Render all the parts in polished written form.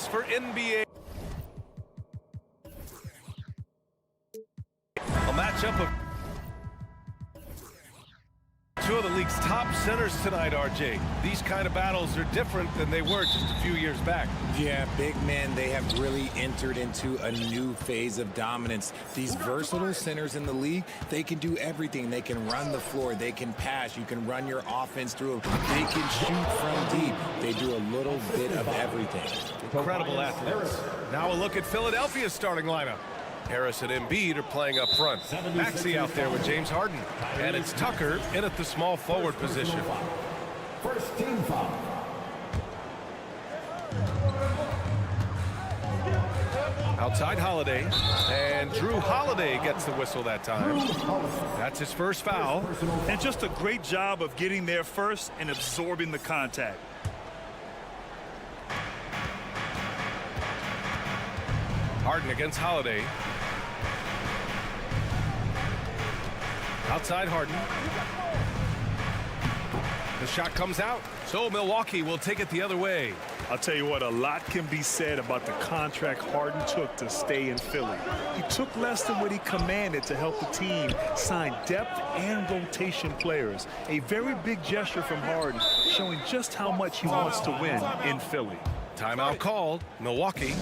for NBA. A matchup of two of the league's top centers tonight, RJ. These kind of battles are different than they were just a few years back. Yeah, big men, they have really entered into a new phase of dominance. These versatile centers in the league, they can do everything. They can run the floor, they can pass, you can run your offense through them. They can shoot from deep. They do a little bit of everything. Incredible athletes. Now a look at Philadelphia's starting lineup. Harris and Embiid are playing up front. Maxey out there with James Harden. And it's Tucker in at the small forward position. First team foul. Outside Holiday. And Drew Holiday gets the whistle that time. That's his first foul. And just a great job of getting there first and absorbing the contact. Harden against Holiday. Outside Harden. The shot comes out, so Milwaukee will take it the other way. I'll tell you what, a lot can be said about the contract Harden took to stay in Philly. He took less than what he commanded to help the team sign depth and rotation players. A very big gesture from Harden, showing just how much he wants to win in Philly. Timeout called. Milwaukee.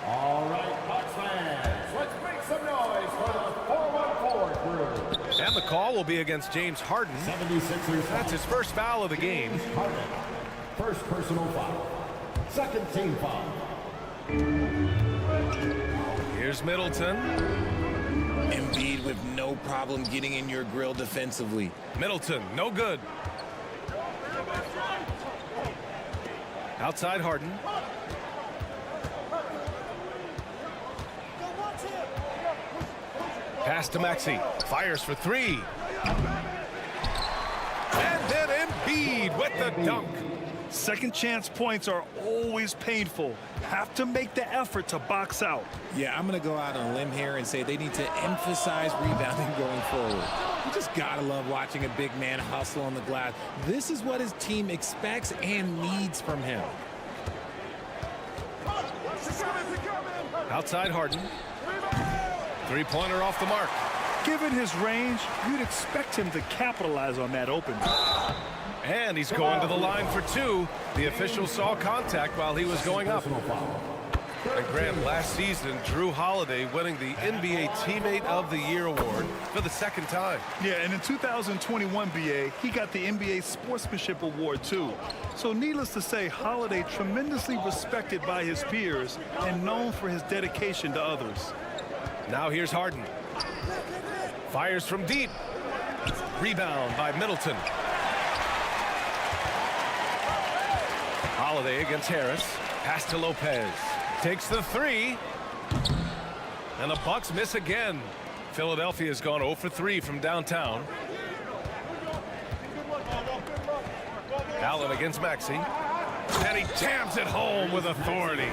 All right, Bucks fans, let's make some noise for the 414 crew. And the call will be against James Harden. 76ers. That's his first foul of the game. Harden. First personal foul. Second team foul. Here's Middleton. Embiid with no problem getting in your grill defensively. Middleton, no good. Outside Harden. Pass to Maxey. Fires for three. And then Embiid with the dunk. Second chance points are always painful. Have to make the effort to box out. Yeah, I'm going to go out on a limb here and say they need to emphasize rebounding going forward. You just got to love watching a big man hustle on the glass. This is what his team expects and needs from him. Outside Harden. Three-pointer off the mark. Given his range, you'd expect him to capitalize on that opening. And he's going to the line for two. The official saw contact while he was going up. And Grant, last season, Drew Holiday winning the NBA Teammate of the Year award for the second time. Yeah, and in 2021, BA, he got the NBA Sportsmanship Award, too. So needless to say, Holiday tremendously respected by his peers and known for his dedication to others. Now here's Harden. Fires from deep. Rebound by Middleton. Holiday against Harris. Pass to Lopez. Takes the three. And the Bucks miss again. Philadelphia's gone 0 for 3 from downtown. Allen against Maxey. And he jams it home with authority.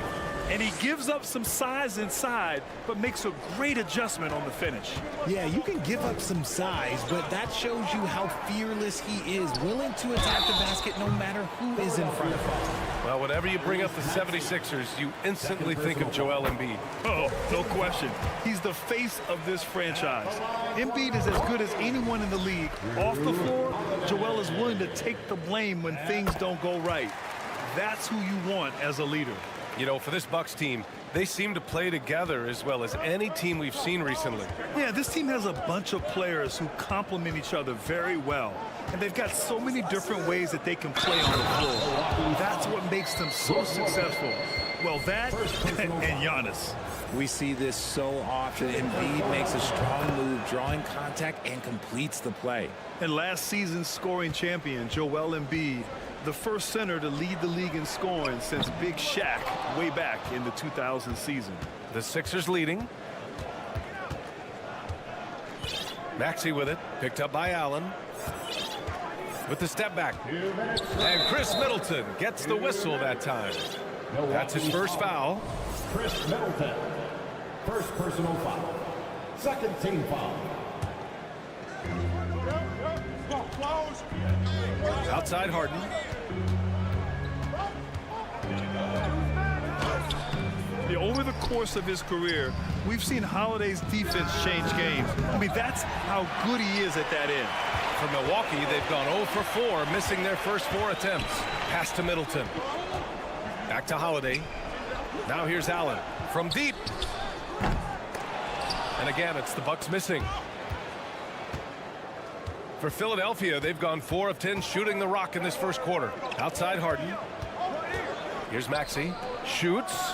And he gives up some size inside, but makes a great adjustment on the finish. Yeah, you can give up some size, but that shows you how fearless he is, willing to attack the basket no matter who is in front of him. Well, whenever you bring up the 76ers, you instantly think of Joel Embiid. Oh, no question. He's the face of this franchise. Embiid is as good as anyone in the league. Off the floor, Joel is willing to take the blame when things don't go right. That's who you want as a leader. You know, for this Bucks team, they seem to play together as well as any team we've seen recently. Yeah, this team has a bunch of players who complement each other very well. And they've got so many different ways that they can play on the floor. That's what makes them so successful. Well, that and Giannis. We see this so often. Embiid makes a strong move, drawing contact, and completes the play. And last season's scoring champion, Joel Embiid, the first center to lead the league in scoring since Big Shaq way back in the 2000 season. The Sixers leading. Maxey with it, picked up by Allen. With the step back. And Chris Middleton gets the whistle that time. That's his first foul. Chris Middleton. First personal foul. Second team foul. Outside Harden. Yeah, over the course of his career, we've seen Holiday's defense change games. I mean, that's how good he is at that end. For Milwaukee, they've gone 0 for 4, missing their first 4 attempts. Pass to Middleton. Back to Holiday. Now here's Allen from deep. And again, it's the Bucks missing. For Philadelphia, they've gone 4 of 10 shooting the rock in this first quarter. Outside Harden. Here's Maxey. Shoots.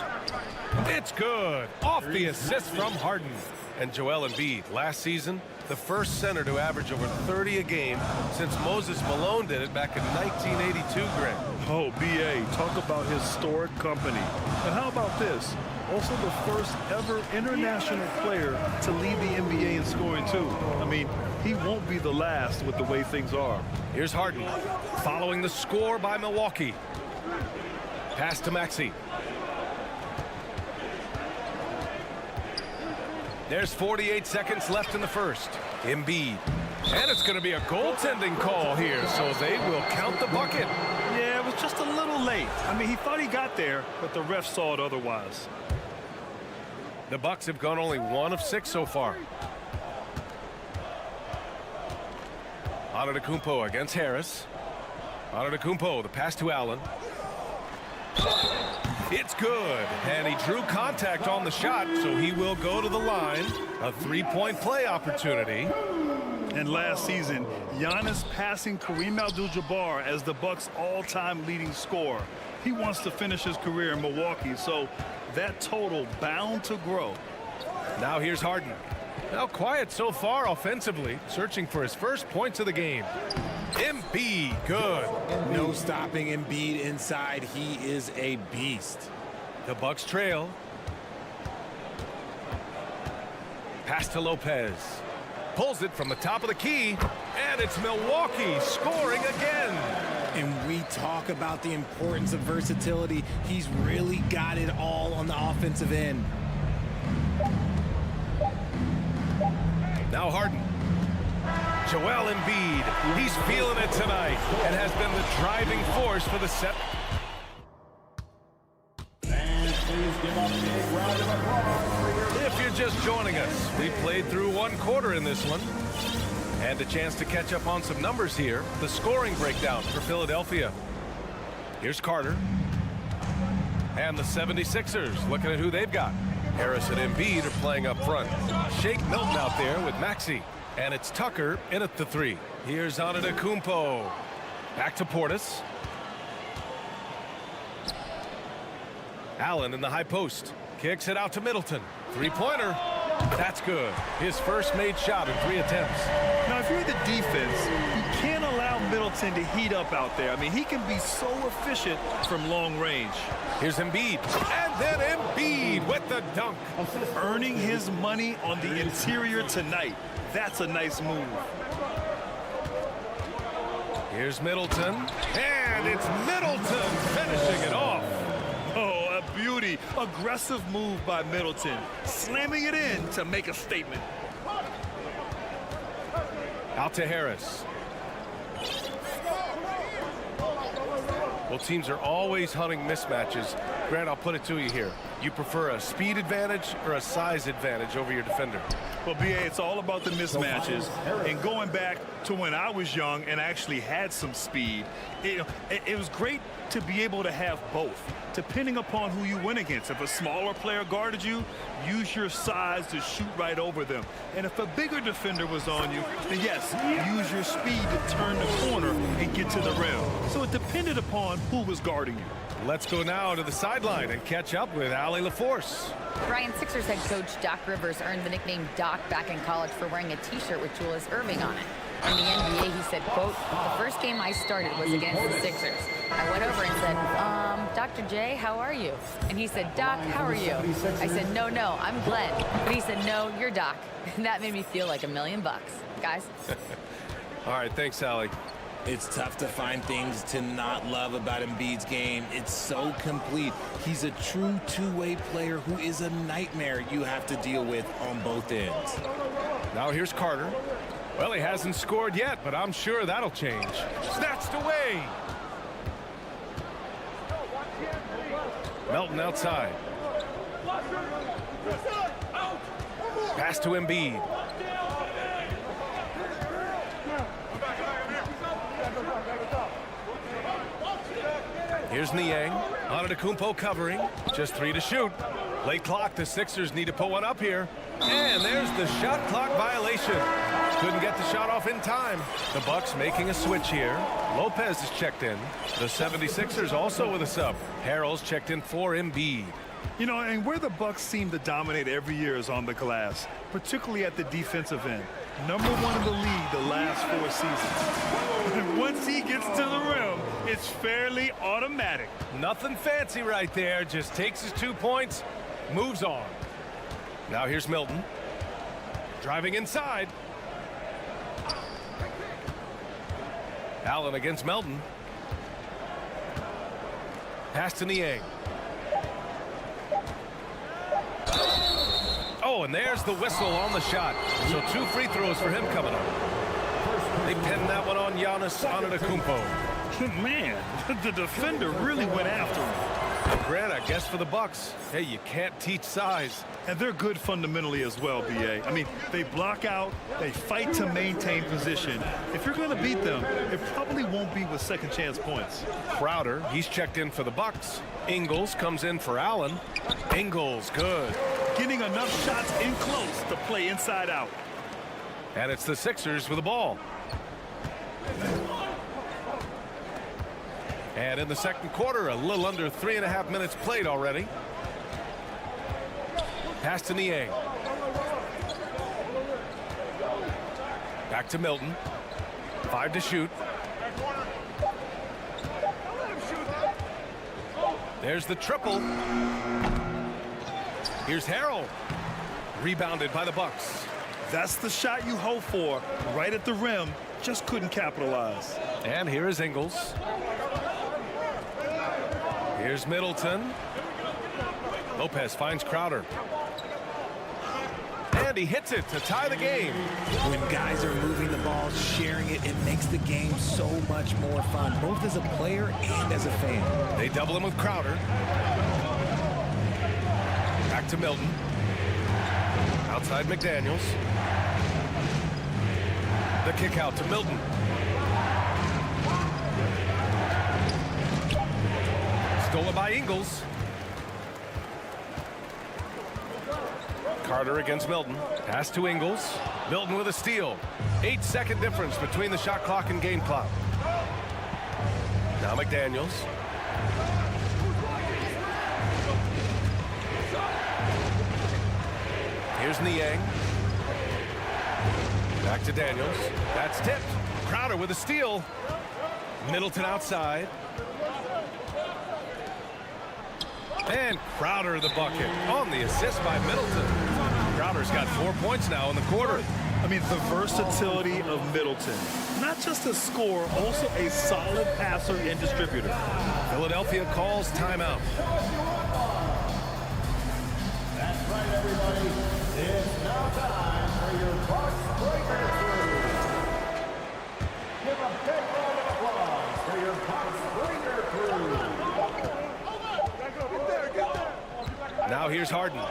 It's good. Off the assist from Harden. And Joel Embiid, last season, the first center to average over 30 a game since Moses Malone did it back in 1982, Greg. Oh, B.A., talk about historic company. And how about this? Also the first ever international player to lead the NBA in scoring, too. I mean, he won't be the last with the way things are. Here's Harden, following the score by Milwaukee. Pass to Maxey. There's 48 seconds left in the first. Embiid. And it's going to be a goaltending call here, so they will count the bucket. Yeah, it was just a little late. I mean, he thought he got there, but the ref saw it otherwise. The Bucks have gone only 1 of 6 so far. Antetokounmpo against Harris. Antetokounmpo, the pass to Allen. It's good, and he drew contact on the shot, so he will go to the line. A 3-point play opportunity. And last season, Giannis passing Kareem Abdul-Jabbar as the Bucks' all-time leading scorer. He wants to finish his career in Milwaukee, so that total bound to grow. Now here's Harden. Now quiet so far offensively, searching for his first points of the game. Embiid, good. No stopping Embiid inside. He is a beast. The Bucks trail. Pass to Lopez. Pulls it from the top of the key, and it's Milwaukee scoring again. And we talk about the importance of versatility. He's really got it all on the offensive end. Now Harden. Joel Embiid, he's feeling it tonight and has been the driving force for the set. And please give up a big round of applause. If you're just joining us, we played through 1 quarter in this one. And a chance to catch up on some numbers here. The scoring breakdown for Philadelphia. Here's Carter. And the 76ers looking at who they've got. Harris and Embiid are playing up front. Shake Milton out there with Maxey. And it's Tucker in at the 3. Here's Antetokounmpo. Back to Portis. Allen in the high post. Kicks it out to Middleton. 3-pointer. That's good. His first made shot in 3 attempts. Now, if you're the defense, you can't allow Middleton to heat up out there. I mean, he can be so efficient from long range. Here's Embiid. And then Embiid with the dunk. Earning his money on the interior tonight. That's a nice move. Here's Middleton. And it's Middleton finishing it off. Oh, a beauty. Aggressive move by Middleton. Slamming it in to make a statement. Out to Harris. Well, teams are always hunting mismatches. Grant, I'll put it to you here. You prefer a speed advantage or a size advantage over your defender? Well, B.A., it's all about the mismatches. And going back to when I was young and actually had some speed, it was great to be able to have both, depending upon who you went against. If a smaller player guarded you, use your size to shoot right over them. And if a bigger defender was on you, then yes, use your speed to turn the corner and get to the rim. So it depended upon who was guarding you. Let's go now to the sideline and catch up with Allie LaForce. Ryan, Sixers head coach Doc Rivers earned the nickname Doc back in college for wearing a T-shirt with Julius Erving on it. In the NBA, he said, quote, "The first game I started was against the Sixers. I went over and said, Dr. J, how are you?" And he said, "Doc, how are you?" I said, no, I'm Glenn." But he said, "No, you're Doc." And that made me feel like $1 million. Guys. All right, thanks, Allie. It's tough to find things to not love about Embiid's game. It's so complete. He's a true two-way player who is a nightmare you have to deal with on both ends. Now here's Carter. Well, he hasn't scored yet, but I'm sure that'll change. Snatched away. Melton outside. Pass to Embiid. Here's Niang. Antetokounmpo covering. Just 3 to shoot. Late clock. The Sixers need to put one up here. And there's the shot clock violation. Couldn't get the shot off in time. The Bucks making a switch here. Lopez is checked in. The 76ers also with a sub. Harrell's checked in for Embiid. You know, and where the Bucks seem to dominate every year is on the glass, particularly at the defensive end. #1 in the league the last 4 seasons. And once he gets to the rim, it's fairly automatic. Nothing fancy right there. Just takes his 2 points, moves on. Now here's Milton. Driving inside. Allen against Melton. Pass to Niang. Oh, and there's the whistle on the shot. So 2 free throws for him coming up. They pinned that one on Giannis Antetokounmpo. Man, the defender really went after him. Grant, I guess for the Bucks, hey, you can't teach size. And they're good fundamentally as well, B.A. I mean, they block out, they fight to maintain position. If you're going to beat them, it probably won't be with second chance points. Crowder, he's checked in for the Bucks. Ingles comes in for Allen. Ingles, good. Getting enough shots in close to play inside out. And it's the Sixers with the ball. And in the second quarter, a little under 3.5 minutes played already. Pass to Niang. Back to Milton. 5 to shoot. There's the triple. Here's Harrell. Rebounded by the Bucks. That's the shot you hope for. Right at the rim. Just couldn't capitalize. And here is Ingles. Here's Middleton. Lopez finds Crowder. And he hits it to tie the game. When guys are moving the ball, sharing it, it makes the game so much more fun, both as a player and as a fan. They double him with Crowder. Back to Milton. Outside McDaniels. The kick out to Milton. Stolen by Ingles. Carter against Milton. Pass to Ingles. Milton with a steal. 8-second difference between the shot clock and game clock. Now McDaniels. Here's Niang. Back to Daniels. That's tipped. Crowder with a steal. Middleton outside. And Crowder the bucket on the assist by Middleton. Crowder's got 4 points now in the quarter. I mean, the versatility of Middleton. Not just a scorer, also a solid passer and distributor. Philadelphia calls timeout. That's right, everybody. It's now time for your Bucks Breaker Crew. Give a big round of applause for your Bucks Breaker Crew. Now here's Harden.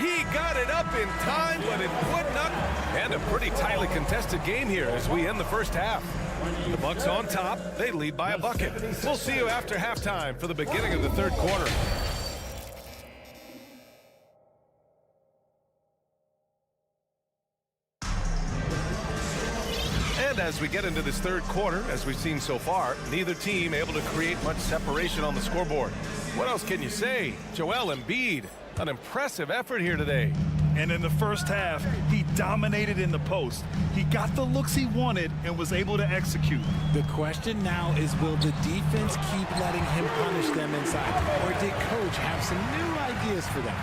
He got it up in time, but it would not. And a pretty tightly contested game here as we end the first half. The Bucks on top. They lead by a bucket. We'll see you after halftime for the beginning of the third quarter. And as we get into this third quarter, as we've seen so far, neither team able to create much separation on the scoreboard. What else can you say? Joel Embiid, an impressive effort here today. And in the first half, he dominated in the post. He got the looks he wanted and was able to execute. The question now is, will the defense keep letting him punish them inside? Or did coach have some new ideas for them?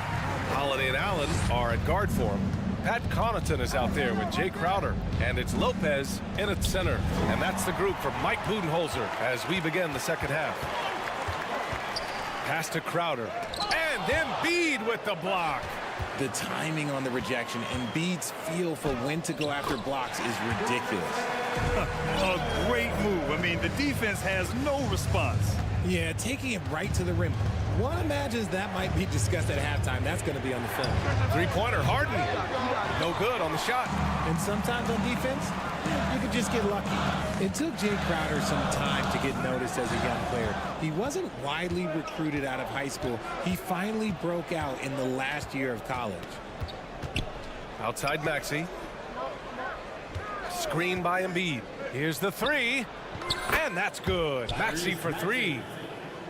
Holiday and Allen are at guard for him. Pat Connaughton is out there with Jay Crowder. And it's Lopez in at center. And that's the group from Mike Budenholzer as we begin the second half. Pass to Crowder. And Embiid with the block. The timing on the rejection and Embiid's feel for when to go after blocks is ridiculous. A great move. I mean, the defense has no response. Yeah, taking it right to the rim. One imagines that might be discussed at halftime. That's going to be on the film. Three-pointer, Harden. No good on the shot. And sometimes on defense, you could just get lucky. It took Jay Crowder some time to get noticed as a young player. He wasn't widely recruited out of high school. He finally broke out in the last year of college. Outside Maxey. Screen by Embiid. Here's the three. And that's good. Maxey for three.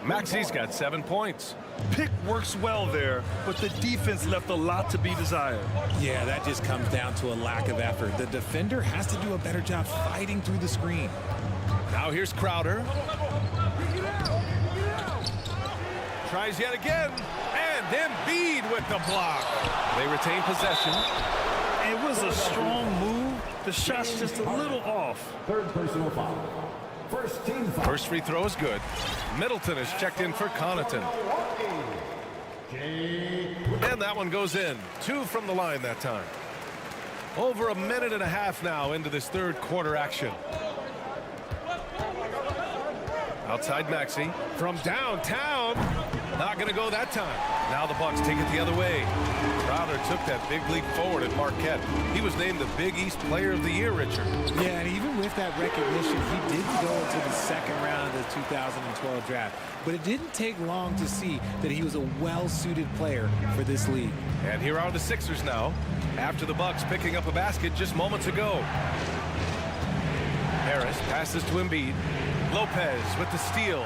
Maxey's got 7 points. Pick works well there, but the defense left a lot to be desired. Yeah, that just comes down to a lack of effort. The defender has to do a better job fighting through the screen. Now here's Crowder. Tries yet again. And Embiid with the block. They retain possession. It was a strong move. The shot's just a little off. Third personal foul. First team foul. First free throw is good. Middleton is checked in for Connaughton. And that one goes in. 2 from the line that time. Over a minute and a half now into this third quarter action. Outside Maxey from downtown. Not going to go that time. Now the Bucks take it the other way. Crowder took that big leap forward at Marquette. He was named the Big East Player of the Year, Richard. Yeah, and even with that recognition, he did go into the second round of the 2012 draft. But it didn't take long to see that he was a well-suited player for this league. And here are the Sixers now, after the Bucks picking up a basket just moments ago. Harris passes to Embiid. Lopez with the steal.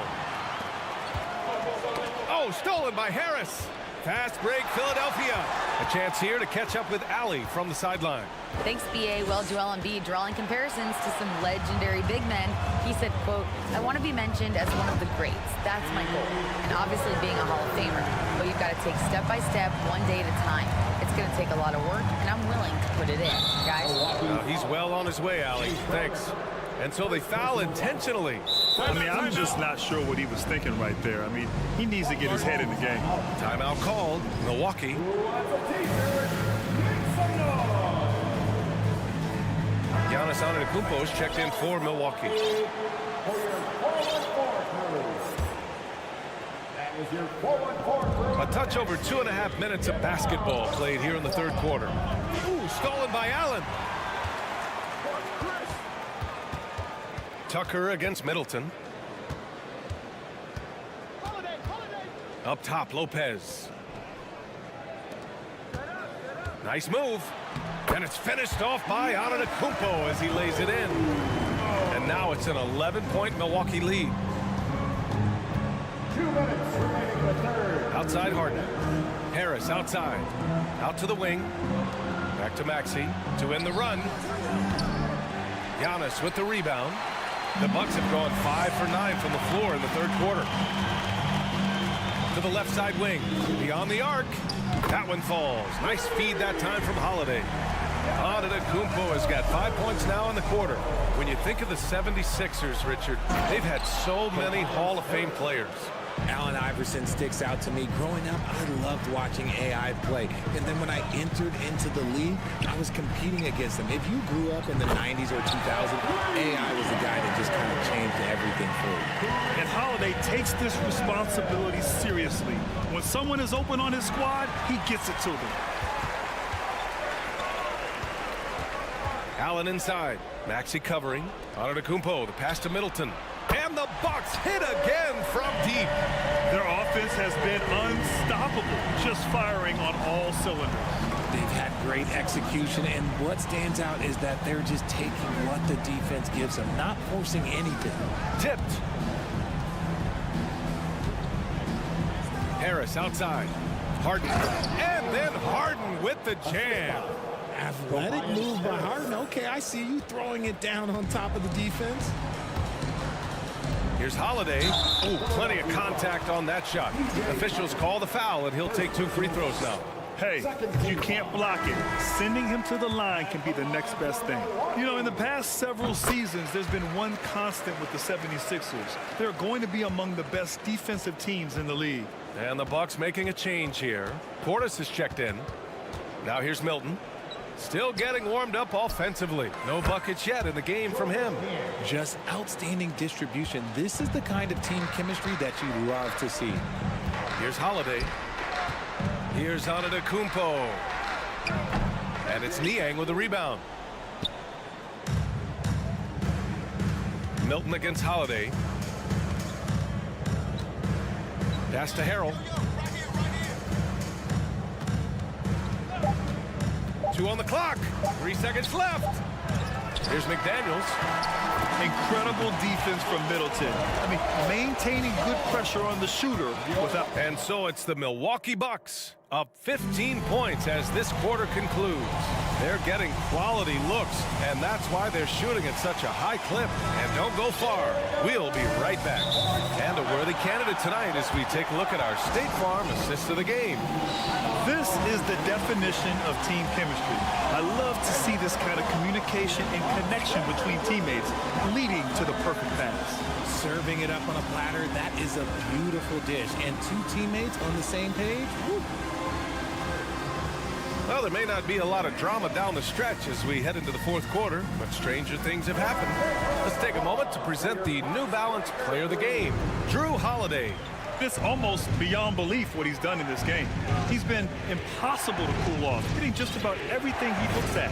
Oh, stolen by Harris. Fast break, Philadelphia. A chance here to catch up with Allie from the sideline. Thanks, BA. Well, Joel Embiid drawing comparisons to some legendary big men. He said, quote, "I want to be mentioned as one of the greats. That's my goal. And obviously being a Hall of Famer. But you've got to take step by step, one day at a time. It's going to take a lot of work, and I'm willing to put it in, guys." He's well on his way, Allie. Thanks. And so they foul intentionally. I mean, I'm just not sure what he was thinking right there. I mean, he needs to get his head in the game. Timeout called. Milwaukee. Giannis Antetokounmpo is checked in for Milwaukee. A touch over 2.5 minutes of basketball played here in the third quarter. Ooh, stolen by Allen. Tucker against Middleton. Up top, Lopez. Nice move. And it's finished off by Antetokounmpo as he lays it in. And now it's an 11-point Milwaukee lead. 2 minutes remaining in the third. Outside Harden. Harris outside. Out to the wing. Back to Maxey to end the run. Giannis with the rebound. The Bucks have gone 5 for 9 from the floor in the third quarter. To the left side wing. Beyond the arc. That one falls. Nice feed that time from Holiday. Antetokounmpo has got 5 points now in the quarter. When you think of the 76ers, Richard, they've had so many Hall of Fame players. Allen Iverson sticks out to me. Growing up, I loved watching AI play. And then when I entered into the league, I was competing against him. If you grew up in the 90s or 2000s, AI was the guy that just kind of changed everything for you. And Holiday takes this responsibility seriously. When someone is open on his squad, he gets it to them. Allen inside. Maxey covering. Antetokounmpo, the pass to Middleton. And the Bucks hit again from deep. Their offense has been unstoppable, just firing on all cylinders. They've had great execution, and what stands out is that they're just taking what the defense gives them, not forcing anything. Tipped. Harris outside. Harden. And then Harden with the jam. Athletic move by Harden. Okay, I see you throwing it down on top of the defense. Here's Holiday. Oh, plenty of contact on that shot. Officials call the foul, and he'll take 2 free throws now. Hey, you can't block it. Sending him to the line can be the next best thing. You know, in the past several seasons, there's been one constant with the 76ers. They're going to be among the best defensive teams in the league. And the Bucks making a change here. Portis is checked in. Now here's Milton. Still getting warmed up offensively. No buckets yet in the game from him. Just outstanding distribution. This is the kind of team chemistry that you love to see. Here's Holiday. Here's Antetokounmpo. And it's Niang with the rebound. Milton against Holiday. Pass to Harrell. 2 on the clock. 3 seconds left. Here's McDaniels. Incredible defense from Middleton. I mean, maintaining good pressure on the shooter without... And so it's the Milwaukee Bucks up 15 points as this quarter concludes. They're getting quality looks, and that's why they're shooting at such a high clip. And don't go far. We'll be right back. And a worthy candidate tonight as we take a look at our State Farm assist of the game. This is the definition of team chemistry. I love to see this kind of communication and connection between teammates leading to the perfect pass. Serving it up on a platter, that is a beautiful dish. And 2 teammates on the same page. Woo. Well, there may not be a lot of drama down the stretch as we head into the 4th quarter, but stranger things have happened. Let's take a moment to present the New Balance Player of the Game, Drew Holiday. It's almost beyond belief what he's done in this game. He's been impossible to cool off, hitting just about everything he looks at.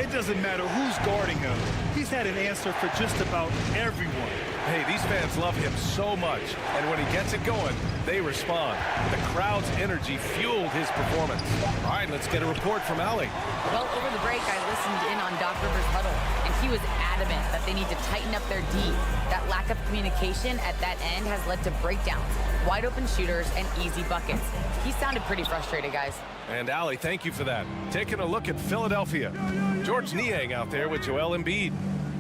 It doesn't matter who's guarding him. He's had an answer for just about everyone. Hey, these fans love him so much, and when he gets it going, they respond. The crowd's energy fueled his performance. All right, let's get a report from Allie. Well, over the break, I listened in on Doc Rivers' huddle, and he was adamant that they need to tighten up their D. That lack of communication at that end has led to breakdowns, wide open shooters, and easy buckets. He sounded pretty frustrated, guys. And Allie, thank you for that. Taking a look at Philadelphia. George Niang out there with Joel Embiid.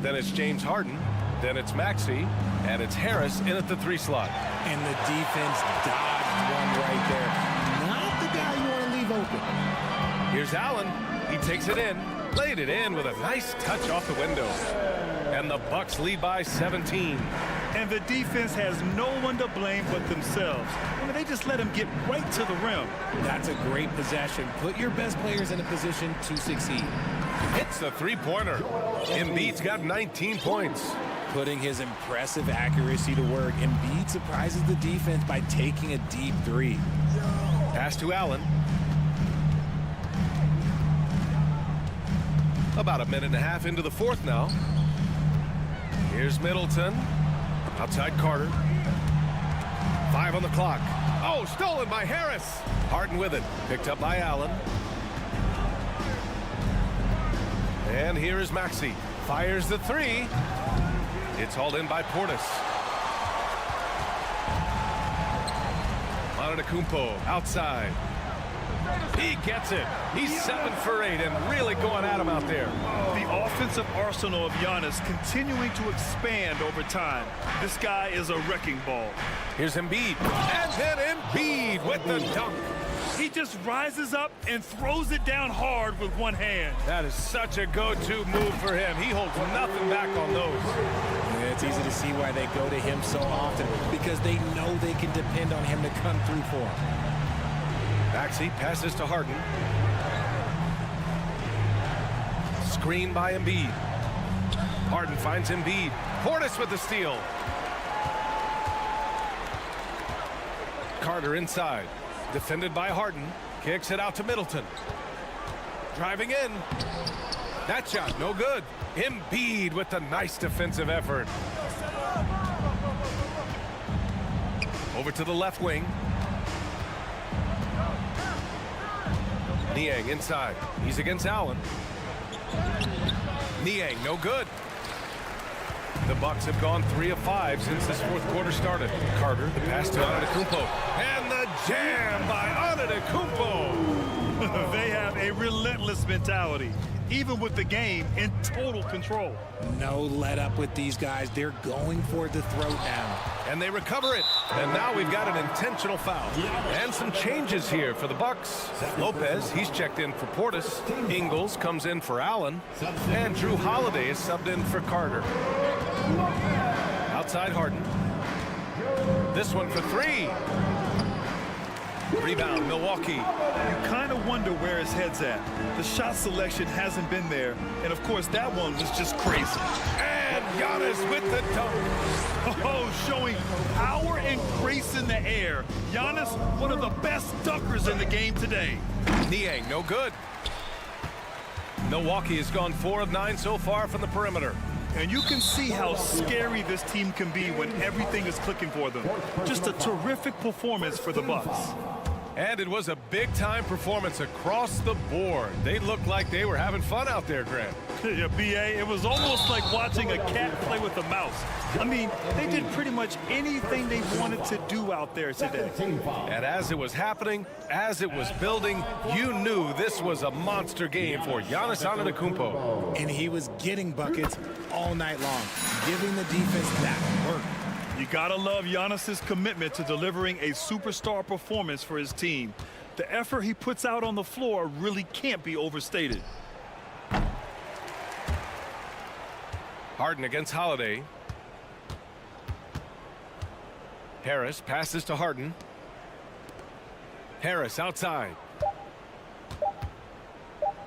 Then it's James Harden. Then it's Maxey. And it's Harris in at the 3 slot. And the defense dodged one right there. Not the guy you want to leave open. Here's Allen. He takes it in. Laid it in with a nice touch off the window. And the Bucks lead by 17. And the defense has no one to blame but themselves. I mean, they just let him get right to the rim. That's a great possession. Put your best players in a position to succeed. Hits the 3-pointer. Embiid's got 19 points. Putting his impressive accuracy to work, Embiid surprises the defense by taking a deep 3. Pass to Allen. About a minute and a half into the 4th now. Here's Middleton. Outside Carter. 5 on the clock. Oh, stolen by Harris. Harden with it. Picked up by Allen. And here is Maxey. Fires the 3. It's hauled in by Portis. Antetokounmpo outside. He gets it. He's 7 for 8 and really going at him out there. The offensive arsenal of Giannis continuing to expand over time. This guy is a wrecking ball. Here's Embiid. And then Embiid with the dunk. He just rises up and throws it down hard with one hand. That is such a go-to move for him. He holds nothing back on those. Yeah, it's easy to see why they go to him so often, because they know they can depend on him to come through for them. Maxey passes to Harden. Screen by Embiid. Harden finds Embiid. Portis with the steal. Carter inside. Defended by Harden. Kicks it out to Middleton. Driving in. That shot, no good. Embiid with the nice defensive effort. Over to the left wing. Niang inside. He's against Allen. Niang, no good. The Bucks have gone 3 of 5 since this 4th quarter started. Carter, the pass to Antetokounmpo. And the jam by Antetokounmpo. They have a relentless mentality, even with the game in total control. No let up with these guys. They're going for the throat now. And they recover it. And now we've got an intentional foul. And some changes here for the Bucks. Lopez, he's checked in for Portis. Ingles comes in for Allen. And Drew Holiday is subbed in for Carter. Outside Harden. This one for 3. Rebound, Milwaukee. You kind of wonder where his head's at. The shot selection hasn't been there, and of course that one was just crazy. And Giannis with the dunk. Oh, showing power and grace in the air. Giannis, one of the best dunkers in the game today. Niang, no good. Milwaukee has gone 4 of 9 so far from the perimeter. And you can see how scary this team can be when everything is clicking for them. Just a terrific performance for the Bucks. And it was a big-time performance across the board. They looked like they were having fun out there, Grant. Yeah, B.A., it was almost like watching a cat play with a mouse. I mean, they did pretty much anything they wanted to do out there today. And as it was happening, as it was building, you knew this was a monster game for Giannis Antetokounmpo. And he was getting buckets all night long, giving the defense that work. You gotta love Giannis's commitment to delivering a superstar performance for his team. The effort he puts out on the floor really can't be overstated. Harden against Holiday. Harris passes to Harden. Harris outside.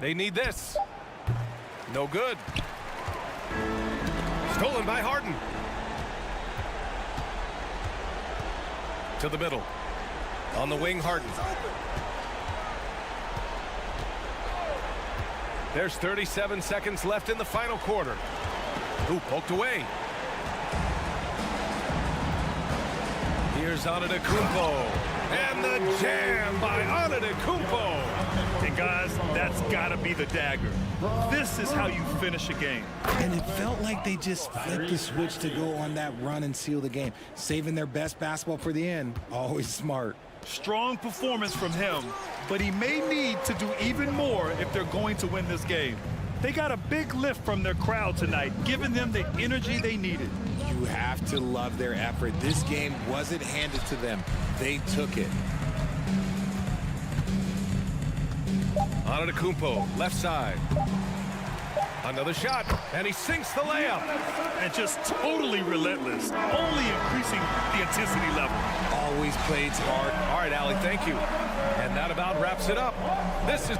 They need this. No good. Stolen by Harden. To the middle. On the wing, Harden. There's 37 seconds left in the final quarter. Ooh, poked away. Here's Antetokounmpo. And the jam by Antetokounmpo. And guys, that's gotta be the dagger. This is how you finish a game. And it felt like they just flipped the switch to go on that run and seal the game. Saving their best basketball for the end. Always smart. Strong performance from him, but he may need to do even more if they're going to win this game. They got a big lift from their crowd tonight, giving them the energy they needed. You have to love their effort. This game wasn't handed to them. They took it. Antetokounmpo, left side. Another shot, and he sinks the layup. And just totally relentless, only increasing the intensity level. Always played smart. All right, Allie, thank you. And that about wraps it up. This is...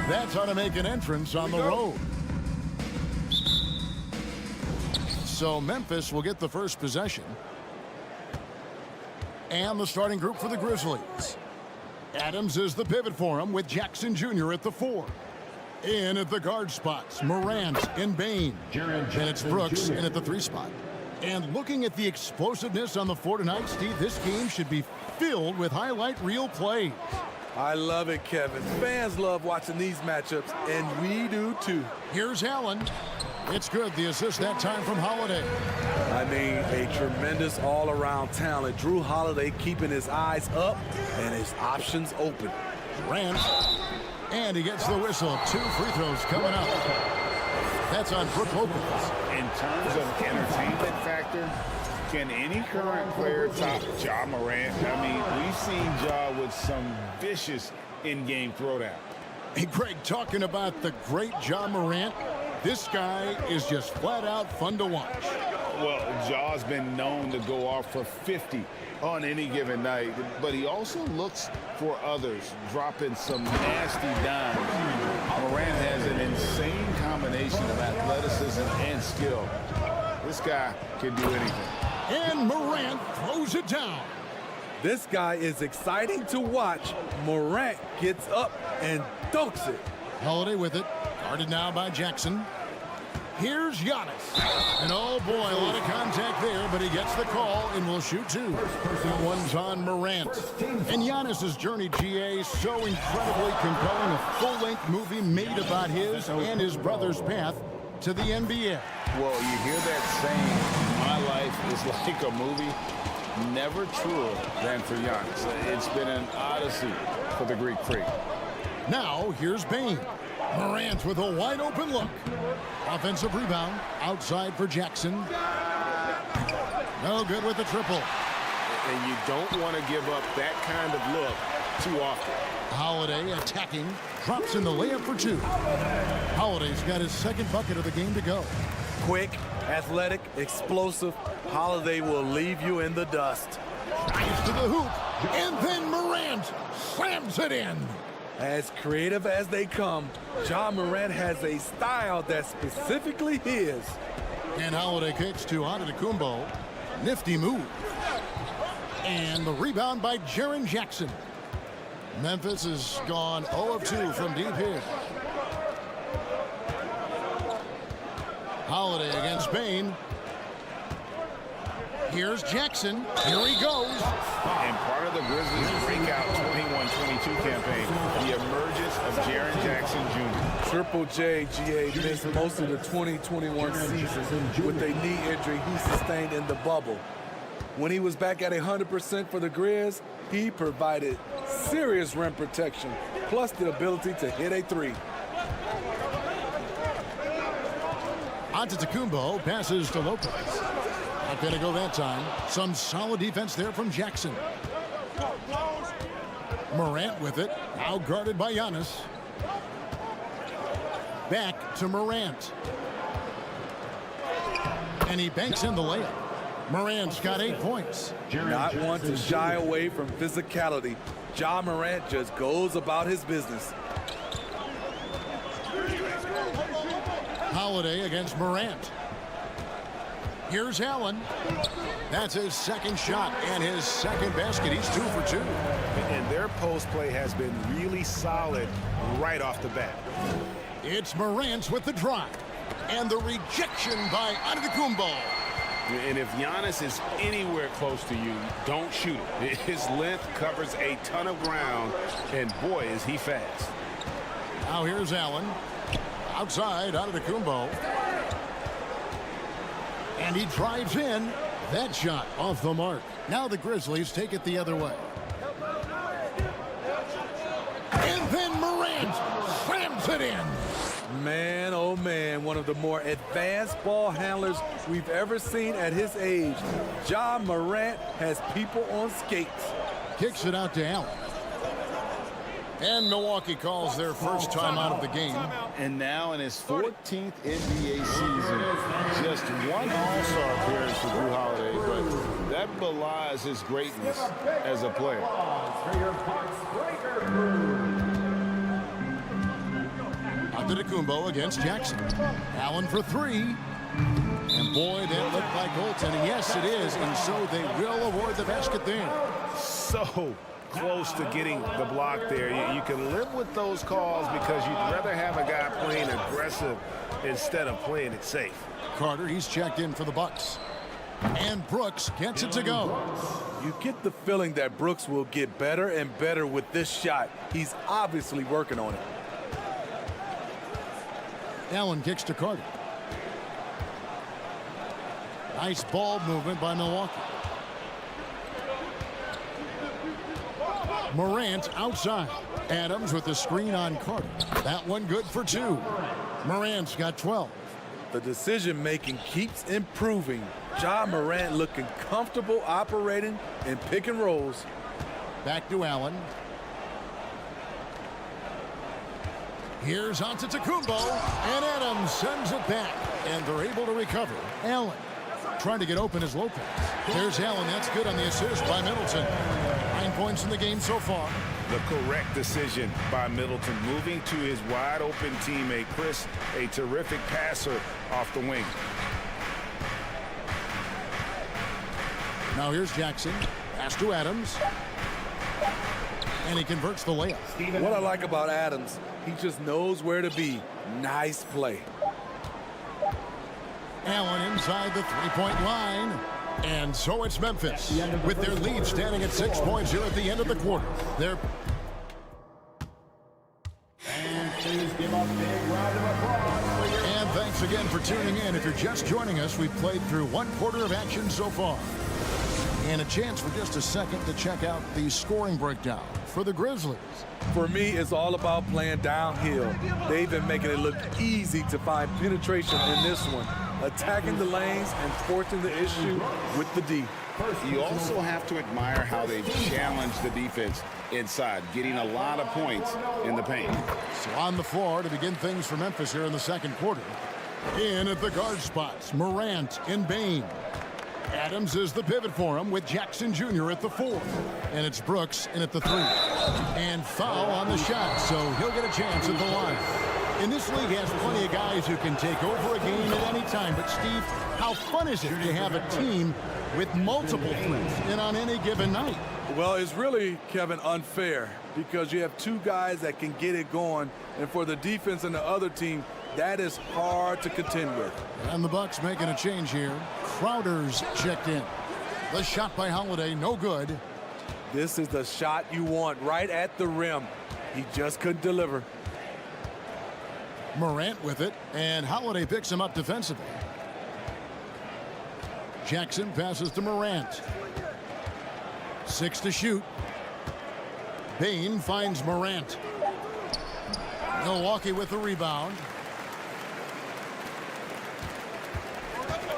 That's how to make an entrance on the road. So Memphis will get the first possession. And the starting group for the Grizzlies. Adams is the pivot for him with Jackson Jr. at the 4. In at the guard spots, Morant and Bane. And it's Brooks in at the 3 spot. And looking at the explosiveness on the floor tonight, Steve, this game should be filled with highlight reel plays. I love it, Kevin. Fans love watching these matchups, and we do too. Here's Allen. It's good, the assist that time from Holiday. I mean, a tremendous all-around talent. Drew Holiday keeping his eyes up and his options open. Durant. And he gets the whistle. 2 free throws coming up. That's on Brook Lopez. In terms of entertainment factor, can any current player top Ja Morant? I mean, we've seen Ja with some vicious in-game throwdown. Hey, Greg, talking about the great Ja Morant, this guy is just flat out fun to watch. Well, Ja's been known to go off for 50 on any given night, but he also looks for others, dropping some nasty dimes. Morant has an insane combination of athleticism and skill. This guy can do anything. And Morant throws it down. This guy is exciting to watch. Morant gets up and dunks it. Holiday with it. Guarded now by Jackson. Here's Giannis. And oh boy, a lot of contact there, but he gets the call and will shoot 2. One's on Morant. And Giannis's journey, GA, so incredibly compelling. A full-length movie made about his and his brother's path to the NBA. Well, you hear that saying, my life is like a movie. Never truer than for Giannis. It's been an odyssey for the Greek Freak. Now, here's Bane. Morant with a wide-open look. Offensive rebound outside for Jackson. No good with the triple. And you don't want to give up that kind of look too often. Holiday attacking. Drops in the layup for 2. Holiday's got his second bucket of the game to go. Quick, athletic, explosive. Holiday will leave you in the dust. Drives to the hoop. And then Morant slams it in. As creative as they come, Ja Morant has a style that's specifically his. And Holiday kicks to Antetokounmpo. Nifty move. And the rebound by Jaren Jackson. Memphis has gone 0 of 2 from deep here. Holiday against Bane. Here's Jackson. Here he goes. And part of the Grizzlies' breakout 21-22 campaign, the emergence of Jaren Jackson Jr. Triple J, GA, missed most of the 2021 season with a knee injury he sustained in the bubble. When he was back at 100% for the Grizz, he provided serious rim protection, plus the ability to hit a 3. Antetokounmpo passes to Lopez. Not going to go that time. Some solid defense there from Jackson. Morant with it. Now guarded by Giannis. Back to Morant. And he banks in the layup. Morant's got 8 points. Not one to shy away from physicality. Ja Morant just goes about his business. Holiday against Morant. Here's Allen. That's his second shot and his second basket. He's 2 for 2. And their post play has been really solid right off the bat. It's Morant with the drive. And the rejection by Antetokounmpo. And if Giannis is anywhere close to you, don't shoot it. His length covers a ton of ground, and boy, is he fast. Now here's Allen. Outside, Antetokounmpo. And he drives in. That shot off the mark. Now the Grizzlies take it the other way. And then Morant slams it in. Man, oh man, one of the more advanced ball handlers we've ever seen at his age. Ja Morant has people on skates. Kicks it out to Allen. And Milwaukee calls their first time out of the game. And now in his 14th NBA season, just one All-Star appearance for Jrue Holiday, but that belies his greatness as a player. Antetokounmpo against Jackson. Allen for three. And boy, that looked like goaltending. Yes, it is. And so they will award the basket there. So close to getting the block there. You can live with those calls because you'd rather have a guy playing aggressive instead of playing it safe. Carter, he's checked in for the Bucks. And Brooks gets it to go. You get the feeling that Brooks will get better and better with this shot. He's obviously working on it. Allen kicks to Carter. Nice ball movement by Milwaukee. Morant outside. Adams with the screen on Carter. That one good for two. Morant's got 12. The decision-making keeps improving. Ja Morant looking comfortable operating in pick and rolls. Back to Allen. Here's Antetokounmpo, and Adams sends it back, and they're able to recover. Allen trying to get open is Lopez. There's Allen. That's good on the assist by Middleton. 9 points in the game so far. The correct decision by Middleton, moving to his wide-open teammate, Chris, a terrific passer off the wing. Now here's Jackson. Pass to Adams. And he converts the layup. What I like about Adams, he just knows where to be. Nice play. Allen inside the three-point line. And so it's Memphis with their lead standing at 6 points here at the end of the quarter. And please give a big round of applause. And thanks again for tuning in. If you're just joining us, we've played through 1 quarter of action so far. And a chance for just a second to check out the scoring breakdown for the Grizzlies. For me, it's all about playing downhill. They've been making it look easy to find penetration in this one, attacking the lanes and forcing the issue with the D. You also have to admire how they've challenged the defense inside, getting a lot of points in the paint. So on the floor to begin things for Memphis here in the second quarter. In at the guard spots, Morant and Bane. Adams is the pivot for him with Jackson Jr. at the 4. And it's Brooks in at the 3. And foul on the shot, so he'll get a chance at the line. And this league has plenty of guys who can take over a game at any time. But, Steve, how fun is it to have a team with multiple threes and on any given night? Well, it's really, Kevin, unfair because you have 2 guys that can get it going. And for the defense and the other team, that is hard to contend with. And the Bucks making a change here. Crowder's checked in. The shot by Holiday, no good. This is the shot you want right at the rim. He just couldn't deliver. Morant with it, and Holiday picks him up defensively. Jackson passes to Morant. 6 to shoot. Bane finds Morant. Milwaukee with the rebound.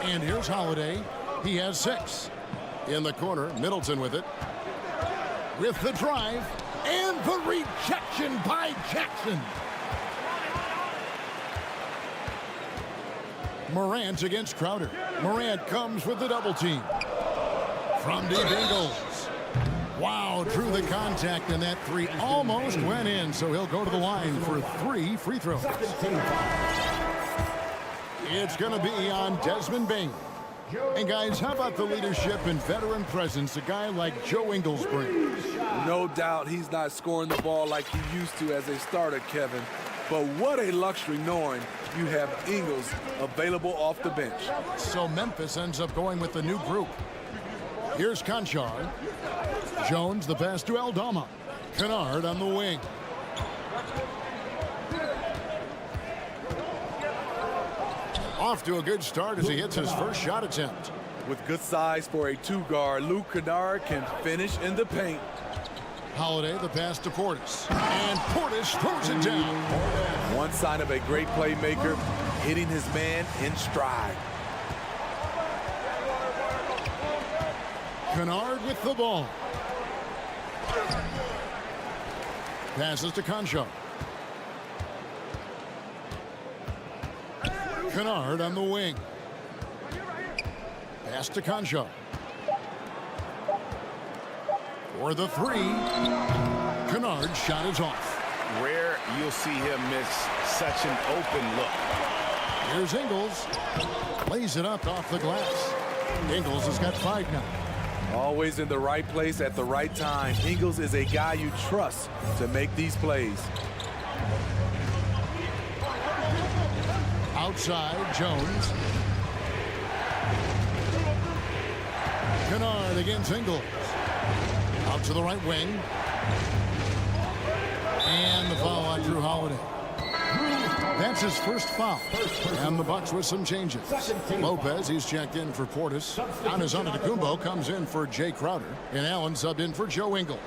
And here's Holiday. He has 6. In the corner, Middleton with it. With the drive. And the rejection by Jackson. Morant against Crowder. Morant comes with the double team. From deep angles. Wow, drew the contact, and that 3 almost went in, so he'll go to the line for 3 free throws. It's going to be on Desmond Bane. And guys, how about the leadership and veteran presence a guy like Joe Ingles brings? No doubt he's not scoring the ball like he used to as a starter, Kevin. But what a luxury knowing you have Ingles available off the bench. So Memphis ends up going with the new group. Here's Conchar. Jones the pass to Aldama. Kennard on the wing. Off to a good start as he hits his first shot attempt. With good size for a 2-guard, Luke Kennard can finish in the paint. Holiday the pass to Portis. And Portis throws it down. One sign of a great playmaker, hitting his man in stride. Kennard with the ball. Passes to Concho. Kennard on the wing. Pass to Concho. For the three. Kennard's shot is off. Rare you'll see him miss such an open look. Here's Ingles. Lays it up off the glass. Ingles has got 5 now. Always in the right place at the right time. Ingles is a guy you trust to make these plays. Outside, Jones. Kennard against Ingles. Out to the right wing. And the foul on Drew Holiday. That's his first foul. And the Bucks with some changes. Lopez, he's checked in for Portis. Giannis Antetokounmpo comes in for Jay Crowder. And Allen subbed in for Joe Ingles.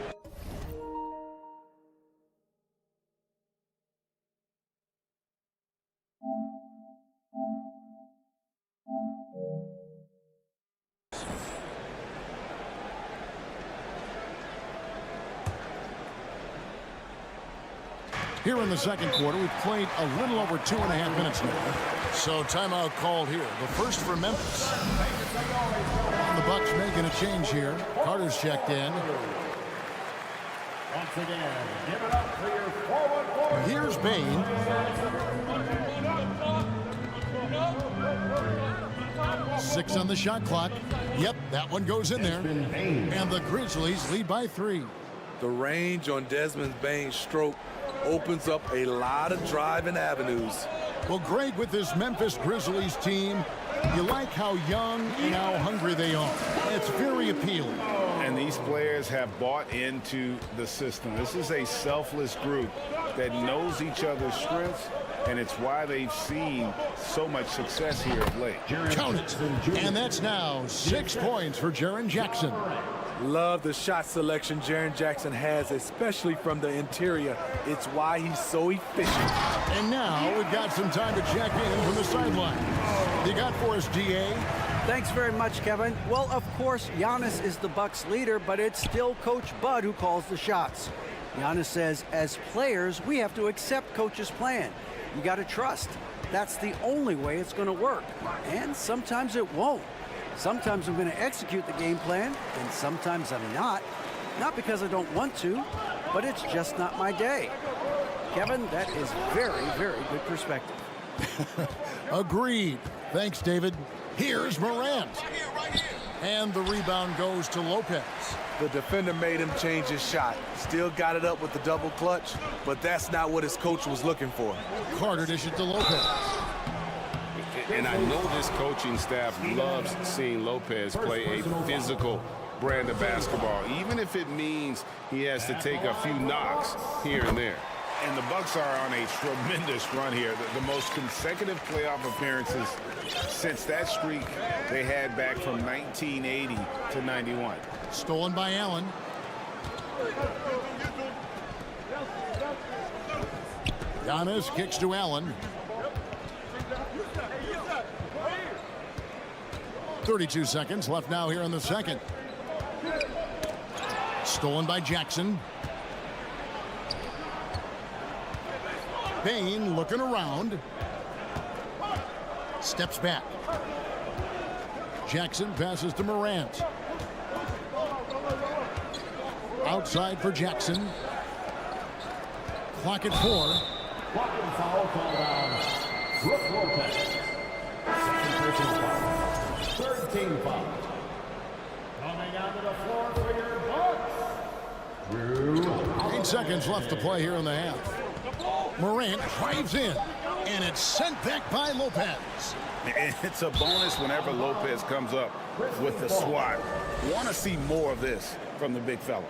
Here in the second quarter, we've played a little over 2.5 minutes now. So timeout called here. The first for Memphis. And the Bucks making a change here. Carter's checked in. Once again, give it up for your forward. Here's Bane. Six on the shot clock. Yep, that one goes in there. And the Grizzlies lead by 3. The range on Desmond Bane's stroke opens up a lot of driving avenues. Well, Greg, with this Memphis Grizzlies team, you like how young and how hungry they are. It's very appealing. And these players have bought into the system. This is a selfless group that knows each other's strengths, and it's why they've seen so much success here of late. Count it. And that's now 6 points for Jaren Jackson. Love the shot selection Jaren Jackson has, especially from the interior. It's why he's so efficient. And now we've got some time to check in from the sideline. You got for us, DA? Thanks very much, Kevin. Well, of course, Giannis is the Bucks leader, but it's still Coach Bud who calls the shots. Giannis says, as players, we have to accept Coach's plan. You got to trust. That's the only way it's going to work. And sometimes it won't. Sometimes I'm going to execute the game plan, and sometimes I'm not. Not because I don't want to, but it's just not my day. Kevin, that is very, very good perspective. Agreed. Thanks, David. Here's Morant. And the rebound goes to Lopez. The defender made him change his shot. Still got it up with the double clutch, but that's not what his coach was looking for. Carter dishes to Lopez. And I know this coaching staff loves seeing Lopez play a physical brand of basketball, even if it means he has to take a few knocks here and there. And the Bucks are on a tremendous run here. The most consecutive playoff appearances since that streak they had back from 1980 to 91. Stolen by Allen. Giannis kicks to Allen. 32 seconds left now here in the second. Stolen by Jackson. Bane looking around. Steps back. Jackson passes to Morant. Outside for Jackson. Clock at 4. Blocking foul called on Brook Lopez. Second personal foul. Third team foul. Coming onto the floor for your Bucks. 8 seconds left to play here in the half. Morant drives in, and it's sent back by Lopez. It's a bonus whenever Lopez comes up with the swat. Want to see more of this from the big fella.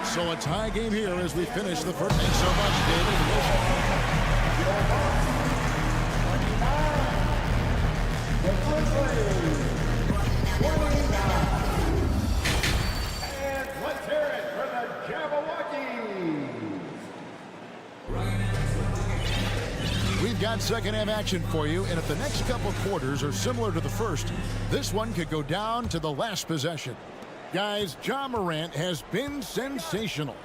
So a tie game here as we finish the first. Thanks so much, David. And let's hear it for the Jabberwockies. We've got got second half action for you, and if the next couple quarters are similar to the first, this one could go down to the last possession. Guys, Ja Morant has been sensational.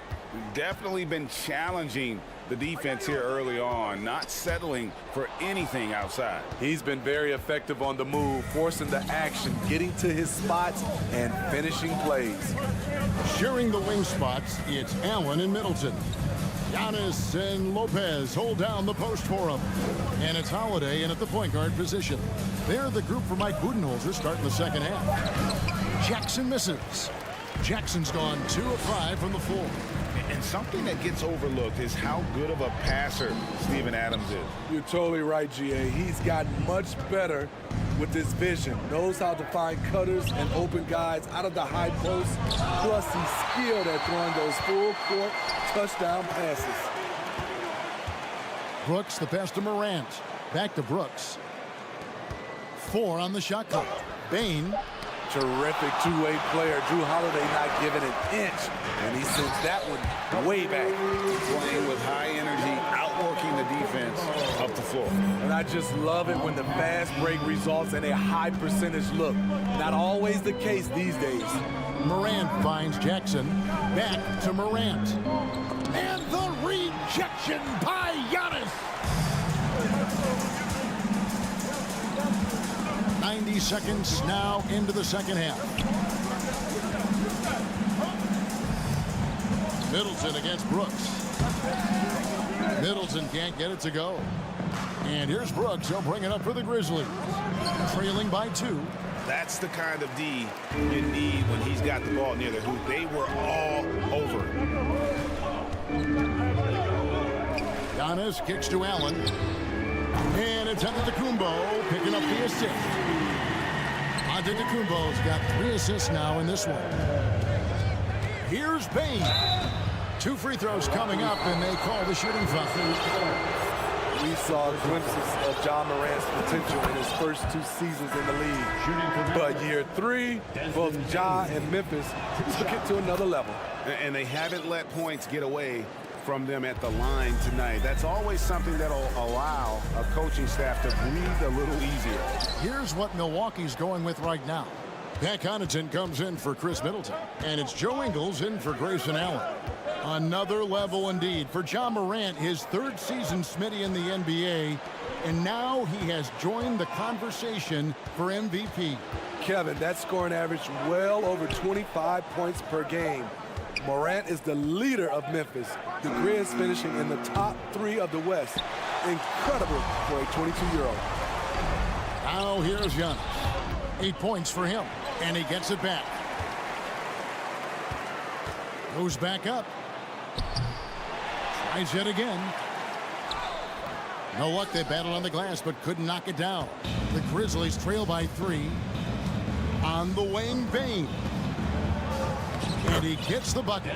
Definitely been challenging the defense here early on, not settling for anything outside. He's been very effective on the move, forcing the action, getting to his spots, and finishing plays. Sharing the wing spots, it's Allen and Middleton. Giannis and Lopez hold down the post for him. And it's Holiday in at the point guard position. They're the group for Mike Budenholzer starting the second half. Jackson misses. Jackson's gone 2 of 5 from the floor. And something that gets overlooked is how good of a passer Steven Adams is. You're totally right, GA. He's gotten much better with his vision. Knows how to find cutters and open guys out of the high post. Plus, he's skilled at throwing those full-court touchdown passes. Brooks, the pass to Morant. Back to Brooks. 4 on the shot clock. Bain. Terrific two-way player. Drew Holiday not giving an inch, and he sends that one way back. Playing with high energy, outworking the defense up the floor. And I just love it when the fast break results in a high percentage look. Not always the case these days. Morant finds Jackson. Back to Morant. And the rejection by Giannis. 90 seconds now into the second half. Middleton against Brooks. Middleton can't get it to go. And here's Brooks. He'll bring it up for the Grizzlies. Trailing by 2. That's the kind of D you need when he's got the ball near the hoop. They were all over. Giannis kicks to Allen. And it's Antetokounmpo picking up the assist. Antetokounmpo's got 3 assists now in this one. Here's Bain. 2 free throws coming up, and they call the shooting foul. We saw glimpses of Ja Morant's potential in his first 2 seasons in the league. But year 3, both Ja and Memphis took it to another level. And they haven't let points get away from them at the line tonight. That's always something that'll allow a coaching staff to breathe a little easier. Here's what Milwaukee's going with right now. Pat Connaughton comes in for Chris Middleton, and it's Joe Ingles in for Grayson Allen. Another level indeed for Ja Morant, his 3rd season Smitty in the NBA, and now he has joined the conversation for MVP. Kevin, that scoring average well over 25 points per game. Morant is the leader of Memphis. The Grizz finishing in the top 3 of the West. Incredible for a 22-year-old. Now here's Giannis. 8 points for him, and he gets it back. Goes back up. Tries it again. No luck, they battled on the glass, but couldn't knock it down. The Grizzlies trail by 3. On the wing, Bain. And he gets the bucket.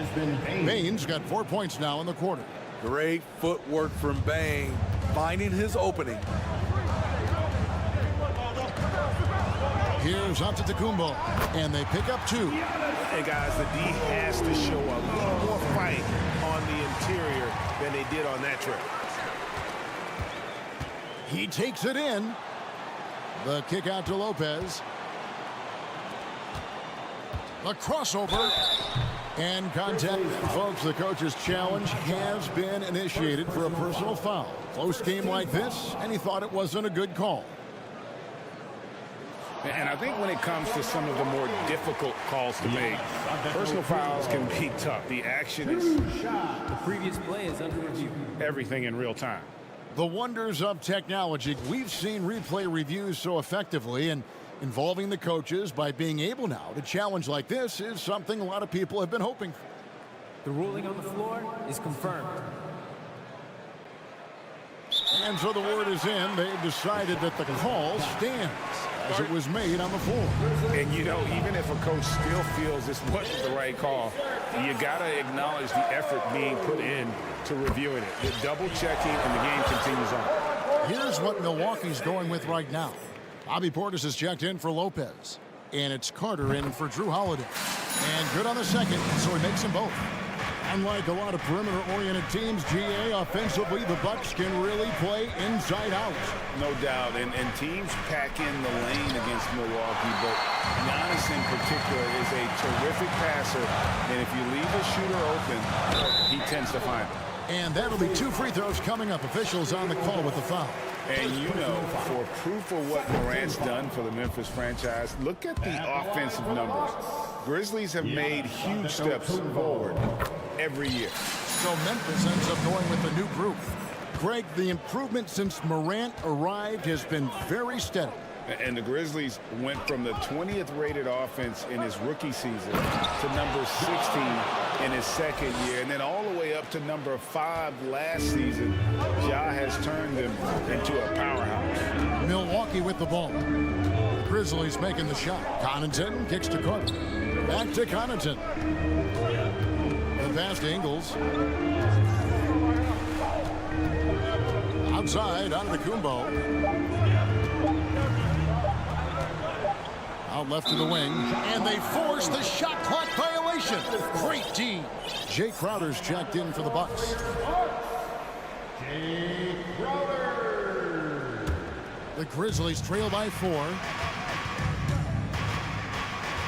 Bain's got 4 points now in the quarter. Great footwork from Bain, finding his opening. Here's Antetokounmpo, and they pick up 2. Hey guys, the D has to show a little more fight on the interior than they did on that trip. He takes it in. The kick out to Lopez. The crossover and contact. Folks, the coach's challenge has been initiated for a personal foul. Close game like this, and he thought it wasn't a good call. And I think when it comes to some of the more difficult calls to make, personal fouls can be tough. The action is the previous play is under review. Everything in real time. The wonders of technology. We've seen replay reviews so effectively, and involving the coaches by being able now to challenge like this is something a lot of people have been hoping for. The ruling on the floor is confirmed. And so the word is in. They've decided that the call stands as it was made on the floor. And, you know, even if a coach still feels this wasn't the right call, you got to acknowledge the effort being put in to reviewing it. The double checking, and the game continues on. Here's what Milwaukee's going with right now. Bobby Portis has checked in for Lopez. And it's Carter in for Drew Holiday. And good on the second, so he makes them both. Unlike a lot of perimeter-oriented teams, GA, offensively, the Bucks can really play inside out. No doubt, and teams pack in the lane against Milwaukee, but Giannis in particular is a terrific passer, and if you leave a shooter open, he tends to find it. And that'll be 2 free throws coming up. Officials on the call with the foul. And you know, for proof of what Morant's done for the Memphis franchise, look at the offensive numbers. Grizzlies have made huge steps forward every year. So Memphis ends up going with a new group. Greg, the improvement since Morant arrived has been very steady. And the Grizzlies went from the 20th rated offense in his rookie season to number 16 in his second year, and then all the way up to number 5 last season. Ja has turned them into a powerhouse. Milwaukee with the ball. Grizzlies making the shot. Connaughton kicks to Carter. Back to Connaughton. The pass to Ingles. Outside, out of the Kumbo. Out left to the wing, and they force the shot clock violation. Great team. Jay Crowder's checked in for the Bucks. Jay Crowder. The Grizzlies trail by 4.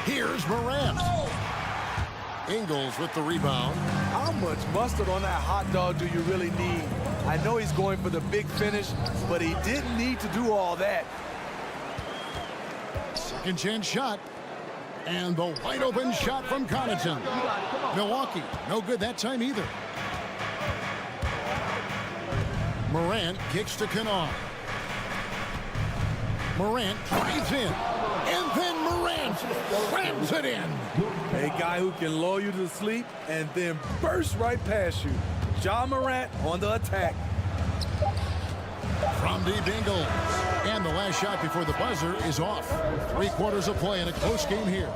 Here's Morant. Ingles with the rebound. How much mustard on that hot dog do you really need? I know he's going for the big finish, but he didn't need to do all that. Second chance shot. And the wide open shot from Connaughton. Milwaukee, no good that time either. Morant kicks to Kennard. Morant drives in. And then Morant slams it in. A guy who can lull you to sleep and then burst right past you. Ja Morant on the attack. From deep Ingles. And the last shot before the buzzer is off. 3 quarters of play in a close game here.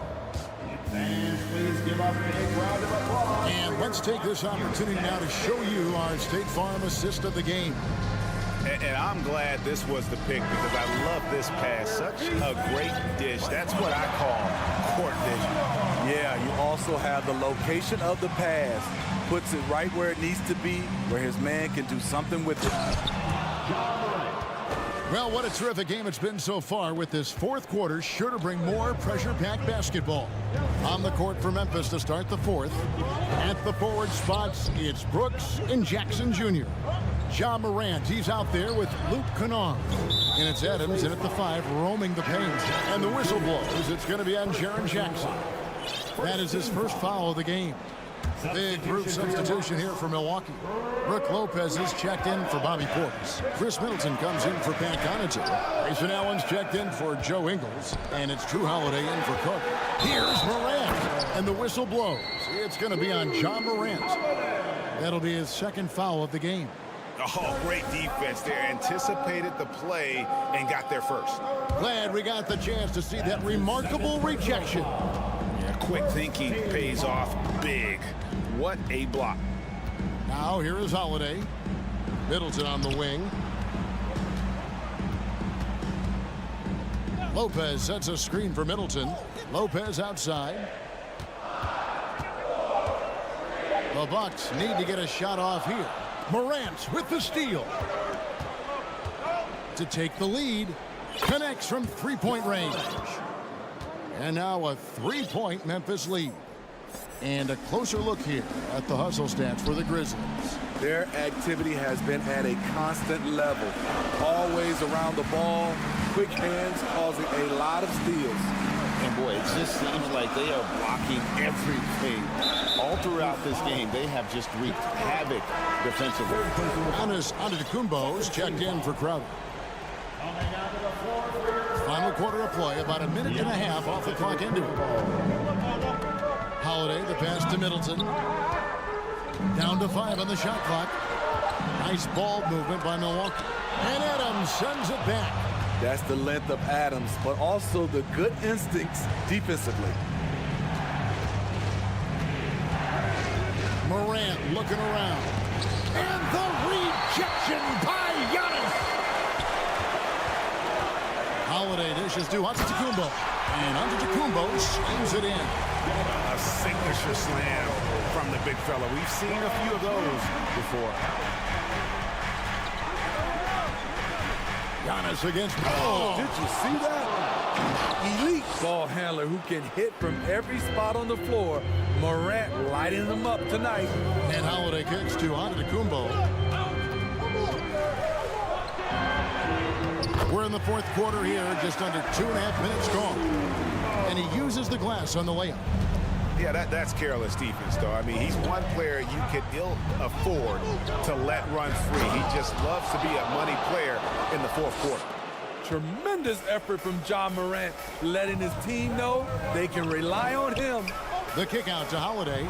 Fans, please give a big round of applause. And let's take this opportunity now to show you our State Farm assist of the game. And I'm glad this was the pick because I love this pass. Such a great dish. That's what I call court vision. Yeah, you also have the location of the pass. Puts it right where it needs to be, where his man can do something with it. Well, what a terrific game it's been so far, with this 4th quarter sure to bring more pressure-packed basketball. On the court for Memphis to start the 4th. At the forward spots, it's Brooks and Jackson Jr. Ja Morant, he's out there with Luke Kennard. And it's Adams in at the 5, roaming the paint. And the whistle blows. It's going to be on Jaren Jackson. That is his first foul of the game. Big group substitution here for Milwaukee. Brook Lopez is checked in for Bobby Portis. Chris Middleton comes in for Pat Connaughton. Grayson Allen's checked in for Joe Ingles. And it's Drew Holiday in for Carter. Here's Morant. And the whistle blows. It's going to be on Ja Morant. That'll be his 2nd foul of the game. Oh, great defense there. Anticipated the play and got there first. Glad we got the chance to see that remarkable rejection. Yeah, quick thinking pays off big. What a block. Now here is Holiday. Middleton on the wing. Lopez sets a screen for Middleton. Lopez outside. The Bucks need to get a shot off here. Morant with the steal. To take the lead. Connects from 3-point range. And now a 3-point Memphis lead. And a closer look here at the hustle stats for the Grizzlies. Their activity has been at a constant level. Always around the ball. Quick hands causing a lot of steals. And boy, it just seems like they are blocking everything. All throughout this game, they have just wreaked havoc defensively. Giannis Antetokounmpo's checked in for Crowder. Final quarter of play, about a minute and a half off the clock into it. Holiday, the pass to Middleton. Down to 5 on the shot clock. Nice ball movement by Milwaukee. And Adams sends it back. That's the length of Adams, but also the good instincts defensively. Morant looking around. And the rejection by Giannis. Holiday dishes to Antetokounmpo. And Antetokounmpo slams it in. A signature slam from the big fella. We've seen a few of those before. Giannis against... Oh, did you see that? Elite ball handler who can hit from every spot on the floor. Morant lighting them up tonight. And Holiday kicks to Antetokounmpo. We're in the fourth quarter here, just under 2.5 minutes gone. And he uses the glass on the layup. Yeah, that's careless defense, though. I mean, he's one player you could ill afford to let run free. He just loves to be a money player in the fourth quarter. Tremendous effort from John Morant, letting his team know they can rely on him. The kick out to Holiday.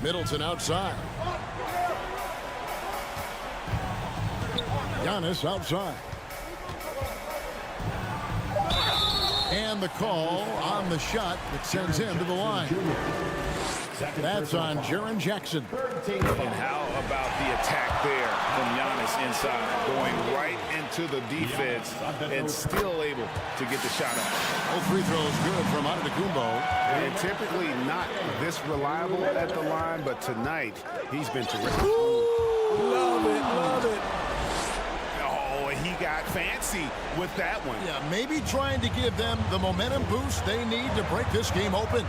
Middleton outside. Giannis outside. And the call on the shot that sends him to the line. That's on Jaren Jackson. And how about the attack there from Giannis inside, going right into the defense and still able to get the shot off. Both free throws good from Antetokounmpo. And typically not this reliable at the line, but tonight he's been terrific. Love it, love it. Oh, he got fancy with that one. Yeah, maybe trying to give them the momentum boost they need to break this game open.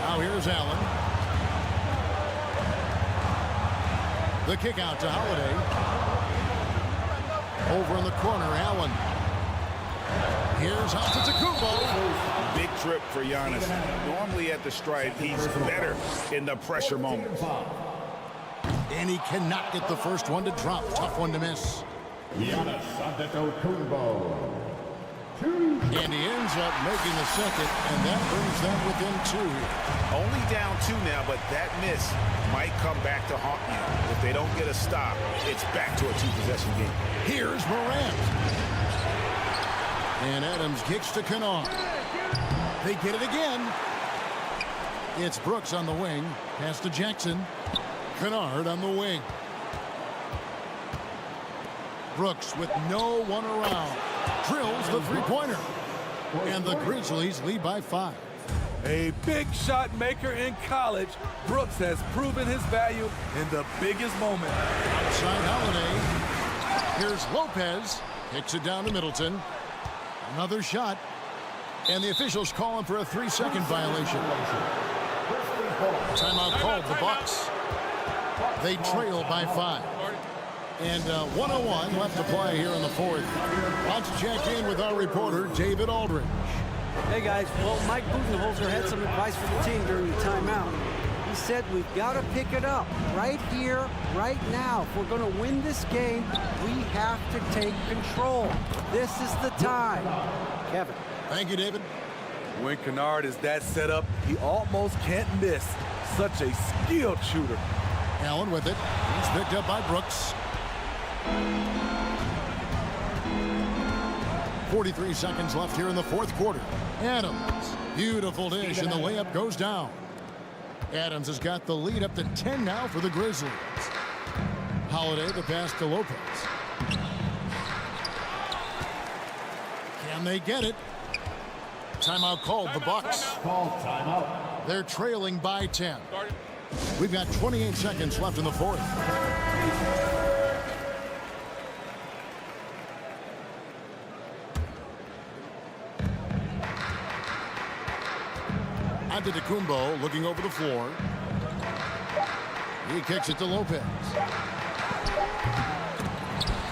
Now here's Allen. The kick out to Holiday. Over in the corner, Allen. Here's Antetokounmpo. Big trip for Giannis. Normally at the stripe, he's better in the pressure moments. And he cannot get the first one to drop. Tough one to miss. Giannis Antetokounmpo. And he ends up making the second, and that brings them within 2. Only down 2 now, but that miss might come back to haunt you. If they don't get a stop, it's back to a 2-possession game. Here's Morant. And Adams kicks to Kennard. They get it again. It's Brooks on the wing. Pass to Jackson. Kennard on the wing. Brooks with no one around. Drills the three-pointer. And the Grizzlies lead by 5. A big shot maker in college, Brooks has proven his value in the biggest moment. Outside Holiday. Here's Lopez. Kicks it down to Middleton. Another shot. And the officials calling for a 3-second violation. Timeout called, the Bucks. They trail by 5. And 101 left to play here in the fourth. Let's check in with our reporter, David Aldridge. Hey guys, well, Mike Budenholzer had some advice for the team during the timeout. He said we've got to pick it up right here, right now. If we're going to win this game, we have to take control. This is the time. Kevin. Thank you, David. When Kennard is that set up, he almost can't miss. Such a skilled shooter. Allen with it. He's picked up by Brooks. 43 seconds left here in the fourth quarter. Adams, beautiful dish, and the layup goes down. Adams has got the lead up to 10 now for the Grizzlies. Holiday, the pass to Lopez. Can they get it? Timeout called, the Bucks. Timeout. They're trailing by 10. We've got 28 seconds left in the fourth. Antetokounmpo looking over the floor. He kicks it to Lopez.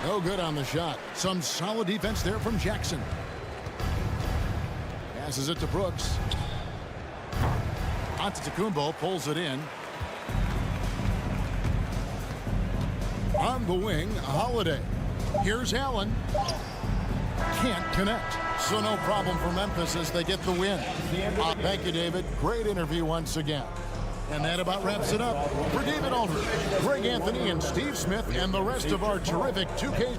No good on the shot. Some solid defense there from Jackson. Passes it to Brooks. Antetokounmpo pulls it in. On the wing, Holiday. Here's Allen. Can't connect. So no problem for Memphis as they get the win. Thank you, David. Great interview once again. And that about wraps it up. For David Aldridge, Greg Anthony, and Steve Smith, and the rest of our terrific 2K.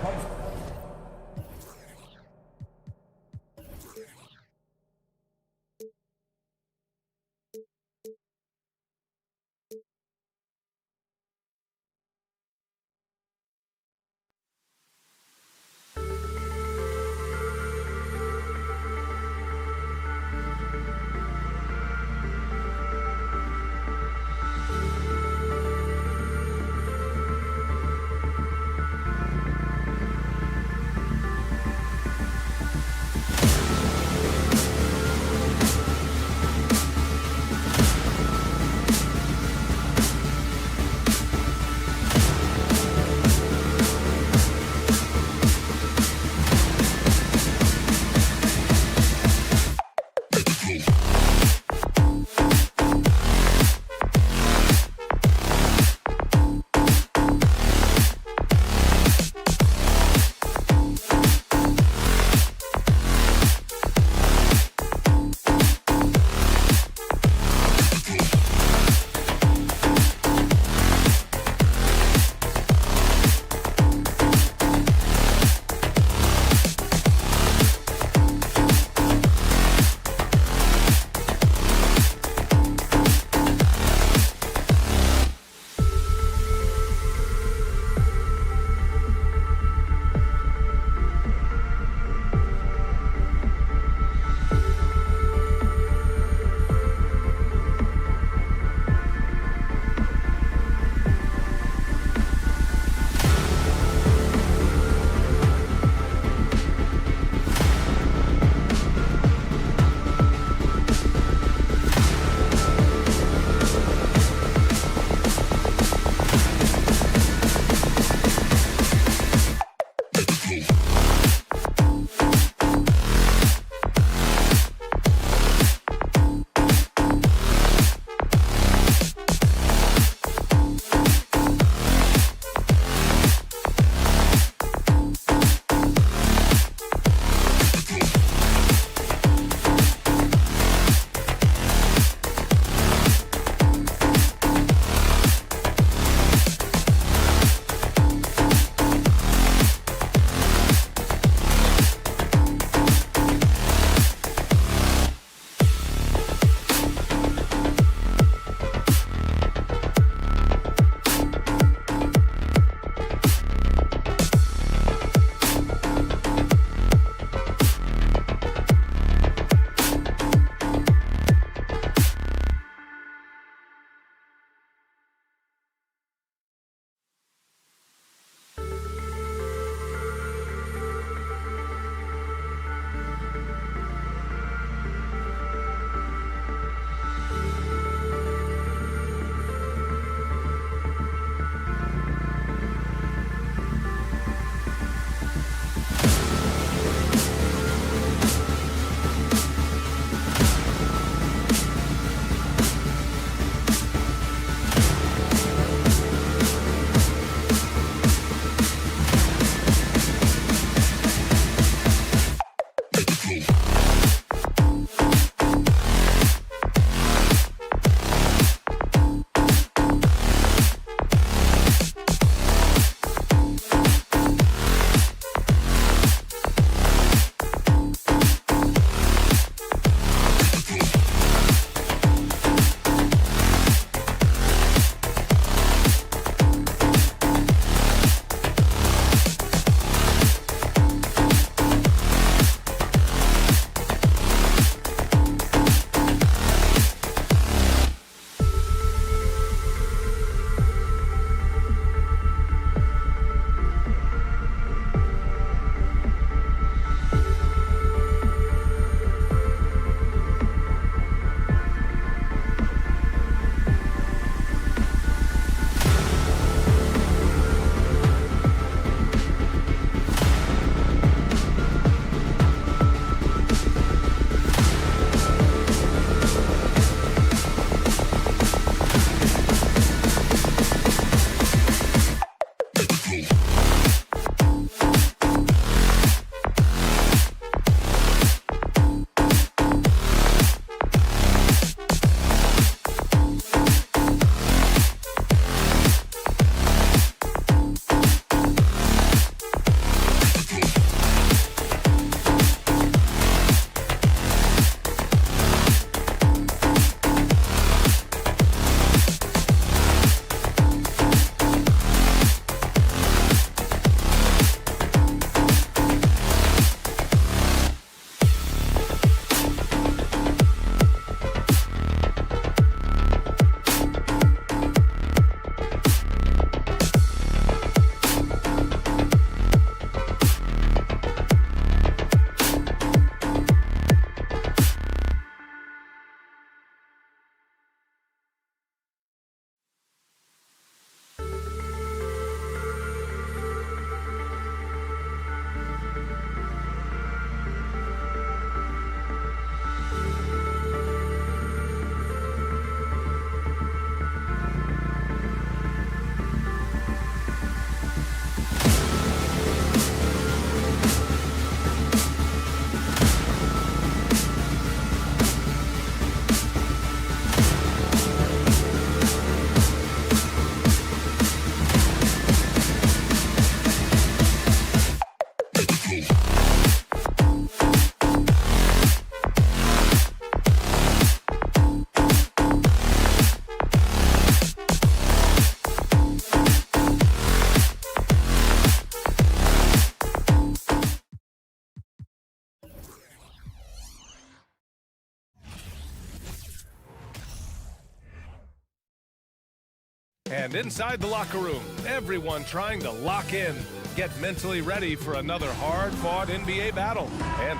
And inside the locker room, everyone trying to lock in, get mentally ready for another hard-fought NBA battle. And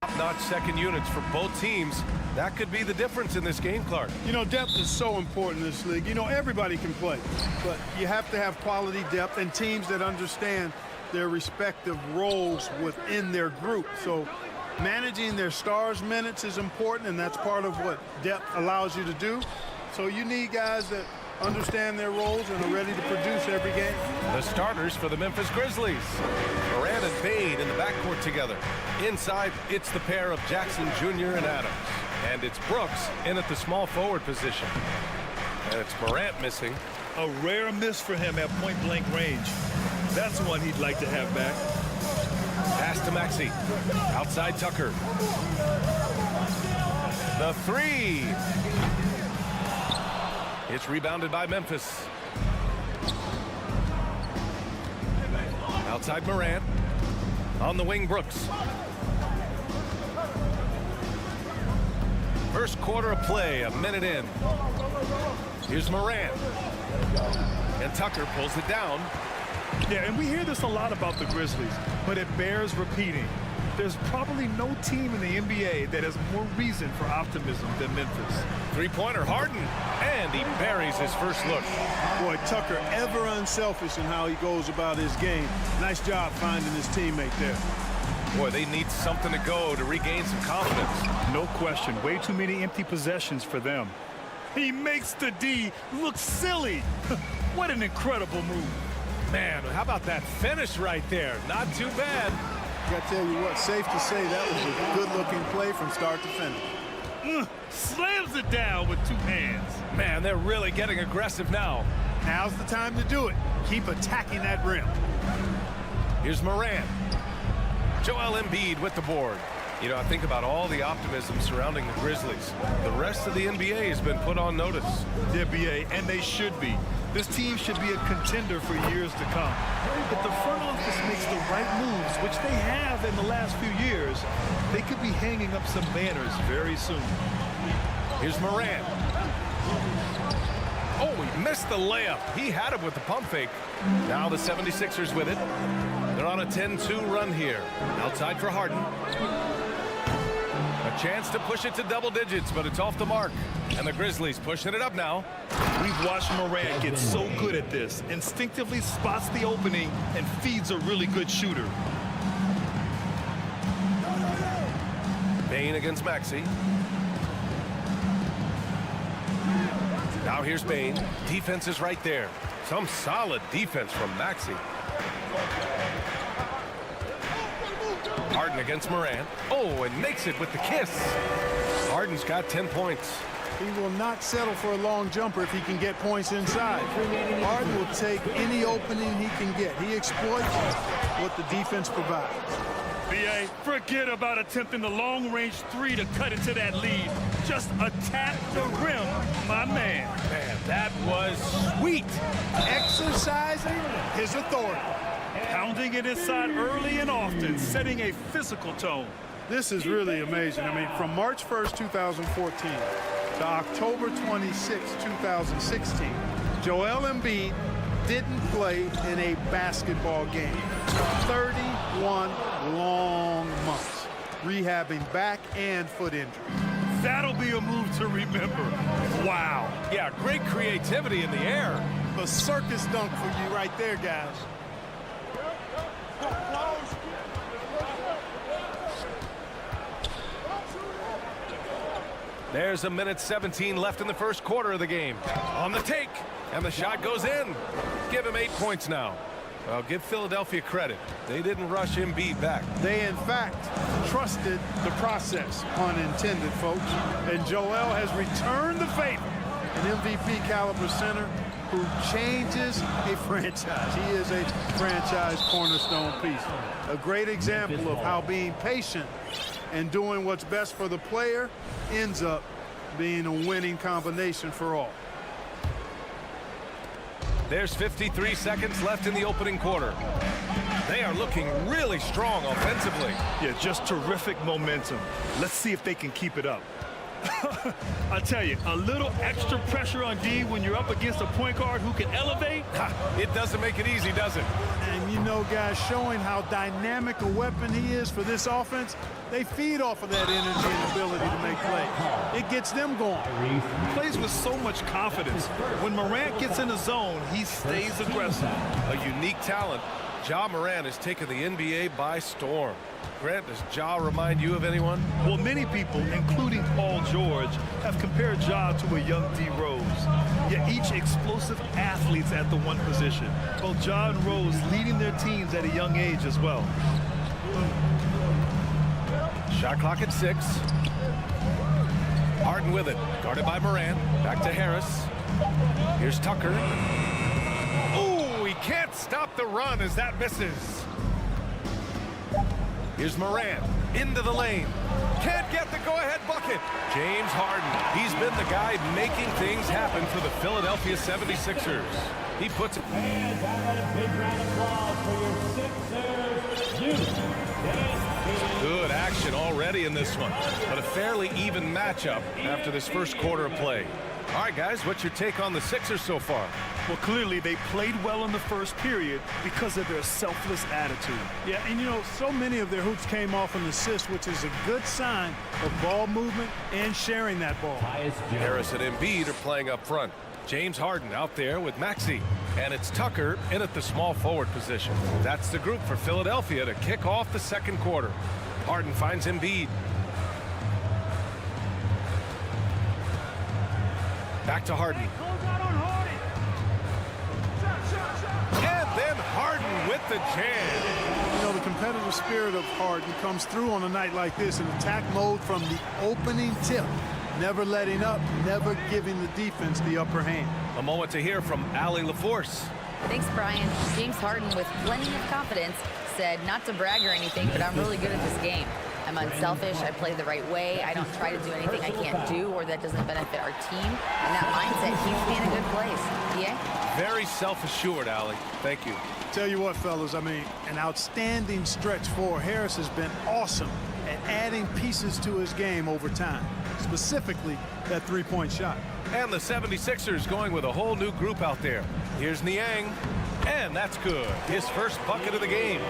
top-notch second units for both teams. That could be the difference in this game, Clark. You know, depth is so important in this league. You know, everybody can play, but you have to have quality depth and teams that understand their respective roles within their group. So managing their stars' minutes is important, and that's part of what depth allows you to do. So you need guys that understand their roles and are ready to produce every game. The starters for the Memphis Grizzlies. Morant and Bane in the backcourt together. Inside, it's the pair of Jackson Jr. and Adams. And it's Brooks in at the small forward position. And it's Morant missing. A rare miss for him at point-blank range. That's one he'd like to have back. Pass to Maxey. Outside Tucker. The three. It's rebounded by Memphis. Outside Morant. On the wing, Brooks. First quarter of play, a minute in. Here's Morant. And Tucker pulls it down. Yeah, and we hear this a lot about the Grizzlies, but it bears repeating. There's probably no team in the NBA that has more reason for optimism than Memphis. Three-pointer, Harden, and he buries his first look. Boy, Tucker ever unselfish in how he goes about his game. Nice job finding his teammate there. Boy, they need something to go to regain some confidence. No question, way too many empty possessions for them. He makes the D look silly. What an incredible move. Man, how about that finish right there? Not too bad. I got to tell you what, safe to say that was a good-looking play from start to finish. Slams it down with two hands. Man, they're really getting aggressive now. Now's the time to do it. Keep attacking that rim. Here's Morant. Joel Embiid with the board. You know, I think about all the optimism surrounding the Grizzlies. The rest of the NBA has been put on notice. The NBA, and they should be. This team should be a contender for years to come. If the front office makes the right moves, which they have in the last few years, they could be hanging up some banners very soon. Here's Morant. Oh, he missed the layup. He had it with the pump fake. Now the 76ers with it. They're on a 10-2 run here. Outside for Harden. A chance to push it to double digits, but it's off the mark. And the Grizzlies pushing it up now. We've watched Morant get so good at this. Instinctively spots the opening and feeds a really good shooter. Bane against Maxey. Now here's Bane. Defense is right there. Some solid defense from Maxey. Harden against Morant. Oh, and makes it with the kiss. Harden's got 10 points. He will not settle for a long jumper if he can get points inside. Harden will take any opening he can get. He exploits what the defense provides. BA, forget about attempting the long-range three to cut into that lead. Just attack the rim, my man. Man, that was sweet. Exercising his authority. Pounding it inside early and often, setting a physical tone. This is really amazing. I mean, from March 1st, 2014 to October 26, 2016, Joel Embiid didn't play in a basketball game. 31 long months, rehabbing back and foot injuries. That'll be a move to remember. Wow. Yeah, great creativity in the air. A circus dunk for you right there, guys. There's a minute 17 left in the first quarter of the game. On the take, and the shot goes in. Give him 8 points now. Well, give Philadelphia credit. They didn't rush Embiid back. They, in fact, trusted the process, pun intended, folks. And Joel has returned the favor. An MVP caliber center who changes a franchise. He is a franchise cornerstone piece. A great example of how being patient and doing what's best for the player ends up being a winning combination for all. There's 53 seconds left in the opening quarter. They are looking really strong offensively. Yeah, just terrific momentum. Let's see if they can keep it up. I tell you, a little extra pressure on D when you're up against a point guard who can elevate. It doesn't make it easy, does it? And you know, guys, showing how dynamic a weapon he is for this offense, they feed off of that energy and ability to make plays. It gets them going. He plays with so much confidence. When Morant gets in the zone, he stays aggressive. A unique talent. Ja Morant has taken the NBA by storm. Grant, does Ja remind you of anyone? Well, many people, including Paul George, have compared Ja to a young D. Rose. Yet each explosive athletes at the one position. Both Ja and Rose leading their teams at a young age as well. Shot clock at 6. Harden with it, guarded by Morant. Back to Harris. Here's Tucker. Oh, he can't stop the run as that misses. Here's Morant into the lane. Can't get the go-ahead bucket. James Harden. He's been the guy making things happen for the Philadelphia 76ers. He puts it. And a big round of applause for your Sixers. Good action already in this one, but a fairly even matchup after this first quarter of play. All right, guys, what's your take on the Sixers so far? Well, clearly they played well in the first period because of their selfless attitude. Yeah, and you know, so many of their hoops came off an assist, which is a good sign of ball movement and sharing that ball. Harris and Embiid are playing up front. James Harden out there with Maxey. And it's Tucker in at the small forward position. That's the group for Philadelphia to kick off the second quarter. Harden finds Embiid. Back to Harden. And then Harden with the jam. You know, the competitive spirit of Harden comes through on a night like this in attack mode from the opening tip. Never letting up, never giving the defense the upper hand. A moment to hear from Allie LaForce. Thanks, Brian. James Harden, with plenty of confidence, said not to brag or anything, but I'm really good at this game. I'm unselfish. I play the right way. I don't try to do anything I can't do or that doesn't benefit our team. And that mindset keeps me in a good place. Yeah? Very self-assured, Allie. Thank you. Tell you what, fellas, I mean, an outstanding stretch for Harris has been awesome at adding pieces to his game over time, specifically that three-point shot. And the 76ers going with a whole new group out there. Here's Niang, and that's good. His first bucket of the game.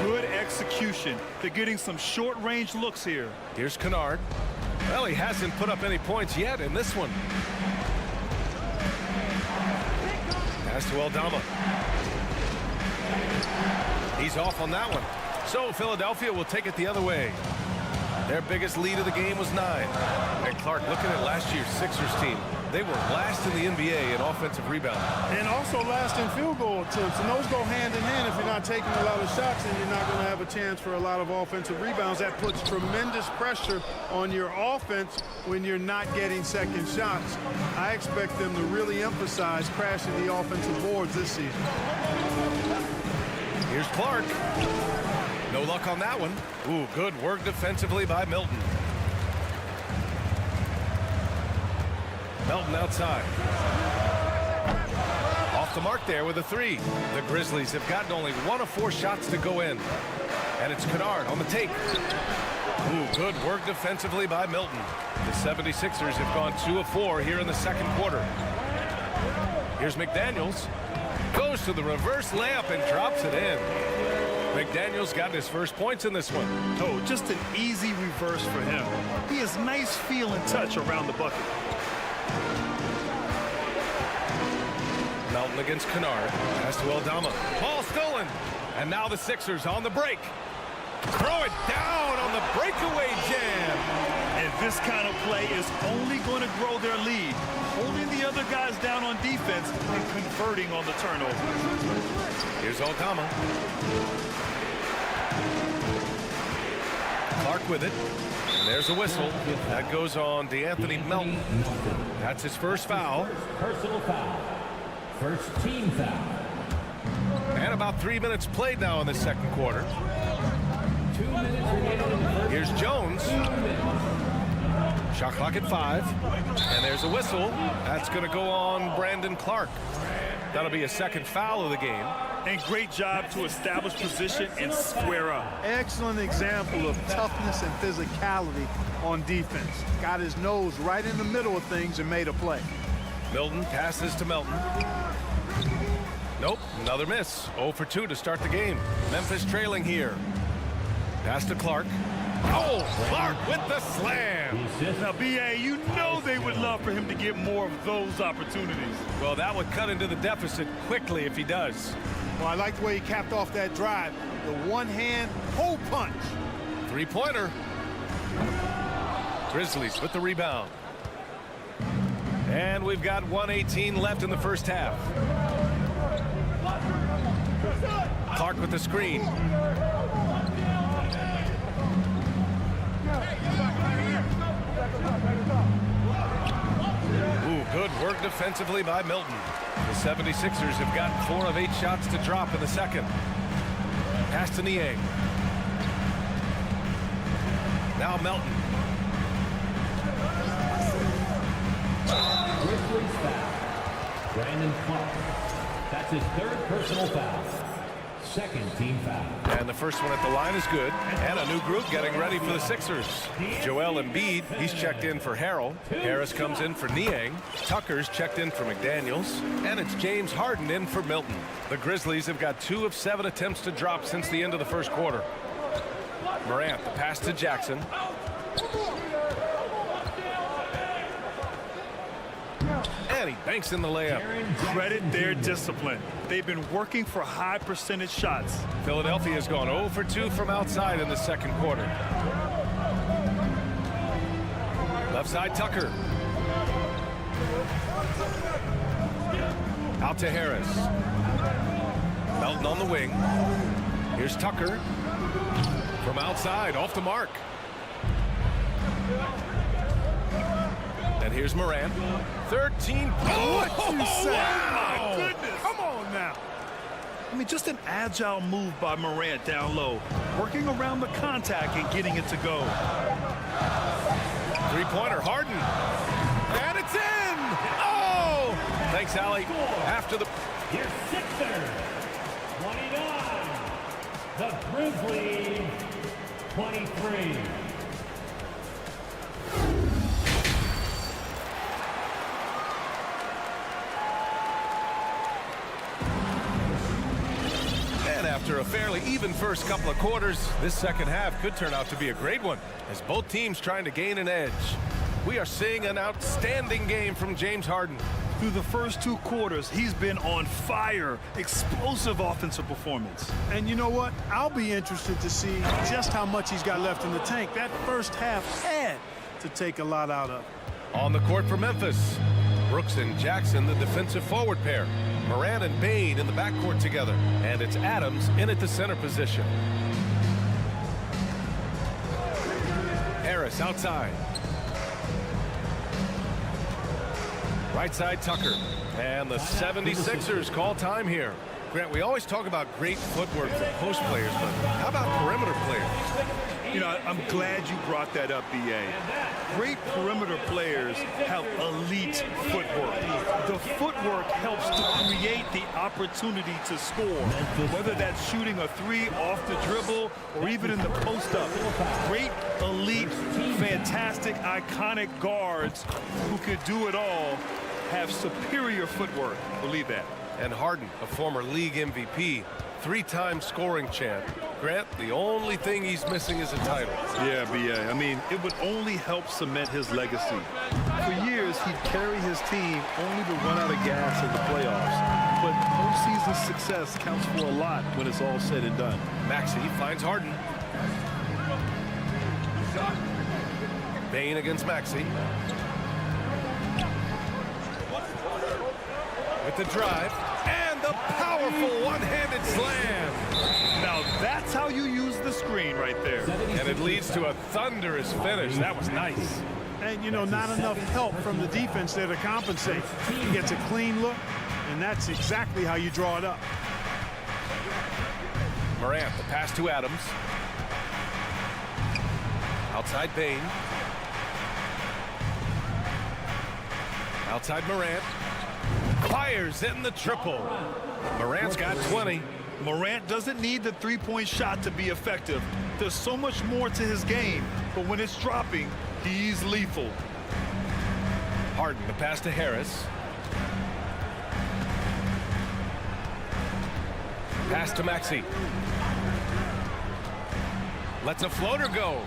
Good execution. They're getting some short-range looks here. Here's Kennard. Well, he hasn't put up any points yet in this one. Pass to Aldama. He's off on that one. So Philadelphia will take it the other way. Their biggest lead of the game was 9. And Clark, looking at last year's Sixers team, they were last in the NBA in offensive rebounding. And also last in field goal attempts. And those go hand in hand. If you're not taking a lot of shots, then you're not going to have a chance for a lot of offensive rebounds. That puts tremendous pressure on your offense when you're not getting second shots. I expect them to really emphasize crashing the offensive boards this season. Here's Clark. No luck on that one. Ooh, good work defensively by Milton. Melton outside. Off the mark there with a 3. The Grizzlies have gotten only 1 of 4 shots to go in. And it's Kennard on the take. Ooh, good work defensively by Milton. The 76ers have gone 2 of 4 here in the second quarter. Here's McDaniels. Goes to the reverse layup and drops it in. McDaniels got his first points in this one. Oh, just an easy reverse for him. He has nice feel and touch around the bucket. Melton against Kennard. Pass to Aldama. Ball stolen. And now the Sixers on the break. Throw it down on the breakaway jam. And this kind of play is only going to grow their lead. Holding the other guys down on defense and converting on the turnover. Here's Aldama. Clark with it. And there's a whistle. That goes on DeAnthony Melton. That's his first foul. Personal foul. First team foul. And about 3 minutes played now in the second quarter. 2 minutes remaining. Here's Jones. Shot clock at 5. And there's a whistle. That's going to go on Brandon Clark. That'll be a second foul of the game. And great job to establish position and square up. Excellent example of toughness and physicality on defense. Got his nose right in the middle of things and made a play. Milton passes to Melton. Nope, another miss. 0 for 2 to start the game. Memphis trailing here. Pass to Clark. Oh, Clark with the slam. Now, B.A., you know they would love for him to get more of those opportunities. Well, that would cut into the deficit quickly if he does. Well, I like the way he capped off that drive. The one-hand hole punch. Three-pointer. Grizzlies with the rebound. And we've got 1:18 left in the first half. Clark with the screen. Ooh, good work defensively by Milton. The 76ers have gotten 4 of 8 shots to drop in the second. Pass to Niang. Now Melton. Grizzlies foul. Brandon Clark. That's his 3rd personal foul. 2nd team foul. And the first one at the line is good. And a new group getting ready for the Sixers. Joel Embiid, he's checked in for Harrell. Harris comes in for Niang. Tucker's checked in for McDaniels. And it's James Harden in for Milton. The Grizzlies have got 2 of 7 attempts to drop since the end of the first quarter. Morant, the pass to Jackson. And he banks in the layup. Credit their discipline. They've been working for high percentage shots. Philadelphia has gone 0 for 2 from outside in the second quarter. Left side, Tucker. Out to Harris. Melton on the wing. Here's Tucker. From outside, off the mark. And here's Morant. 13. What you say? Wow. My goodness. Come on now. I mean, just an agile move by Morant down low. Working around the contact and getting it to go. Three-pointer, Harden. And it's in. Oh! Thanks, Allie. After the... Your Sixers, 29. The Grizzlies, 23. After a fairly even first couple of quarters, this second half could turn out to be a great one as both teams trying to gain an edge. We are seeing an outstanding game from James Harden. Through the first 2 quarters, he's been on fire. Explosive offensive performance. And you know what? I'll be interested to see just how much he's got left in the tank. That first half had to take a lot out of. On the court for Memphis, Brooks and Jackson, the defensive forward pair. Morant and Bain in the backcourt together. And it's Adams in at the center position. Harris outside. Right side, Tucker. And the 76ers call time here. Grant, we always talk about great footwork for post players, but how about perimeter players? You know, I'm glad you brought that up, B.A. Great perimeter players have elite footwork. The footwork helps to create the opportunity to score, whether that's shooting a 3 off the dribble or even in the post-up. Great, elite, fantastic, iconic guards who could do it all have superior footwork. Believe that. And Harden, a former league MVP, 3-time scoring champ. Grant, the only thing he's missing is a title. Yeah, B.A. I mean, it would only help cement his legacy. For years, he'd carry his team only to run out of gas in the playoffs. But postseason success counts for a lot when it's all said and done. Maxey finds Harden. Bain against Maxey. With the drive. And the powerful one-handed slam. Now that's how you use the screen right there. And it leads to a thunderous finish. That was nice. And, you know, not enough help from the defense there to compensate. He gets a clean look, and that's exactly how you draw it up. Morant, the pass to Adams. Outside Bain. Outside Morant. Fires in the triple. Morant's got 20. Morant doesn't need the three-point shot to be effective. There's so much more to his game, but when it's dropping, he's lethal. Harden, the pass to Harris. Pass to Maxey. Lets a floater go.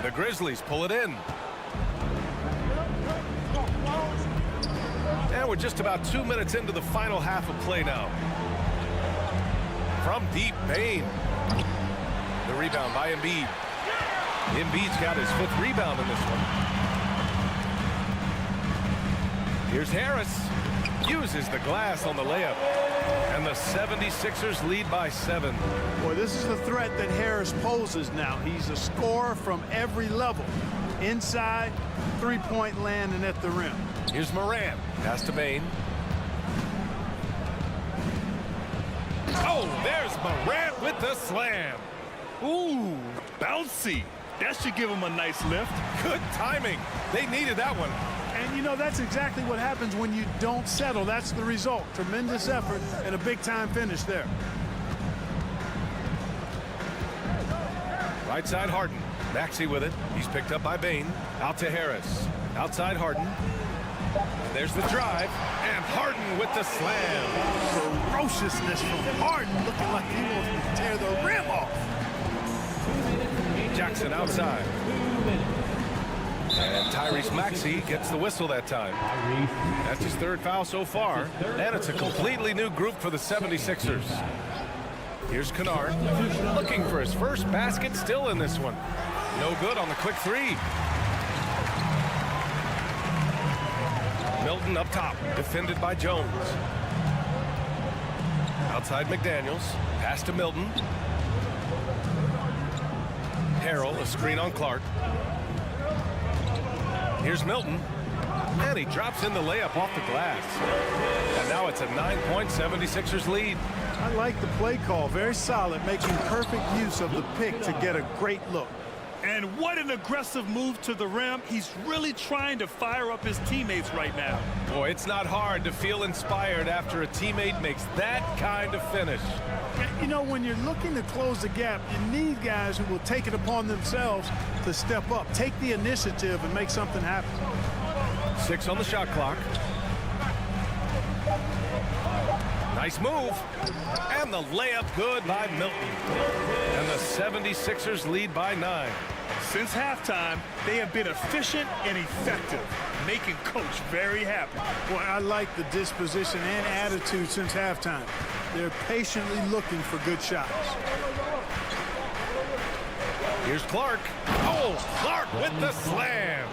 The Grizzlies pull it in. And we're just about 2 minutes into the final half of play now. From deep, Bane. The rebound by Embiid. Embiid's got his 5th rebound in this one. Here's Harris. Uses the glass on the layup. And the 76ers lead by 7. Boy, this is the threat that Harris poses now. He's a scorer from every level. Inside, three-point land, and at the rim. Here's Morant. Pass to Bane. Oh, there's Morant with the slam. Ooh, bouncy. That should give him a nice lift. Good timing. They needed that one. And, you know, that's exactly what happens when you don't settle. That's the result. Tremendous effort and a big-time finish there. Right side, Harden. Maxey with it. He's picked up by Bane. Out to Harris. Outside, Harden. And there's the drive. And Harden with the slam. Ferociousness from Harden, looking like he wants to tear the rim off. Jackson outside. And Tyrese Maxey gets the whistle that time. That's his 3rd foul so far. And it's a completely new group for the 76ers. Here's Kennard. Looking for his first basket, still in this one. No good on the quick 3. Milton up top, defended by Jones. Outside McDaniels. Pass to Milton. Harrell, a screen on Clark. Here's Milton. And he drops in the layup off the glass. And now it's a 9-point 76ers lead. I like the play call. Very solid, making perfect use of the pick to get a great look. And what an aggressive move to the rim. He's really trying to fire up his teammates right now. Boy, it's not hard to feel inspired after a teammate makes that kind of finish. You know, when you're looking to close the gap, you need guys who will take it upon themselves to step up, take the initiative, and make something happen. 6 on the shot clock. Nice move. And the layup good by Milton. And the 76ers lead by 9. Since halftime, they have been efficient and effective, making Coach very happy. Boy, I like the disposition and attitude since halftime. They're patiently looking for good shots. Here's Clark. Oh, Clark with the slam.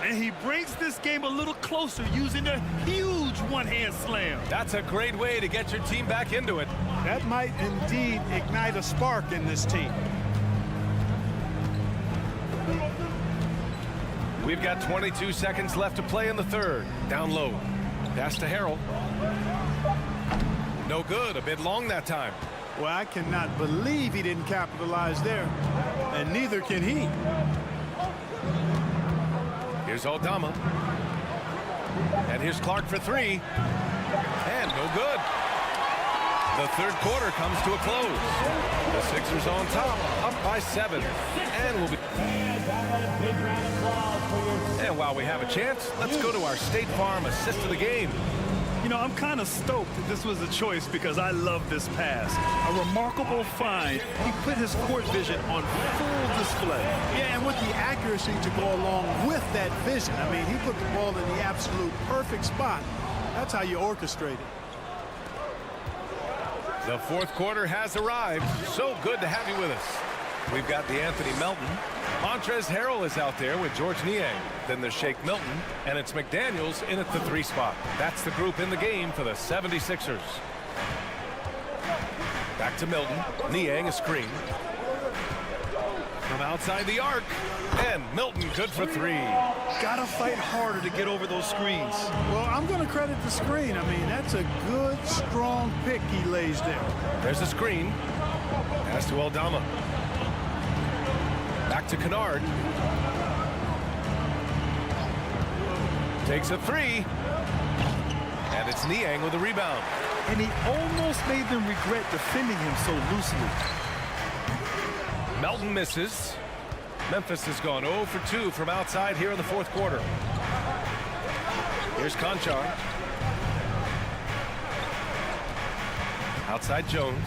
And he brings this game a little closer using a huge one-hand slam. That's a great way to get your team back into it. That might indeed ignite a spark in this team. We've got 22 seconds left to play in the 3rd. Down low. Pass to Harrell. No good. A bit long that time. Well, I cannot believe he didn't capitalize there. And neither can he. Here's Aldama. And here's Clark for 3. And no good. The 3rd quarter comes to a close. The Sixers on top, up by 7. And we'll be... And while we have a chance, let's go to our State Farm assist of the game. You know, I'm kind of stoked that this was a choice because I love this pass. A remarkable find. He put his court vision on full display. Yeah, and with the accuracy to go along with that vision. I mean, he put the ball in the absolute perfect spot. That's how you orchestrate it. The 4th quarter has arrived. So good to have you with us. We've got the Anthony Melton. Montrezl Harrell is out there with George Niang. Then there's Shake Milton, and it's McDaniels in at the 3 spot. That's the group in the game for the 76ers. Back to Milton. Niang a screen. From outside the arc. And Milton good for 3. Gotta fight harder to get over those screens. Well, I'm going to credit the screen. I mean, that's a good, strong pick he lays there. There's a screen. Pass to Aldama. Back to Kennard. Takes a 3. it's Niang with the rebound. And he almost made them regret defending him so loosely. Melton misses. Memphis has gone 0 for 2 from outside here in the fourth quarter. Here's Conchar. Outside Jones.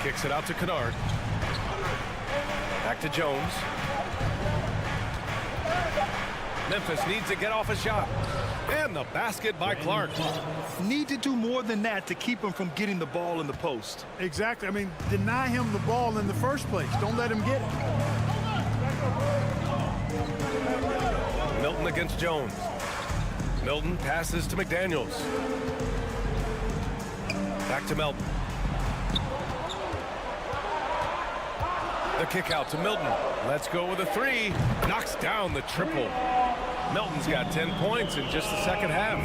Kicks it out to Kennard. Back to Jones. Memphis needs to get off a shot. And the basket by Clark. Need to do more than that to keep him from getting the ball in the post. Exactly. I mean, deny him the ball in the first place. Don't let him get it. Milton against Jones. Milton passes to McDaniels. Back to Melton. The kick out to Milton. Let's go with a three. Knocks down the triple. Milton's got 10 points in just the second half.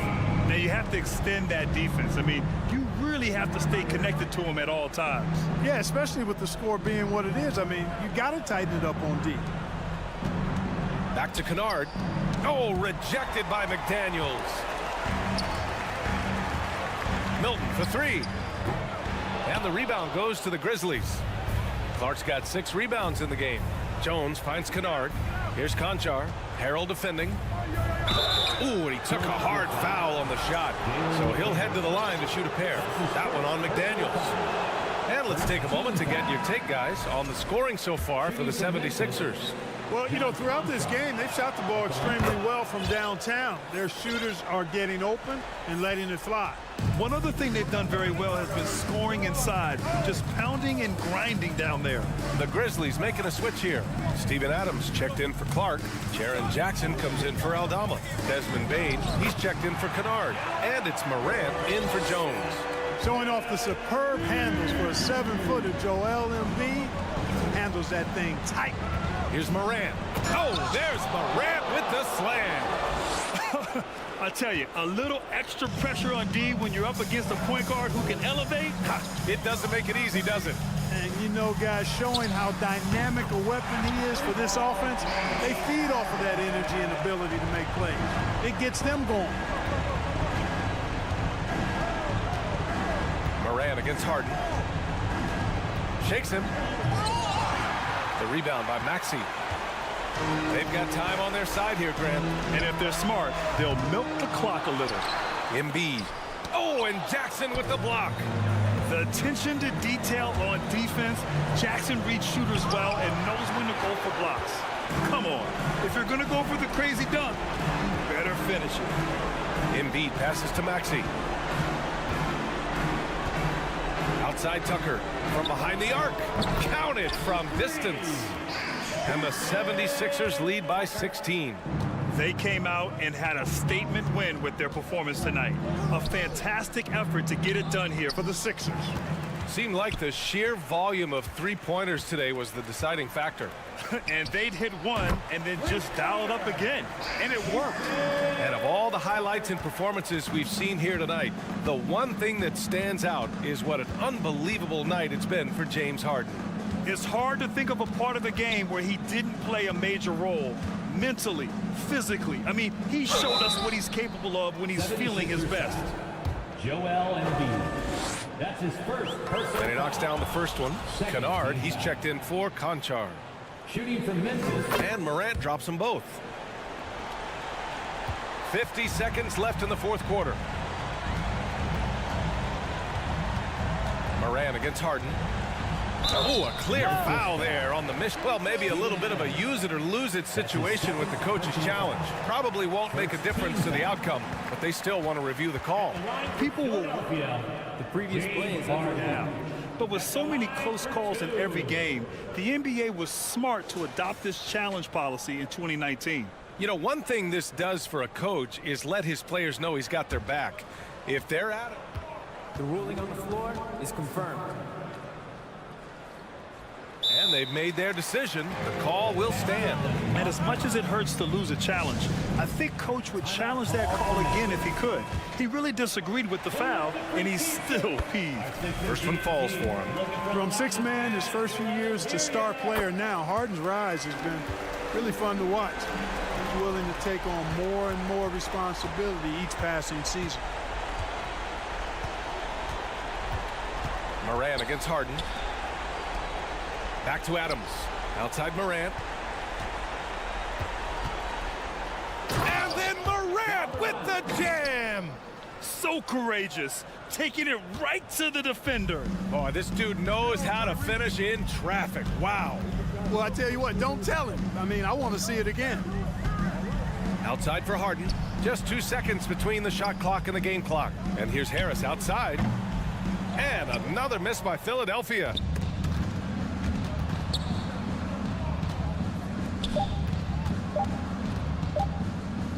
Now you have to extend that defense. I mean, you really have to stay connected to him at all times. Yeah, especially with the score being what it is. I mean, you got to tighten it up on D. Back to Kennard. Oh, rejected by McDaniels. Milton for three. And the rebound goes to the Grizzlies. Clark's got 6 rebounds in the game. Jones finds Kennard. Here's Conchar. Harrell defending. Ooh, and he took a hard foul on the shot. So he'll head to the line to shoot a pair. That one on McDaniels. And let's take a moment to get your take, guys, on the scoring so far for the 76ers. Well, you know, throughout this game, they've shot the ball extremely well from downtown. Their shooters are getting open and letting it fly. One other thing they've done very well has been scoring inside, just pounding and grinding down there. The Grizzlies making a switch here. Steven Adams checked in for Clark. Jaren Jackson comes in for Aldama. Desmond Bane, he's checked in for Kennard. And it's Morant in for Jones. Showing off the superb handles for a 7-footer. Joel Embiid handles that thing tight. Here's Morant. Oh, there's Morant with the slam. I tell you, a little extra pressure on D when you're up against a point guard who can elevate. It doesn't make it easy, does it? And, you know, guys, showing how dynamic a weapon he is for this offense, they feed off of that energy and ability to make plays. It gets them going. Morant against Harden. Shakes him. The rebound by Maxey. They've got time on their side here, Grant. And if they're smart, they'll milk the clock a little. Embiid. Oh, and Jackson with the block. The attention to detail on defense. Jackson reads shooters well and knows when to go for blocks. Come on. If you're going to go for the crazy dunk, you better finish it. Embiid passes to Maxey. Outside Tucker from behind the arc. Counted from distance. And the 76ers lead by 16. They came out and had a statement win with their performance tonight. A fantastic effort to get it done here for the Sixers. Seemed like the sheer volume of three-pointers today was the deciding factor. And they'd hit one and then just dial it up again. And it worked. And of all the highlights and performances we've seen here tonight, the one thing that stands out is what an unbelievable night it's been for James Harden. It's hard to think of a part of the game where he didn't play a major role. Mentally, physically. I mean, he showed us what he's capable of when he's feeling his best. Joel Embiid. That's his first personal. And he knocks down the first one. Kennard, he's checked in for Conchar. Shooting from Memphis. And Morant drops them both. 50 seconds left in the fourth quarter. Morant against Harden. Oh, a clear foul there on the miss. Well, maybe a little bit of a use it or lose it situation with the coach's challenge. Probably won't make a difference to the outcome, but they still want to review the call. People will... The previous play is under review. But with so many close calls in every game, the NBA was smart to adopt this challenge policy in 2019. You know, one thing this does for a coach is let his players know he's got their back. If they're at it... The ruling on the floor is confirmed. And they've made their decision. The call will stand. And as much as it hurts to lose a challenge, I think Coach would challenge that call again if he could. He really disagreed with the foul, and he's still peeved. First one falls for him. From sixth man his first few years to star player now, Harden's rise has been really fun to watch. willing to take on more and more responsibility each passing season. Morant against Harden. Back to Adams. Outside Morant. And then Morant with the jam. So courageous, taking it right to the defender. Oh, this dude knows how to finish in traffic. Wow. Well, I tell you what, don't tell him. I mean, I want to see it again. Outside for Harden. Just 2 seconds between the shot clock and the game clock. And here's Harris outside. And another miss by Philadelphia.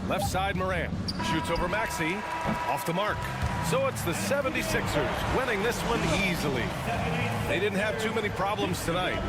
Left side Morant. Shoots over Maxey. Off the mark. So it's the 76ers winning this one easily. They didn't have too many problems tonight.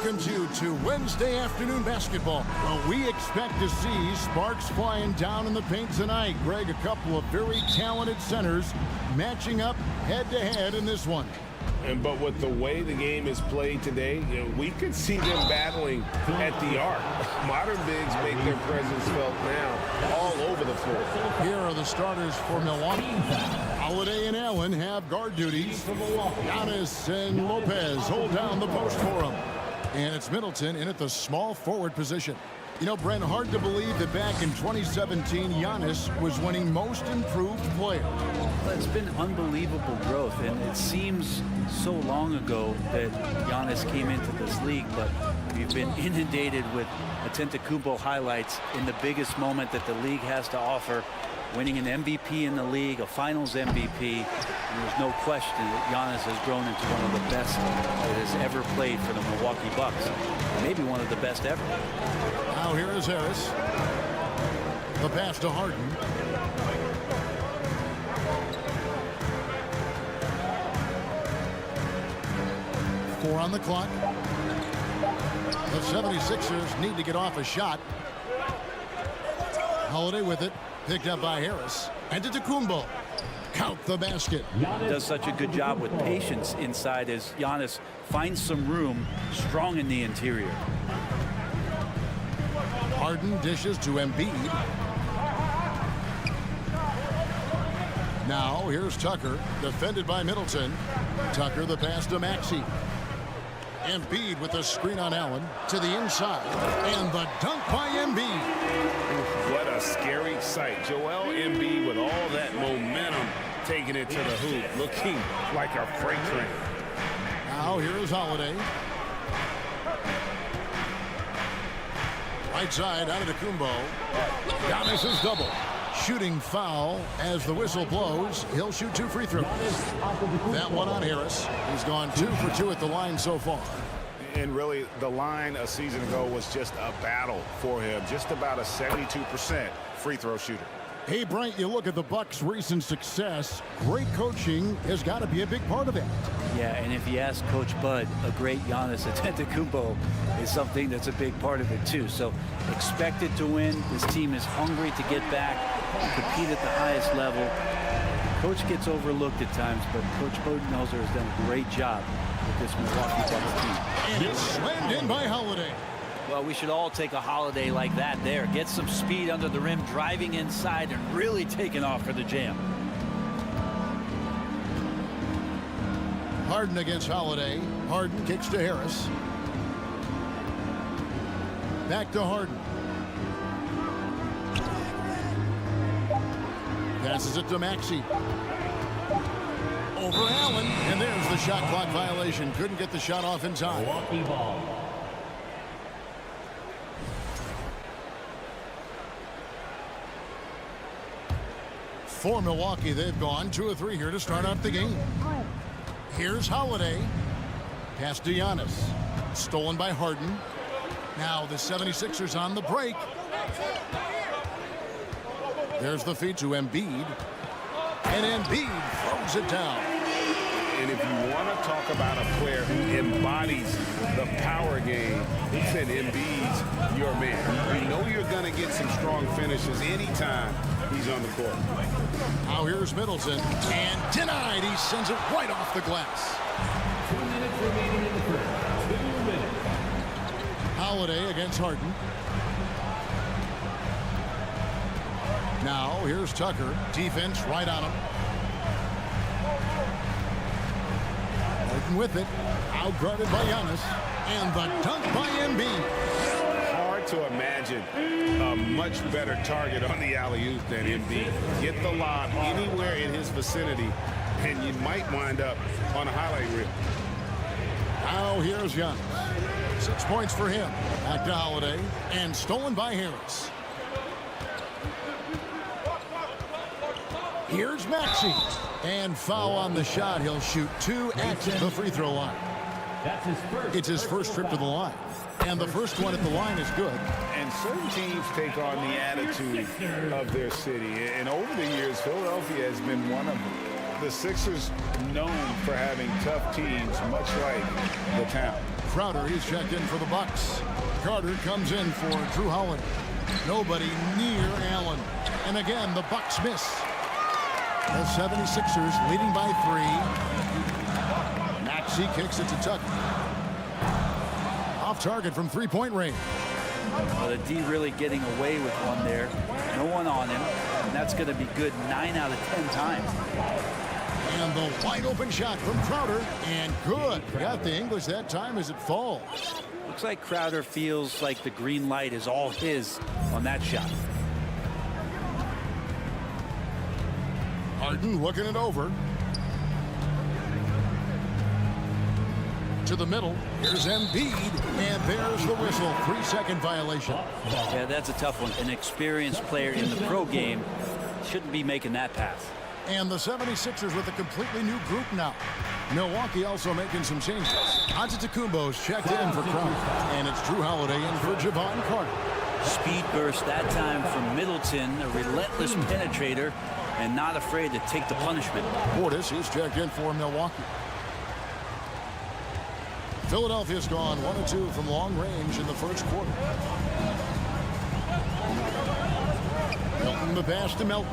welcomes you to Wednesday afternoon basketball. Well, we expect to see sparks flying down in the paint tonight. Greg, a couple of very talented centers matching up head-to-head in this one. But with the way the game is played today, we could see them battling at the arc. Modern bigs make their presence felt now all over the floor. Here are the starters for Milwaukee. Holiday and Allen have guard duties. Giannis and Lopez hold down the post for them. And it's Middleton in at the small forward position. You know, Brent, hard to believe that back in 2017, Giannis was winning most improved player. Well, it's been unbelievable growth, and it seems so long ago that Giannis came into this league, but we've been inundated with Antetokounmpo highlights in the biggest moment that the league has to offer, winning an MVP in the league, a finals MVP, and there's no question that Giannis has grown into one of the best that has ever played for the Milwaukee Bucks, maybe one of the best ever. Now here is Harris. The pass to Harden. Four on the clock. The 76ers need to get off a shot. Holiday with it. Picked up by Harris. And to Antetokounmpo. Count the basket. Does such a good job with patience inside as Giannis finds some room, strong in the interior. Harden dishes to Embiid. Now here's Tucker, defended by Middleton. Tucker the pass to Maxey. Embiid with the screen on Allen to the inside. And the dunk by Embiid. What a scary sight. Joel Embiid with all that momentum taking it to the hoop, looking like a freight train. Now here is Holiday. Right side out of Antetokounmpo. Giannis is double. Shooting foul as the whistle blows. He'll shoot 2 free throws. That one on Harris. He's gone 2 for 2 at the line so far. And really, the line a season ago was just a battle for him. Just about a 72% free throw shooter. Hey, Bryant, you look at the Bucks' recent success. Great coaching has got to be a big part of it. Yeah, and if you ask Coach Bud, a great Giannis Antetokounmpo is something that's a big part of it too. So expected to win. This team is hungry to get back, compete at the highest level. Coach gets overlooked at times, but Coach Budenholzer has done a great job with this Milwaukee Bucks team. And it's slammed in by Holiday. Well, we should all take a holiday like that there. Get some speed under the rim, driving inside, and really taking off for the jam. Harden against Holiday. Harden kicks to Harris. Back to Harden. Passes it to Maxey. Over Allen, and there's the shot clock violation. Couldn't get the shot off in time. Milwaukee ball. For Milwaukee, they've gone 2 of 3 here to start out the game. Here's Holiday. Pass to Giannis. Stolen by Harden. Now the 76ers on the break. There's the feed to Embiid. And Embiid throws it down. And if you want to talk about a player who embodies the power game, then Embiid's your man. You know you're going to get some strong finishes anytime he's on the court. Now here's Middleton. And denied. He sends it right off the glass. 2 minutes remaining in the first. 2 minutes. Holiday against Harden. Now here's Tucker. Defense right on him. Harden with it. Outguarded by Giannis. And the dunk by Embiid. Hard to imagine a much better target on the alley-oop than Embiid. Get the lob anywhere in his vicinity, and you might wind up on a highlight reel. Now here's Giannis. 6 points for him. Back to Holiday. And stolen by Harris. Here's Maxey. And foul on the shot. He'll shoot 2 at the free throw line. That's his first. It's his first trip to the line. And the first one at the line is good. And certain teams take on the attitude of their city. And over the years, Philadelphia has been one of them. The Sixers known for having tough teams, much like the town. Crowder, he's checked in for the Bucks. Carter comes in for Drew Holiday. Nobody near Allen. And again, the Bucks miss. The 76ers leading by 3. Maxey kicks it to Tucker. Off target from three-point range. Well, the D really getting away with one there. No one on him. And that's going to be good 9 out of 10 times. And the wide open shot from Crowder. And good. Got the English that time as it falls. Looks like Crowder feels like the green light is all his on that shot. Harden looking it over. To the middle. Here's Embiid. And there's the whistle. 3-second violation. Yeah, that's a tough one. An experienced player in the pro game shouldn't be making that pass. And the 76ers with a completely new group now. Milwaukee also making some changes. Antetokounmpo's checked in for Crowder. And it's Drew Holiday in for Javon Carter. Speed burst that time from Middleton, a relentless penetrator, and not afraid to take the punishment. Portis is checked in for Milwaukee. Philadelphia's gone 1 of 2 from long range in the first quarter. Milton the pass to Melton.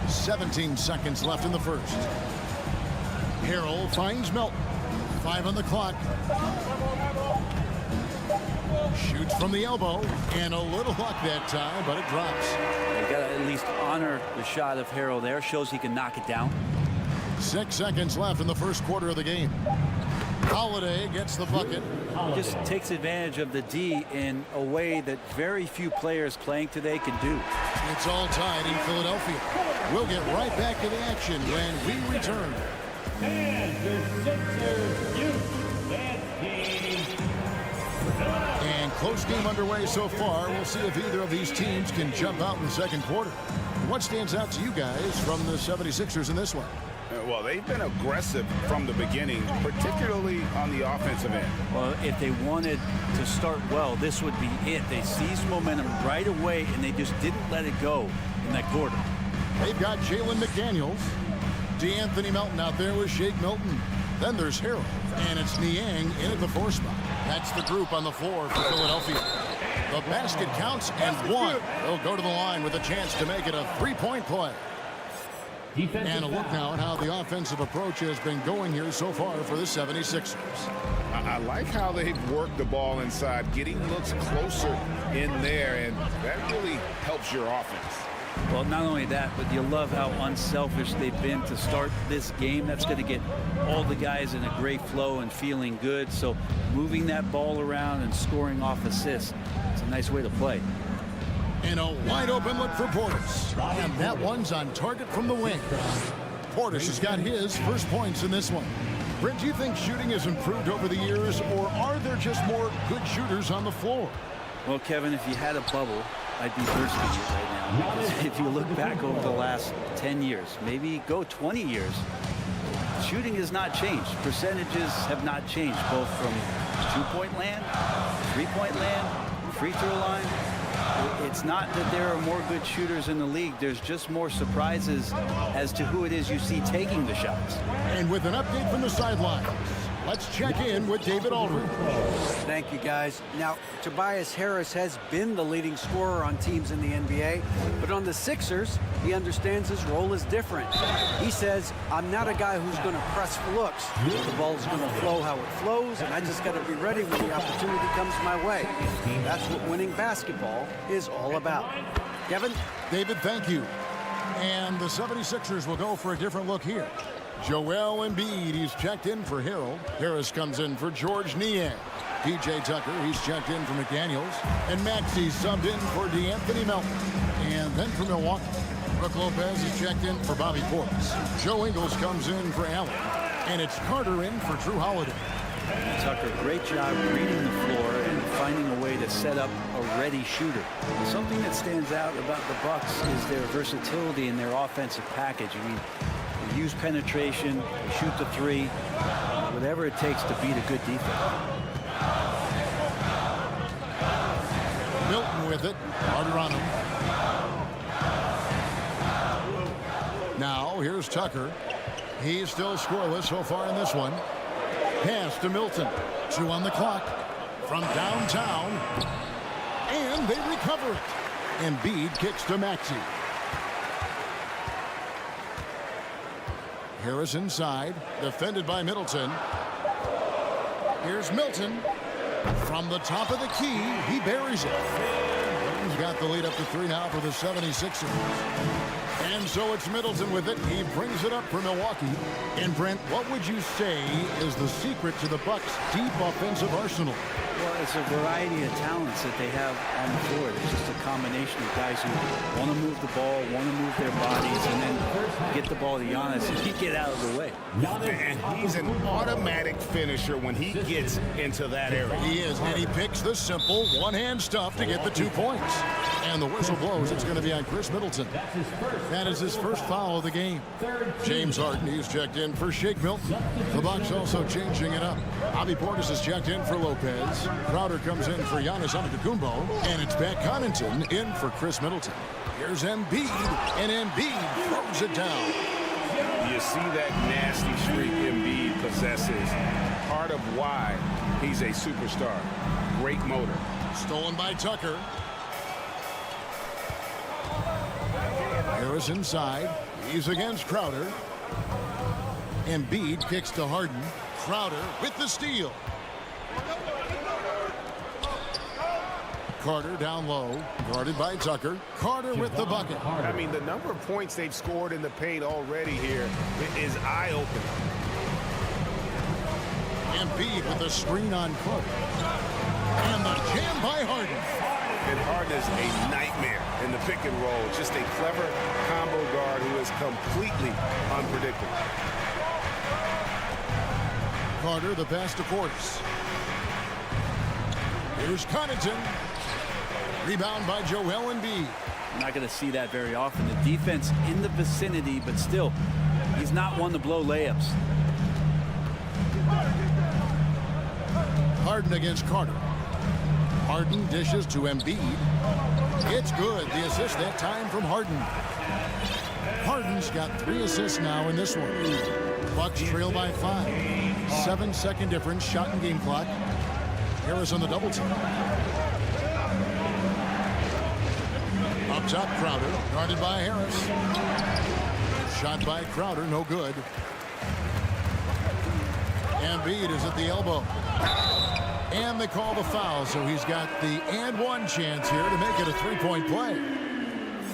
17 seconds left in the first. Harrell finds Melton. 5 on the clock. Shoots from the elbow. And a little luck that time, but it drops. You got to at least honor the shot of Harrell there. Shows he can knock it down. 6 seconds left in the first quarter of the game. Holiday gets the bucket. Just takes advantage of the D in a way that very few players playing today can do. It's all tied in Philadelphia. We'll get right back to the action when we return. And the Sixers use that game. And close game underway so far. We'll see if either of these teams can jump out in the second quarter. What stands out to you guys from the 76ers in this one? Well, they've been aggressive from the beginning, particularly on the offensive end. Well, if they wanted to start well, this would be it. They seized momentum right away, and they just didn't let it go in that quarter. They've got Jalen McDaniels, DeAnthony Melton out there with Shake Milton. Then there's Harold, and it's Niang in at the 4 spot. That's the group on the floor for Philadelphia. The basket counts and one. They'll go to the line with a chance to make it a 3-point play. And a look now at how the offensive approach has been going here so far for the 76ers. I like how they've worked the ball inside, getting looks closer in there, and that really helps your offense. Well, not only that, but you love how unselfish they've been to start this game. That's going to get all the guys in a great flow and feeling good. So moving that ball around and scoring off assists, it's a nice way to play. And a wide open look for Portis. And that one's on target from the wing. Portis has got his first points in this one. Brent, do you think shooting has improved over the years, or are there just more good shooters on the floor? Well, Kevin, if you had a bubble, I'd be bursting it right now. Because if you look back over the last 10 years, maybe go 20 years, shooting has not changed. Percentages have not changed, both from 2-point land, 3-point land, free throw line. It's not that there are more good shooters in the league. There's just more surprises as to who it is you see taking the shots. And with an update from the sidelines, let's check in with David Aldridge. Thank you, guys. Now, Tobias Harris has been the leading scorer on teams in the NBA, but on the Sixers, he understands his role is different. He says, I'm not a guy who's going to press for looks. The ball's going to flow how it flows, and I just got to be ready when the opportunity comes my way. That's what winning basketball is all about. Kevin? David, thank you. And the 76ers will go for a different look here. Joel Embiid, he's checked in for Harold. Harris comes in for George Niang. PJ Tucker, he's checked in for McDaniels. And Maxey subbed in for DeAnthony Melton. And then for Milwaukee, Brook Lopez is checked in for Bobby Portis. Joe Ingles comes in for Allen. And it's Carter in for Drew Holiday. Tucker, great job reading the floor and finding a way to set up a ready shooter. Something that stands out about the Bucks is their versatility in their offensive package. I mean, they use penetration, they shoot the three, whatever it takes to beat a good defense. Milton with it. Carter on him. Now, here's Tucker. He's still scoreless so far in this one. Pass to Milton. 2 on the clock. From downtown. And they recover it. Embiid kicks to Maxey. Harris inside. Defended by Middleton. Here's Milton. From the top of the key, he buries it. Milton's got the lead up to 3 now for the 76ers. And so it's Middleton with it. He brings it up for Milwaukee. And Brent, what would you say is the secret to the Bucks' deep offensive arsenal? Well, it's a variety of talents that they have on the floor. It's just a combination of guys who want to move the ball, want to move their bodies, and then get the ball to Giannis and he get out of the way. And he's an automatic finisher when he gets into that area. He is, and he picks the simple one-hand stuff to get the 2 points. And the whistle blows. It's going to be on Chris Middleton. That is his first foul of the game. James Harden, he's checked in for Shake Milton. The Bucks also changing it up. Bobby Portis is checked in for Lopez. Crowder comes in for Giannis Antetokounmpo. And it's Pat Connaughton in for Chris Middleton. Here's Embiid, and Embiid throws it down. You see that nasty streak Embiid possesses. Part of why he's a superstar. Great motor. Stolen by Tucker. Harris inside. He's against Crowder. Embiid kicks to Harden. Crowder with the steal. Carter down low, guarded by Tucker. Carter with the bucket. I mean, the number of points they've scored in the paint already here is eye-opening. Embiid with the screen on Carter. And the jam by Harden. And Harden is a nightmare in the pick and roll. Just a clever combo guard who is completely unpredictable. Carter, the pass to Portis. Here's Connaughton. Rebound by Joel Embiid. You're not going to see that very often. The defense in the vicinity, but still, he's not one to blow layups. Harden against Carter. Harden dishes to Embiid. It's good. The assist that time from Harden. Harden's got 3 assists now in this one. Bucks trail by 5. 7-second difference, shot and game clock. Harris on the double team. Up top, Crowder, guarded by Harris. Shot by Crowder, no good. Embiid is at the elbow. And they call the foul, so he's got the and one chance here to make it a 3-point play.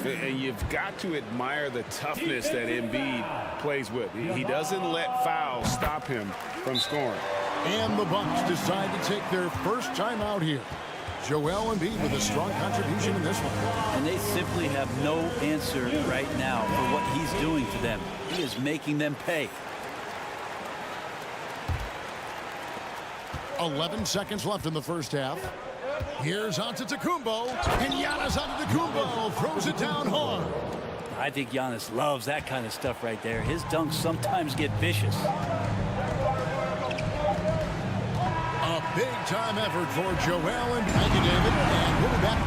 And you've got to admire the toughness that Embiid plays with. He doesn't let fouls stop him from scoring. And the Bucks decide to take their first timeout here. Joel Embiid with a strong contribution in this one. And they simply have no answer right now for what he's doing to them. He is making them pay. 11 seconds left in the first half. Here's Antetokounmpo, and Giannis Antetokounmpo throws it down hard. I think Giannis loves that kind of stuff right there. His dunks sometimes get vicious. A big-time effort for Joel Embiid. Thank you, David, and we'll be back.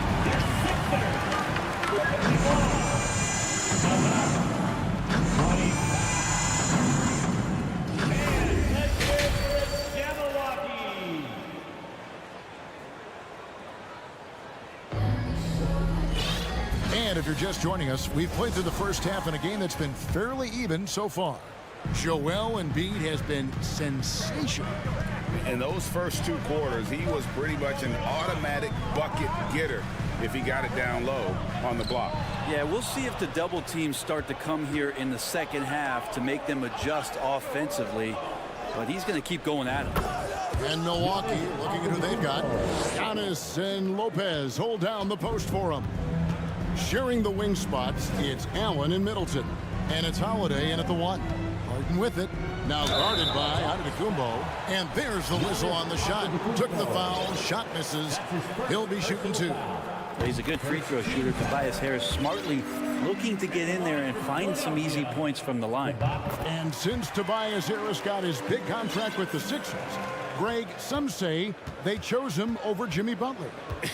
And if you're just joining us, we've played through the first half in a game that's been fairly even so far. Joel Embiid has been sensational. In those first 2 quarters, he was pretty much an automatic bucket getter if he got it down low on the block. Yeah, we'll see if the double teams start to come here in the second half to make them adjust offensively. But he's going to keep going at him. And Milwaukee, looking at who they've got. Giannis and Lopez hold down the post for him. Sharing the wing spots, it's Allen and Middleton. And it's Holiday in at the 1. Harden with it. Now guarded by Antetokounmpo. And there's the whistle on the shot. Took the foul. Shot misses. He'll be shooting 2. He's a good free throw shooter. Tobias Harris smartly looking to get in there and find some easy points from the line. And since Tobias Harris got his big contract with the Sixers, Greg, some say they chose him over Jimmy Butler.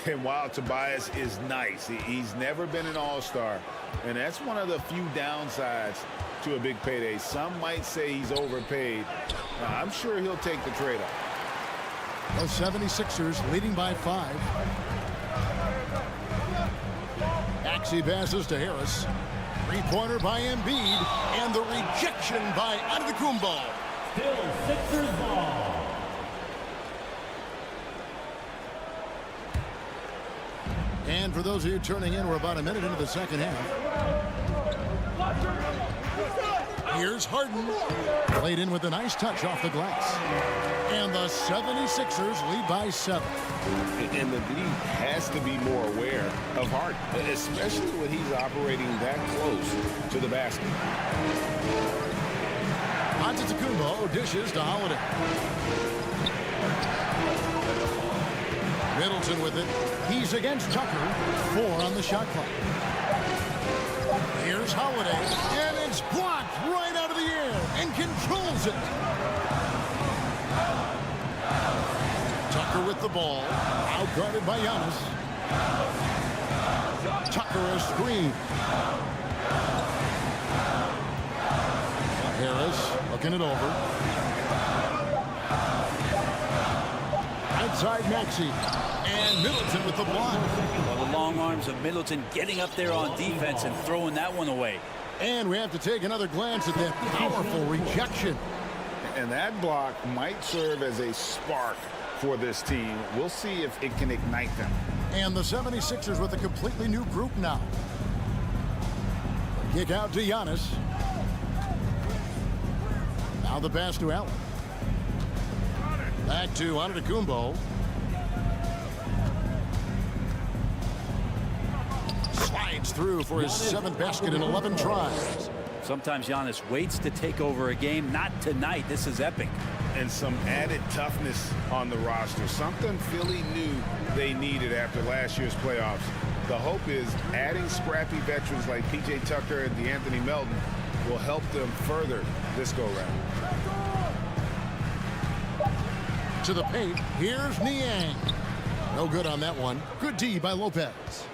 And while Tobias is nice, he's never been an all-star. And that's one of the few downsides to a big payday. Some might say he's overpaid. Now, I'm sure he'll take the trade-off. The 76ers leading by 5. Maxey passes to Harris. 3-pointer by Embiid. And the rejection by Antetokounmpo. Still Sixers ball. And for those of you turning in, we're about a minute into the second half. Here's Harden. Played in with a nice touch off the glass. And the 76ers lead by 7. And the league has to be more aware of Harden, especially when he's operating that close to the basket. Antetokounmpo dishes to Holiday. Middleton with it. He's against Tucker. 4 on the shot clock. Here's Holiday. And it's blocked right out of the air and controls it. Tucker with the ball. Outguarded by Giannis. Tucker a screen. Harris looking it over. Outside Maxey. And Middleton with the block. Well, the long arms of Middleton getting up there on defense and throwing that one away. And we have to take another glance at that powerful rejection. And that block might serve as a spark for this team. We'll see if it can ignite them. And the 76ers with a completely new group now. Kick out to Giannis. Now the pass to Allen. Back to Antetokounmpo. Slides through for his 7th basket in 11 tries. Sometimes Giannis waits to take over a game. Not tonight. This is epic. and some added toughness on the roster. Something Philly knew they needed after last year's playoffs. The hope is adding scrappy veterans like P.J. Tucker and DeAnthony Melton will help them further this go-round. To the paint, here's Niang. No good on that one. Good D by Lopez.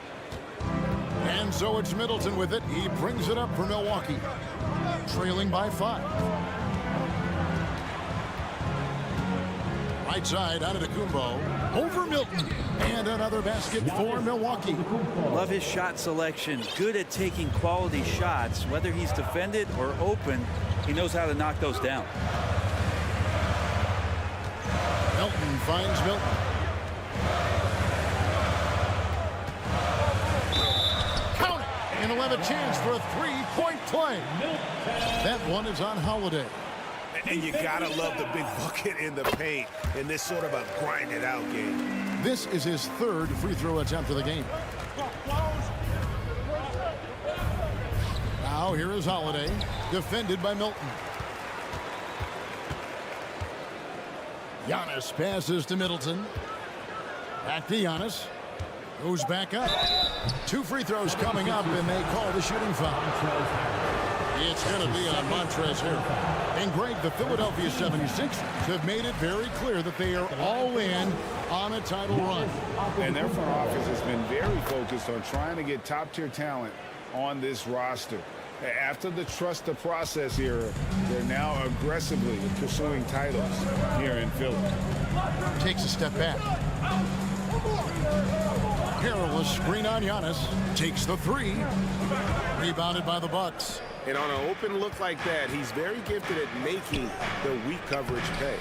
And so it's Middleton with it. He brings it up for Milwaukee. Trailing by 5. Right side, Antetokounmpo. Over Milton. And another basket for Milwaukee. Love his shot selection. Good at taking quality shots. Whether he's defended or open, he knows how to knock those down. Milton finds Milton. Count it! And he'll have a chance for a three-point play. That one is on Holiday. And you gotta love the big bucket in the paint in this sort of a grind-it-out game. This is his 3rd free throw attempt of the game. Now here is Holiday, defended by Milton. Giannis passes to Middleton. Back to Giannis. Goes back up. 2 free throws coming up, and they call the shooting foul. It's going to be on Montrezl Harrell. And Greg, the Philadelphia 76ers have made it very clear that they are all in on a title run. And their front office has been very focused on trying to get top-tier talent on this roster. After the trust the process era, they're now aggressively pursuing titles here in Philly. Takes a step back. Harrell, a screen on Giannis. Takes the 3. Rebounded by the Bucks. And on an open look like that, he's very gifted at making the weak coverage pay.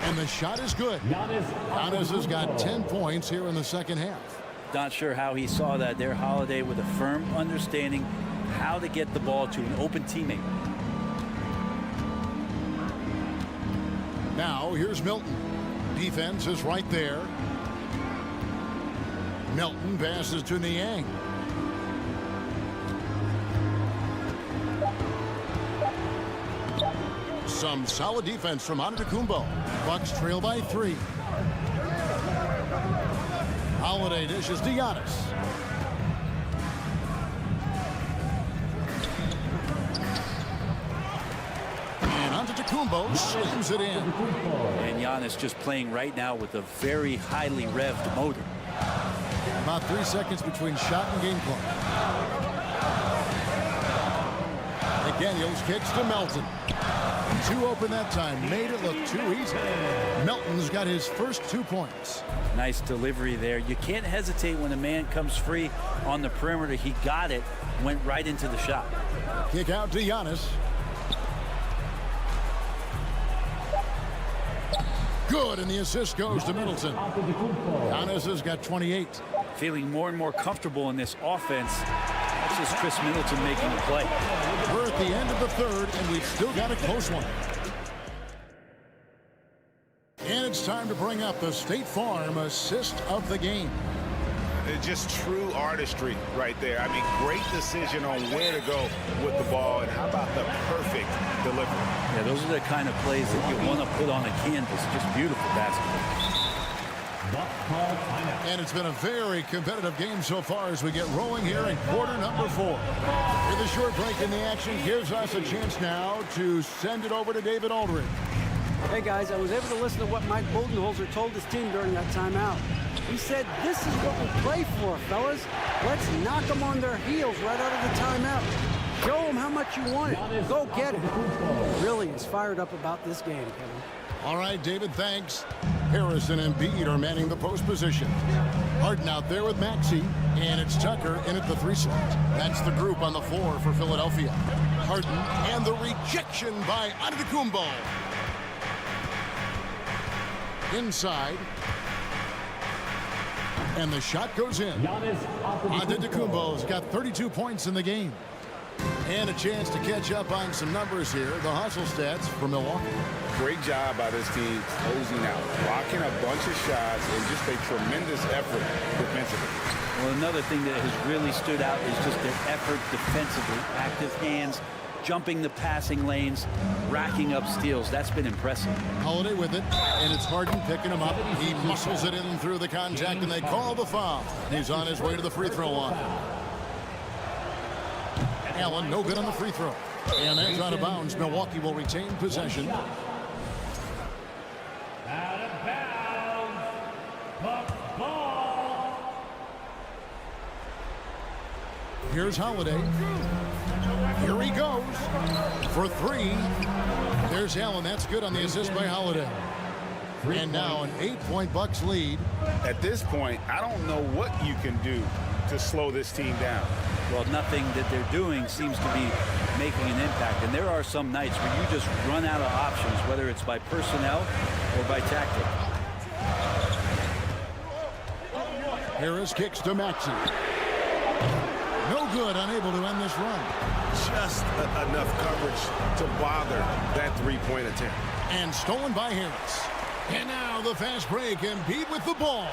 And the shot is good. Giannis has got 10 points here in the second half. Not sure how he saw that there. Holiday with a firm understanding how to get the ball to an open teammate. Now here's Milton. Defense is right there. Milton passes to Niang. Some solid defense from Antetokounmpo. Bucks trail by 3. Holiday dishes to Giannis. And Antetokounmpo slams it in. And Giannis just playing right now with a very highly revved motor. About 3 seconds between shot and game clock. McDaniels kicks to Melton. 2 open that time. Made it look too easy. Melton's got his first 2 points. Nice delivery there. You can't hesitate when a man comes free on the perimeter. He got it, went right into the shot. Kick out to Giannis. Good, and the assist goes to Middleton. Giannis has got 28. Feeling more and more comfortable in this offense. That's just Chris Middleton making a play. We're at the end of the 3rd, and we've still got a close one. And it's time to bring up the State Farm assist of the game. Just true artistry right there. I mean, great decision on where to go with the ball, and how about the perfect delivery? Yeah, those are the kind of plays that you want to put on a canvas. Just beautiful basketball. And it's been a very competitive game so far as we get rolling here in quarter number 4. With a short break in the action gives us a chance now to send it over to David Aldridge. Hey guys, I was able to listen to what Mike Budenholzer told his team during that timeout. He said, "This is what we play for, fellas. Let's knock them on their heels right out of the timeout. Show them how much you want it. Go get it." Really is fired up about this game, Kevin. All right, David, thanks. Harrison and Embiid are manning the post position. Harden out there with Maxey, and it's Tucker in at the 3 slot. That's the group on the floor for Philadelphia. Harden and the rejection by Antetokounmpo. Inside. And the shot goes in. Antetokounmpo's got 32 points in the game. And a chance to catch up on some numbers here. The hustle stats for Milwaukee. Great job by this team closing out, blocking a bunch of shots, and just a tremendous effort defensively. Well, another thing that has really stood out is just their effort defensively. Active hands, jumping the passing lanes, racking up steals. That's been impressive. Holiday with it, and it's Harden picking him up. He muscles it in through the contact, and they call the foul. He's on his way to the free throw line. Allen, no good on the free throw. And that's out of bounds. Milwaukee will retain possession. Out of bounds. Bucks ball. Here's Holiday. Here he goes for three. There's Allen. That's good on the assist by Holiday. And now an 8-point Bucks lead. At this point, I don't know what you can do to slow this team down. Well, nothing that they're doing seems to be making an impact. And there are some nights where you just run out of options, whether it's by personnel or by tactic. Harris kicks to Maxey. No good, unable to end this run. Just enough coverage to bother that three-point attempt. And stolen by Harris. And now the fast break, Embiid with the ball.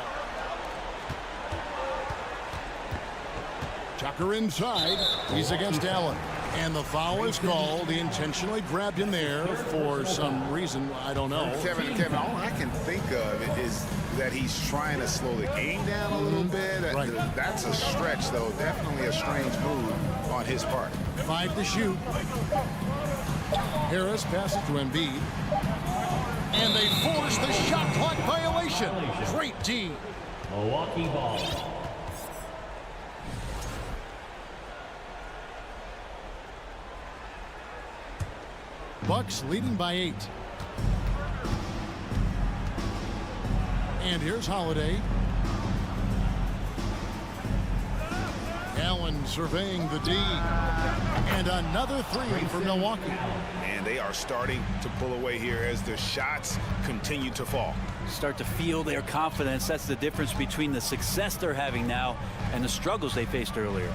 Tucker inside. He's against Allen. And the foul is called. He intentionally grabbed him there for some reason. I don't know. Kevin, all I can think of is that he's trying to slow the game down a little bit. Right. That's a stretch, though. Definitely a strange move on his part. 5 to shoot. Harris passes to Embiid. And they force the shot clock violation. Great D. Milwaukee ball. Bucks leading by 8. And here's Holiday. Allen surveying the D. And another three for Milwaukee. And they are starting to pull away here as the shots continue to fall. Start to feel their confidence. That's the difference between the success they're having now and the struggles they faced earlier.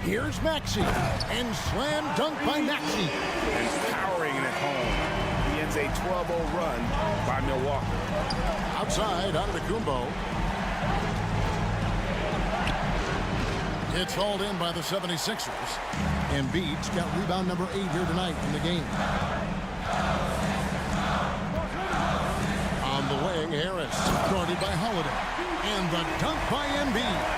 Here's Maxey, and slam dunk by Maxey. And powering it home. He ends a 12-0 run by Milwaukee. Outside, Antetokounmpo. It's hauled in by the 76ers. Embiid's got rebound number 8 here tonight in the game. On the wing, Harris, guarded by Holiday. And the dunk by Embiid.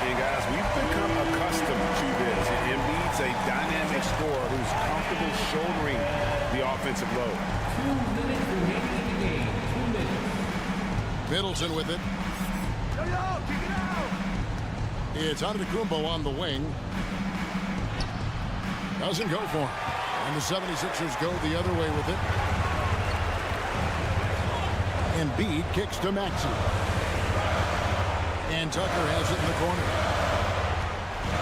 And guys, we've become accustomed to this. Embiid's a dynamic scorer who's comfortable shouldering the offensive load. 2 minutes remaining in the game. 2 minutes. Middleton with it. It's Antetokounmpo on the wing. Doesn't go for him. And the 76ers go the other way with it. Embiid kicks to Maxey. And Tucker has it in the corner.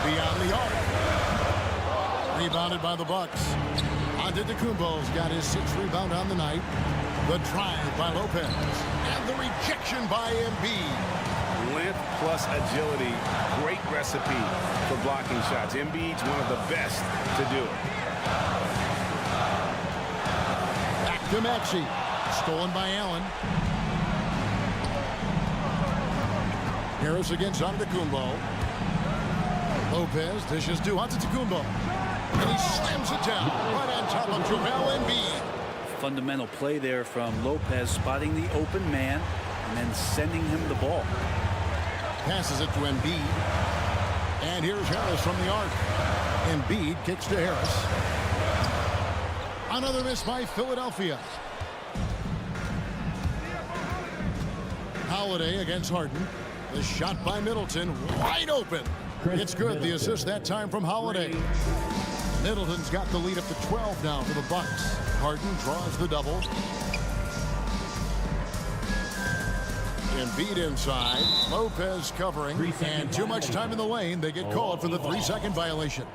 Beyond the arc. Rebounded by the Bucks. Antetokounmpo's got his 6th rebound on the night. The drive by Lopez. And the rejection by Embiid. Length plus agility. Great recipe for blocking shots. Embiid's one of the best to do it. Back to Maxey. Stolen by Allen. Harris against Antetokounmpo. Lopez dishes to Antetokounmpo. And he slams it down right on top of Joel Embiid. Fundamental play there from Lopez, spotting the open man and then sending him the ball. Passes it to Embiid. And here's Harris from the arc. Embiid kicks to Harris. Another miss by Philadelphia. Holiday against Harden. The shot by Middleton, wide open. It's good. The assist that time from Holiday. Middleton's got the lead up to 12 now for the Bucks. Harden draws the double. Embiid inside. Lopez covering. And too much time in the lane. They get called for the 3-second violation.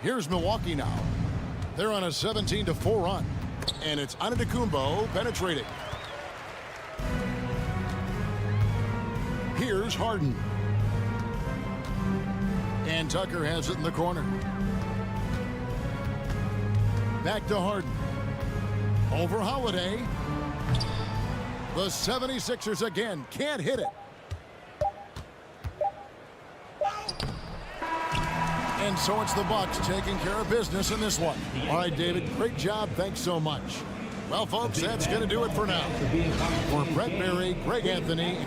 Here's Milwaukee now. They're on a 17-4 run. And it's Antetokounmpo penetrating. Here's Harden. And Tucker has it in the corner. Back to Harden. Over Holiday. The 76ers again can't hit it. And so it's the Bucks taking care of business in this one. All right, David, great job. Thanks so much. Well, folks, that's going to do it for now. For Brett Berry, Greg Anthony.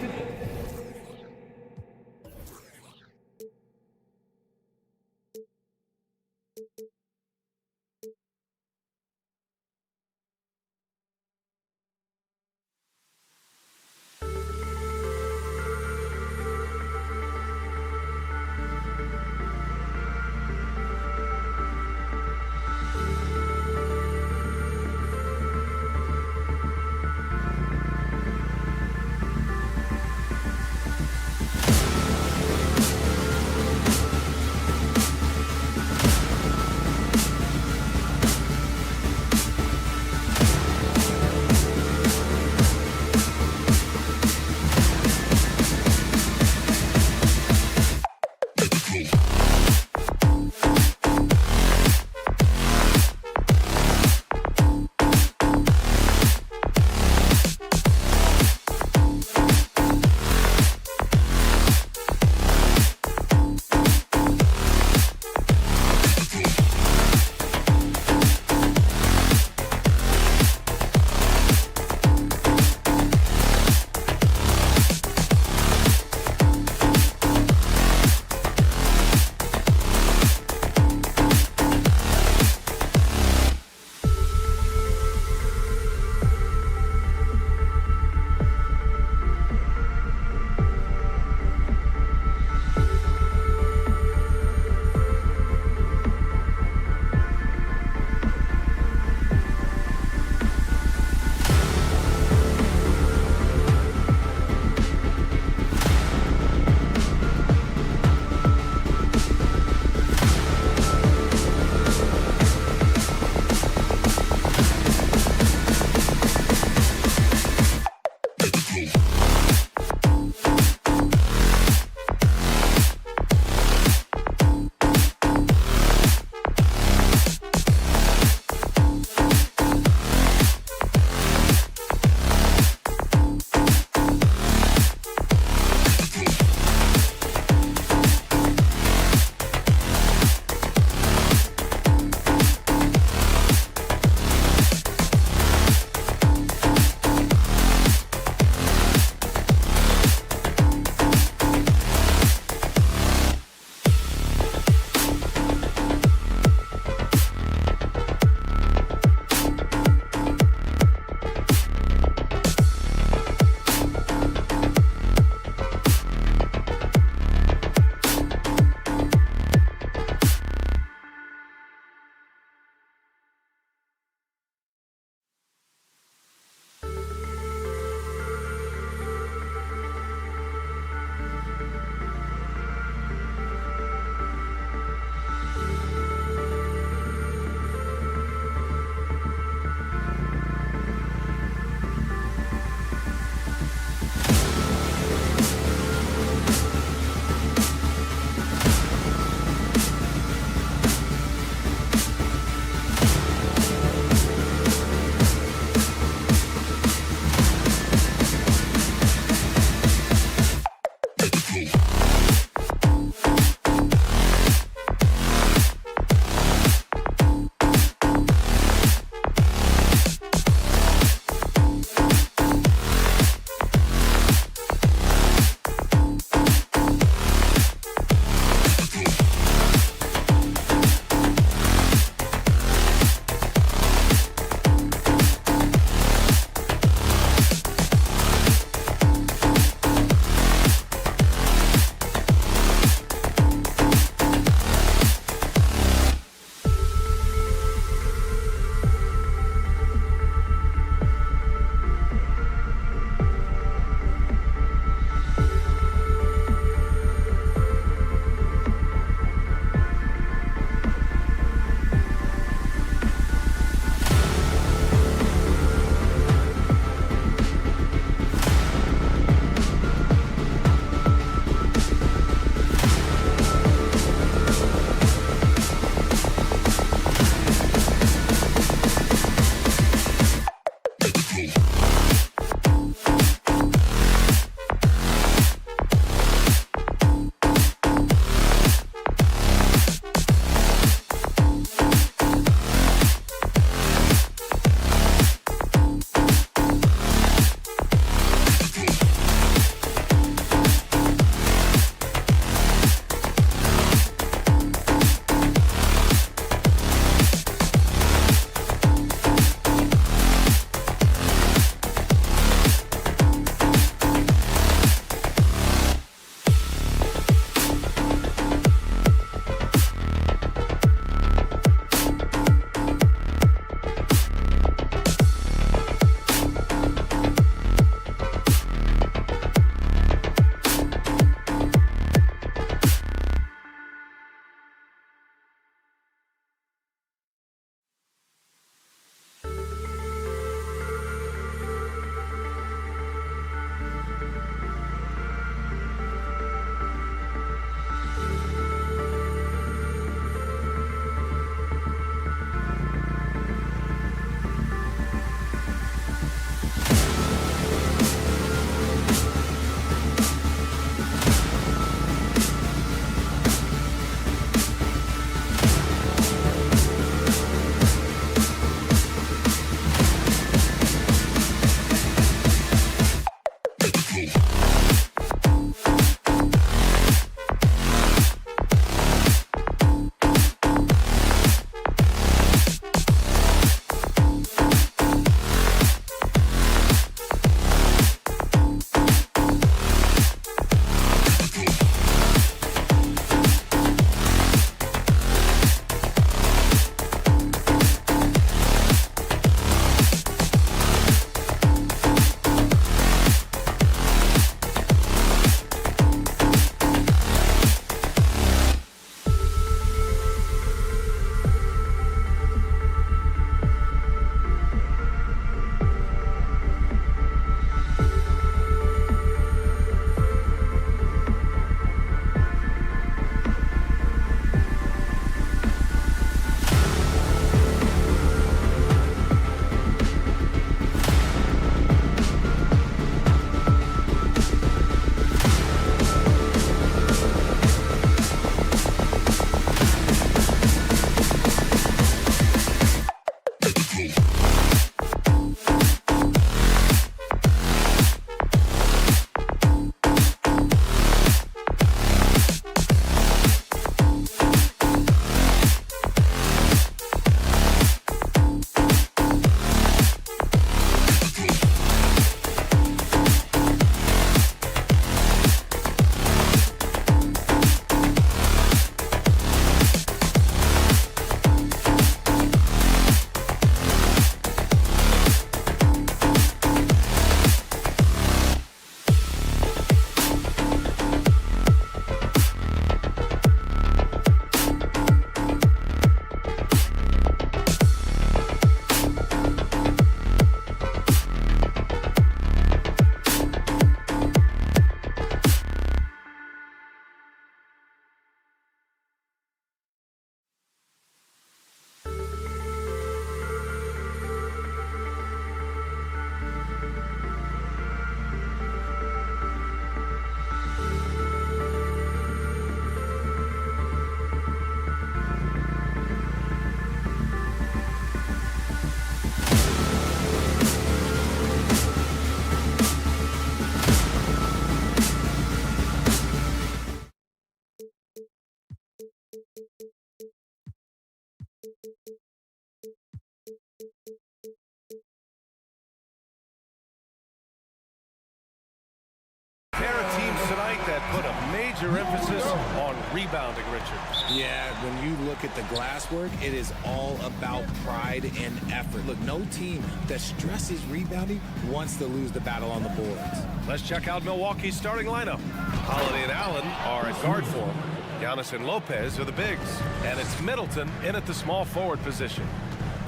There are teams tonight that put a major emphasis on rebounding, Richard. Yeah, when you look at the glass work, it is all about pride and effort. Look, no team that stresses rebounding wants to lose the battle on the boards. Let's check out Milwaukee's starting lineup. Holiday and Allen are at guard for him. Giannis and Lopez are the bigs. And it's Middleton in at the small forward position.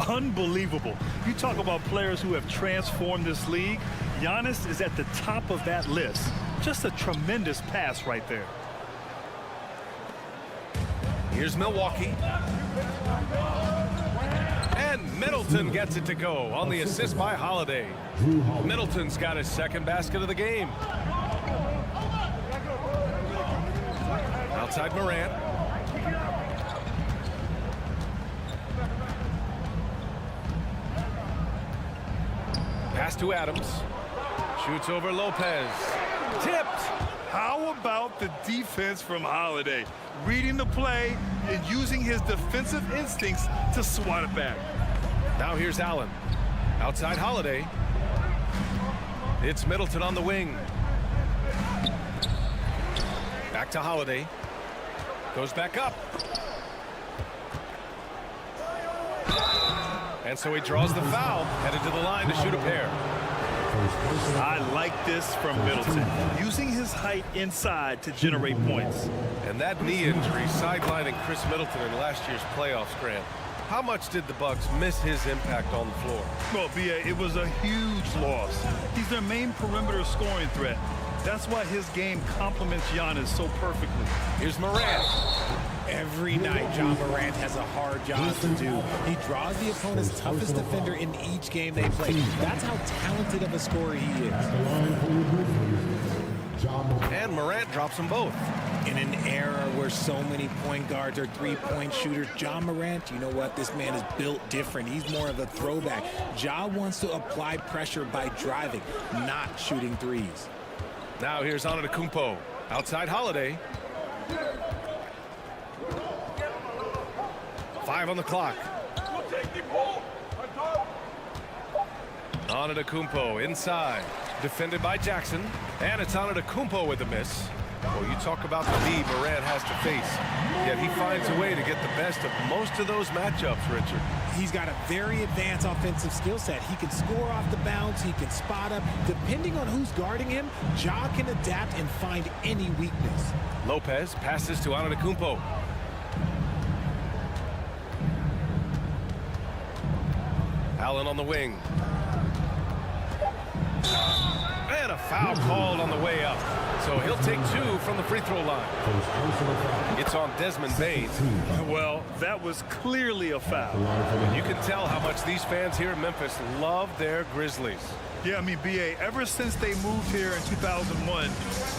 Unbelievable. You talk about players who have transformed this league. Giannis is at the top of that list. Just a tremendous pass right there. Here's Milwaukee. And Middleton gets it to go on the assist by Holiday. Middleton's got his second basket of the game. Outside Morant. Pass to Adams. Shoots over Lopez. Tipped. How about the defense from Holiday? Reading the play and using his defensive instincts to swat it back. Now here's Allen. Outside Holiday. It's Middleton on the wing. Back to Holiday. Goes back up. And so he draws the foul, headed to the line to shoot a pair. I like this from Middleton, using his height inside to generate points. And that knee injury sidelining Chris Middleton in last year's playoffs, Grant. How much did the Bucks miss his impact on the floor? Well, B.A., it was a huge loss. He's their main perimeter scoring threat. That's why his game complements Giannis so perfectly. Here's Morant. Every night, John Morant has a hard job to do. He draws the opponent's toughest defender in each game they play. That's how talented of a scorer he is. And Morant drops them both. In an era where so many point guards are three-point shooters, John Morant, you know what? This man is built different. He's more of a throwback. Ja wants to apply pressure by driving, not shooting threes. Now here's Antetokounmpo. Outside Holiday. 5 on the clock. Antetokounmpo inside. Defended by Jackson. And it's Antetokounmpo with the miss. Well, you talk about the lead Morant has to face. Yet he finds a way to get the best of most of those matchups, Richard. He's got a very advanced offensive skill set. He can score off the bounce. He can spot up. Depending on who's guarding him, Ja can adapt and find any weakness. Lopez passes to Antetokounmpo. Allen on the wing. And a foul called on the way up. So he'll take 2 from the free throw line. It's on Desmond Bane. Well, that was clearly a foul. You can tell how much these fans here in Memphis love their Grizzlies. Yeah, I mean, B.A., ever since they moved here in 2001,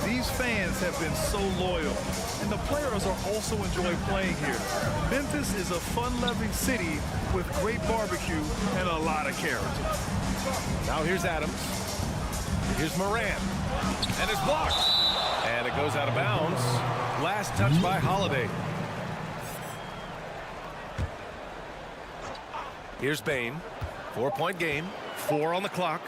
these fans have been so loyal. And the players are also enjoy playing here. Memphis is a fun-loving city with great barbecue and a lot of character. Now here's Adams. Here's Morant. And it's blocked. And it goes out of bounds. Last touch by Holiday. Here's Bane. 4-point game. 4 on the clock.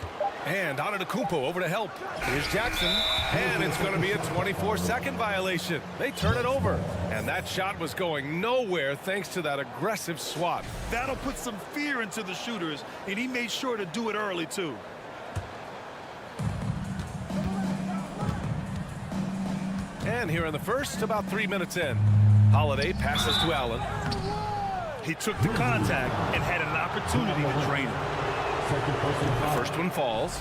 And Antetokounmpo over to help. Here's Jackson. And it's going to be a 24-second violation. They turn it over. And that shot was going nowhere thanks to that aggressive swat. That'll put some fear into the shooters, and he made sure to do it early, too. And here in the first, about 3 minutes in. Holiday passes to Allen. He took the contact and had an opportunity to drain it. The first one falls.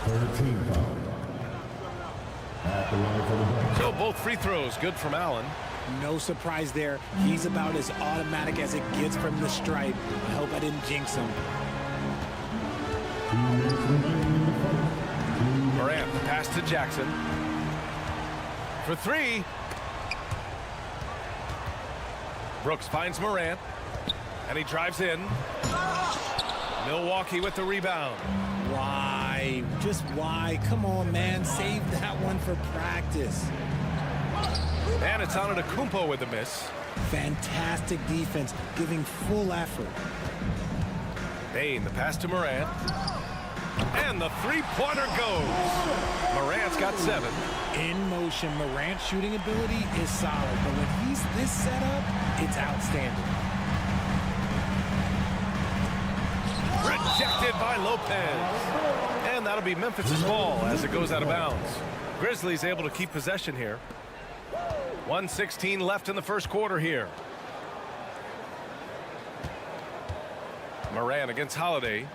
So both free throws good from Allen. No surprise there. He's about as automatic as it gets from the stripe. I hope I didn't jinx him. Morant pass to Jackson. For 3. Brooks finds Morant. And he drives in. Milwaukee with the rebound. Why? Just why? Come on, man. Save that one for practice. And it's Antetokounmpo with the miss. Fantastic defense, giving full effort. Bane, the pass to Morant. And the three-pointer goes. Morant's got 7. In motion, Morant's shooting ability is solid, but when he's this set up, it's outstanding. Rejected by Lopez. And that'll be Memphis's ball as it goes out of bounds. Grizzlies able to keep possession here. 1:16 left in the first quarter here. Morant against Holiday.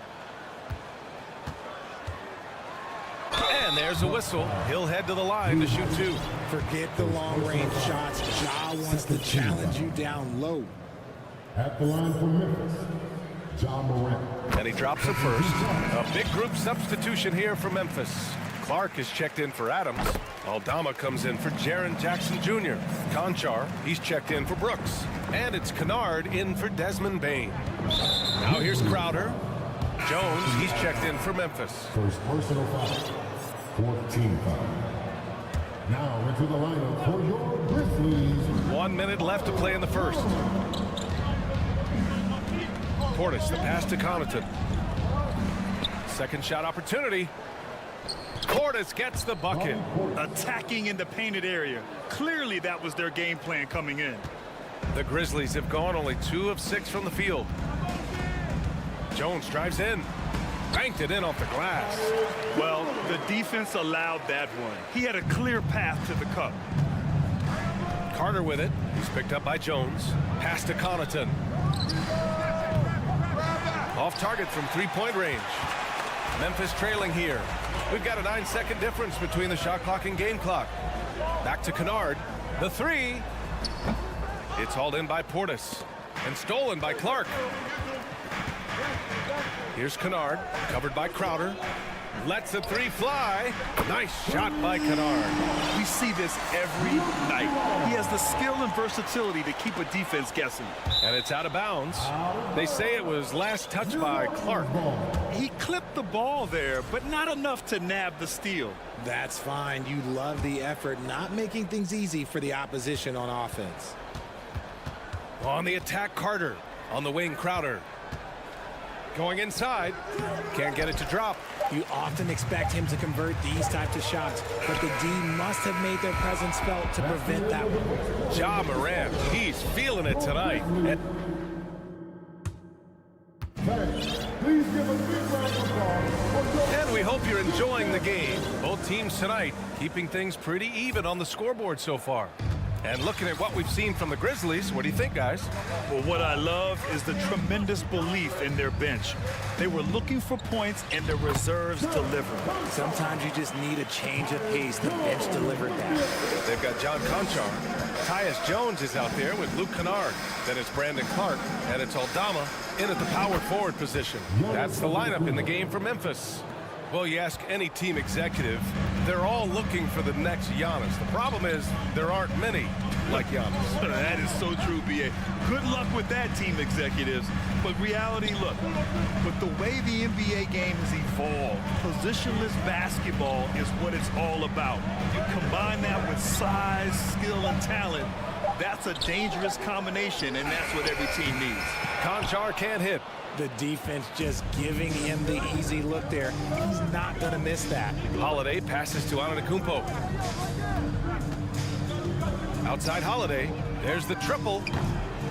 And there's a whistle. He'll head to the line to shoot 2. Forget the long-range shots. Ja wants to challenge you down low. At the line for Memphis, Ja Morant. And he drops it first. A big group substitution here for Memphis. Clark is checked in for Adams. Aldama comes in for Jaren Jackson Jr. Conchar, he's checked in for Brooks. And it's Kennard in for Desmond Bane. Now here's Crowder. Jones, he's checked in for Memphis. First personal foul. 14 foul. Now into the lineup for your Grizzlies. 1 minute left to play in the first. Portis, the pass to Connaughton. Second shot opportunity. Portis gets the bucket. Attacking in the painted area. Clearly that was their game plan coming in. The Grizzlies have gone only 2 of 6 from the field. Jones drives in. Banked it in off the glass. Well, the defense allowed that one. He had a clear path to the cup. Carter with it. He's picked up by Jones. Pass to Connaughton. Off target from 3-point range. Memphis trailing here. We've got a 9-second difference between the shot clock and game clock. Back to Kennard. The 3. It's hauled in by Portis. And stolen by Clark. Here's Kennard, covered by Crowder. Lets the 3 fly. Nice shot by Kennard. We see this every night. He has the skill and versatility to keep a defense guessing. And it's out of bounds. They say it was last touched by Clark. He clipped the ball there, but not enough to nab the steal. That's fine. You love the effort, not making things easy for the opposition on offense. On the attack, Carter. On the wing, Crowder. Going inside. Can't get it to drop. You often expect him to convert these types of shots, but the D must have made their presence felt to prevent that one. Ja Morant, he's feeling it tonight. Please give a big round of applause. And we hope you're enjoying the game. Both teams tonight keeping things pretty even on the scoreboard so far. And looking at what we've seen from the Grizzlies, what do you think, guys? Well, what I love is the tremendous belief in their bench. They were looking for points, and their reserves delivered. Sometimes you just need a change of pace. The bench delivered that. They've got John Conchar. Tyus Jones is out there with Luke Kennard. Then it's Brandon Clark, and it's Aldama in at the power forward position. That's the lineup in the game for Memphis. Well, you ask any team executive, they're all looking for the next Giannis. The problem is there aren't many like Giannis. That is so true, B.A. Good luck with that, team executives. But reality, look, with the way the NBA game has evolved, positionless basketball is what it's all about. You combine that with size, skill, and talent, that's a dangerous combination, and that's what every team needs. Conchar can't hit. The defense just giving him the easy look there. He's not going to miss that. Holiday passes to Antetokounmpo. Outside Holiday. There's the triple.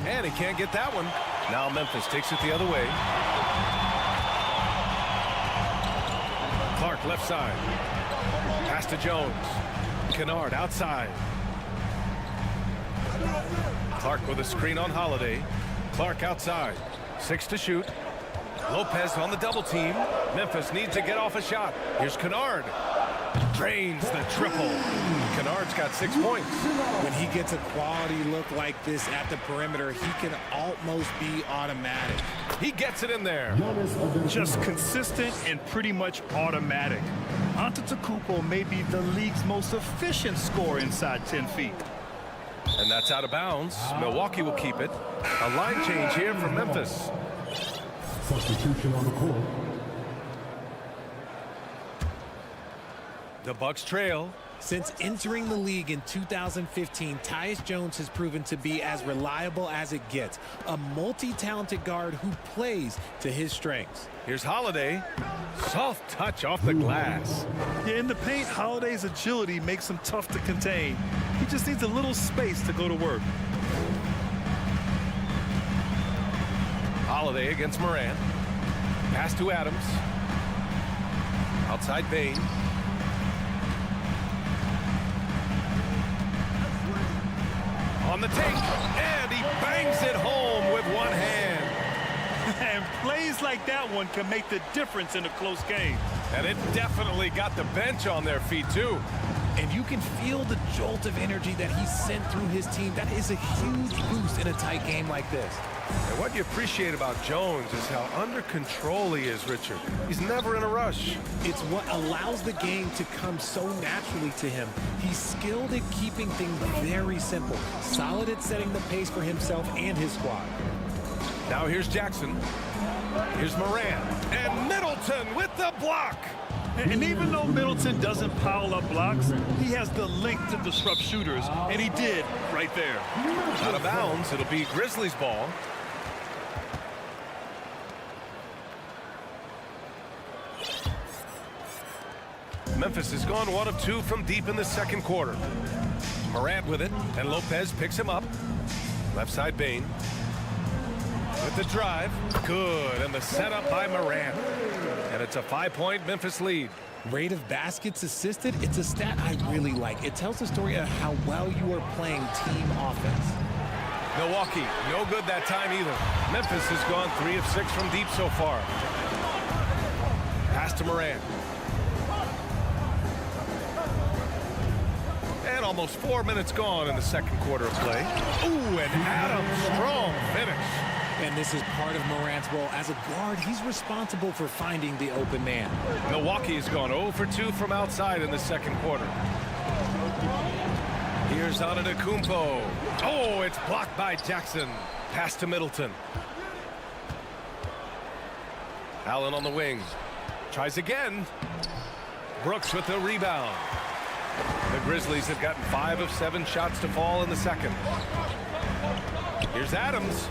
And he can't get that one. Now Memphis takes it the other way. Clark left side. Pass to Jones. Kennard outside. Clark with a screen on Holiday. Clark outside. 6 to shoot. Lopez on the double team. Memphis needs to get off a shot. Here's Kennard. Drains the triple. Kennard's got 6 points. When he gets a quality look like this at the perimeter, he can almost be automatic. He gets it in there. Just consistent and pretty much automatic. Antetokounmpo may be the league's most efficient scorer inside 10 feet. And that's out of bounds. Milwaukee will keep it. A line change here for Memphis. Substitution on the court. The Bucks trail. Since entering the league in 2015, Tyus Jones has proven to be as reliable as it gets. A multi-talented guard who plays to his strengths. Here's Holiday. Soft touch off the glass. Yeah, in the paint, Holiday's agility makes him tough to contain. He just needs a little space to go to work. Holiday against Morant. Pass to Adams. Outside Bain. On the take, and he bangs it home with one hand. And plays like that one can make the difference in a close game. And it definitely got the bench on their feet, too. And you can feel the jolt of energy that he sent through his team. That is a huge boost in a tight game like this. And what you appreciate about Jones is how under control he is, Richard. He's never in a rush. It's what allows the game to come so naturally to him. He's skilled at keeping things very simple, solid at setting the pace for himself and his squad. Now here's Jackson. Here's Morant. And Middleton with the block. And even though Middleton doesn't pile up blocks, he has the length to disrupt shooters, and he did right there. Out of bounds, it'll be Grizzlies ball. Memphis has gone 1 of 2 from deep in the second quarter. Morant with it, and Lopez picks him up. Left side Bain. With the drive, good, and the setup by Morant. And it's a 5-point Memphis lead. Rate of baskets assisted, it's a stat I really like. It tells the story of how well you are playing team offense. Milwaukee, no good that time either. Memphis has gone 3 of 6 from deep so far. Pass to Morant. And almost 4 minutes gone in the second quarter of play. Ooh, and Adams, strong finish. And this is part of Morant's role. As a guard, he's responsible for finding the open man. Milwaukee has gone 0 for 2 from outside in the second quarter. Here's Antetokounmpo. Oh, it's blocked by Jackson. Pass to Middleton. Allen on the wing. Tries again. Brooks with the rebound. The Grizzlies have gotten 5 of 7 shots to fall in the second. Here's Adams.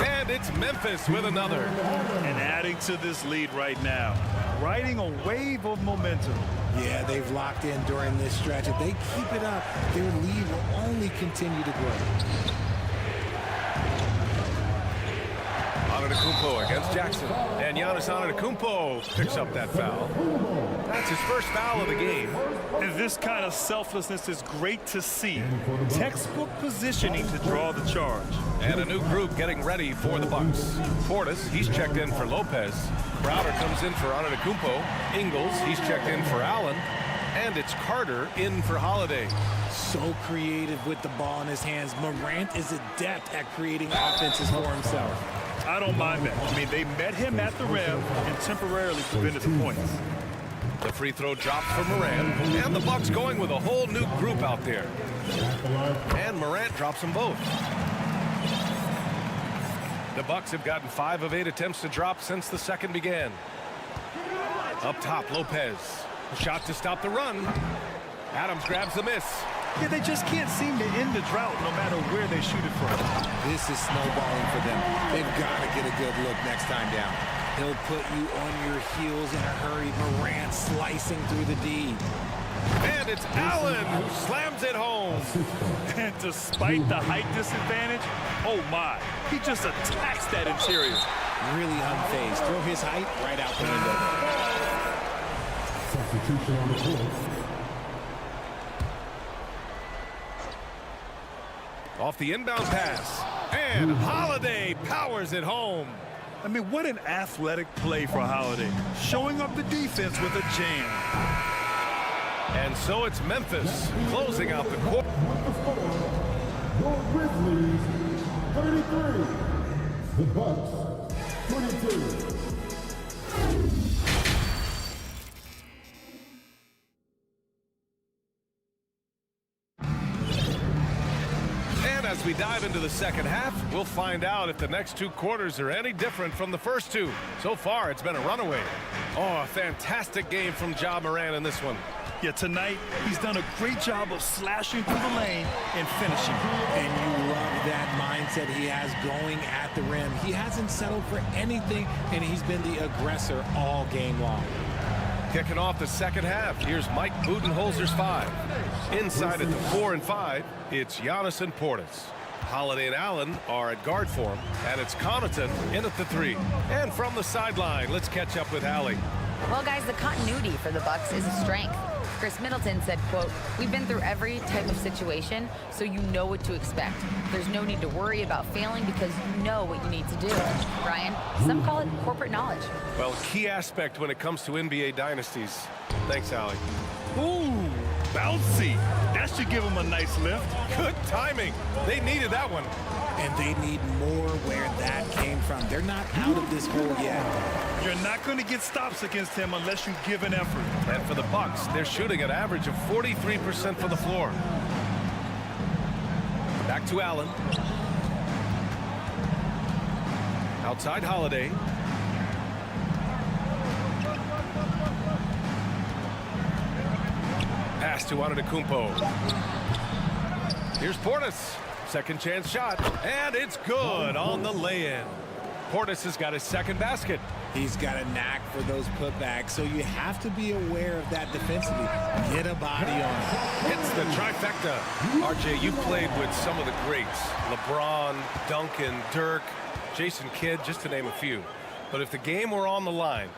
And it's Memphis with another. And adding to this lead right now. Riding a wave of momentum. Yeah, they've locked in during this stretch. If they keep it up, their lead will only continue to grow. Antetokounmpo against Jackson. And Giannis Antetokounmpo picks up that foul. That's his first foul of the game. And this kind of selflessness is great to see. Textbook positioning to draw the charge. And a new group getting ready for the Bucks. Portis, he's checked in for Lopez. Crowder comes in for Antetokounmpo. Ingles, he's checked in for Allen. And it's Carter in for Holiday. So creative with the ball in his hands. Morant is adept at creating offenses for himself. I don't mind that. I mean, they met him at the rim and temporarily prevented the points. The free throw dropped for Morant. And the Bucks going with a whole new group out there. And Morant drops them both. The Bucks have gotten 5 of 8 attempts to drop since the second began. Up top, Lopez. Shot to stop the run. Adams grabs the miss. Yeah, they just can't seem to end the drought no matter where they shoot it from. This is snowballing for them. They've got to get a good look next time down. He'll put you on your heels in a hurry. Morant slicing through the D. And it's Allen who slams it home. And despite the height disadvantage, oh my, he just attacks that interior. Really unfazed. Throw his height right out the window. Substitution on the court. Off the inbound pass. And Holiday powers it home. I mean, what an athletic play for Holiday. Showing up the defense with a jam. And so it's Memphis closing out the quarter. Your Grizzlies, 33. The Bucks, 22. As we dive into the second half, we'll find out if the next 2 quarters are any different from the first 2. So far, it's been a runaway. Oh, a fantastic game from Ja Morant in this one. Yeah, tonight, he's done a great job of slashing through the lane and finishing. And you love that mindset he has going at the rim. He hasn't settled for anything, and he's been the aggressor all game long. Kicking off the second half, here's Mike Budenholzer's 5. Inside at the 4 and 5, it's Giannis and Portis. Holiday and Allen are at guard for him, and it's Connaughton in at the 3. And from the sideline, let's catch up with Allie. Well, guys, the continuity for the Bucks is a strength. Chris Middleton said, quote, "We've been through every type of situation, so you know what to expect. There's no need to worry about failing because you know what you need to do." Brian, some call it corporate knowledge. Well, key aspect when it comes to NBA dynasties. Thanks, Allie. Ooh, bouncy. That should give him a nice lift. Good timing. They needed that one. And they need more where that came from. They're not out of this hole yet. You're not going to get stops against him unless you give an effort. And for the Bucks, they're shooting an average of 43% for the floor. Back to Allen. Outside Holiday. Pass to Antetokounmpo. Here's Portis. Second chance shot. And it's good on the lay-in. Portis has got his second basket. He's got a knack for those putbacks, so you have to be aware of that defensively. Get a body on it. It's the trifecta. RJ, you played with some of the greats. LeBron, Duncan, Dirk, Jason Kidd, just to name a few. But if the game were on the line,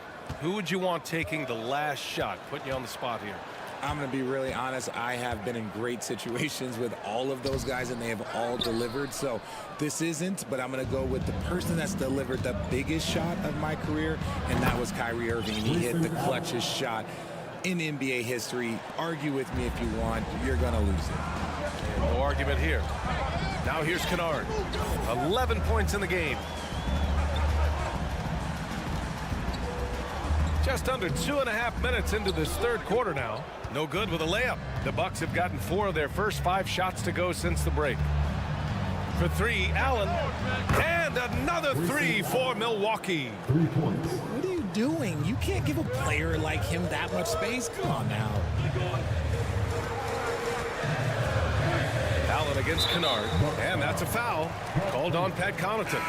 who would you want taking the last shot? Putting you on the spot here. I'm going to be really honest. I have been in great situations with all of those guys, and they have all delivered. So this isn't, but I'm going to go with the person that's delivered the biggest shot of my career, and that was Kyrie Irving. He hit the clutchest shot in NBA history. Argue with me if you want. You're going to lose it. No argument here. Now here's Kennard. 11 points in the game. Just under 2.5 minutes into this third quarter now. No good with a layup. The Bucks have gotten 4 of their first 5 shots to go since the break. For 3, Allen. And another 3 for Milwaukee. 3 points. What are you doing? You can't give a player like him that much space. Come on now. Allen against Kennard, and that's a foul called on Pat Connaughton.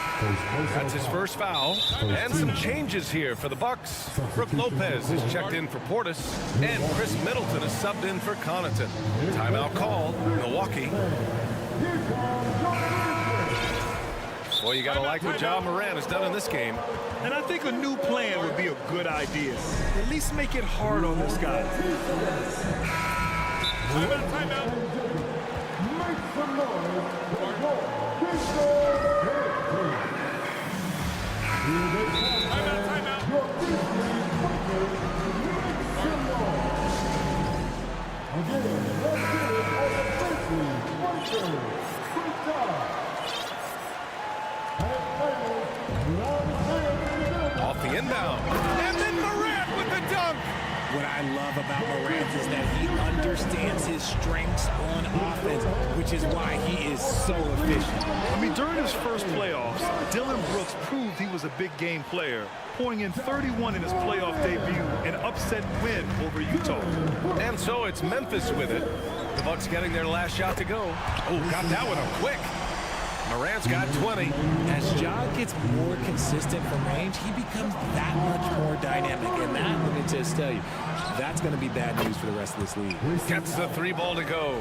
That's his first foul, and some changes here for the Bucks. Brook Lopez is checked in for Portis, and Chris Middleton is subbed in for Connaughton. Timeout call, Milwaukee. Boy, you gotta like what Ja Morant has done in this game. And I think a new plan would be a good idea. At least make it hard on this guy. Timeout. Off the inbound, and then Morant with the dunk. What I love about Morant is that he understands his strengths on offense, which is why he is so efficient. I mean, during his first playoffs, Dillon Brooks proved he was a big game player, pouring in 31 in his playoff debut, an upset win over Utah. And so it's Memphis with it. The Bucks getting their last shot to go. Oh, got that one up quick. Morant's got 20. As Ja gets more consistent from range, he becomes that much more dynamic. And that, let me just tell you, that's going to be bad news for the rest of this league. Gets the 3 ball to go.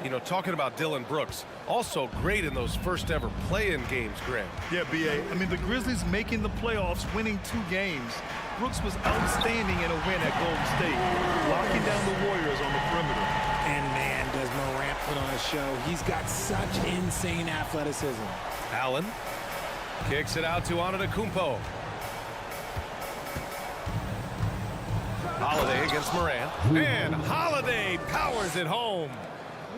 You know, talking about Dillon Brooks, also great in those first ever play-in games, Greg. Yeah, B.A. I mean, the Grizzlies making the playoffs, winning 2 games. Brooks was outstanding in a win at Golden State, locking down the Warriors on the perimeter. And man, does Morant put on a show. He's got such insane athleticism. Allen kicks it out to Antetokounmpo. Holiday against Morant. And Holiday powers it home.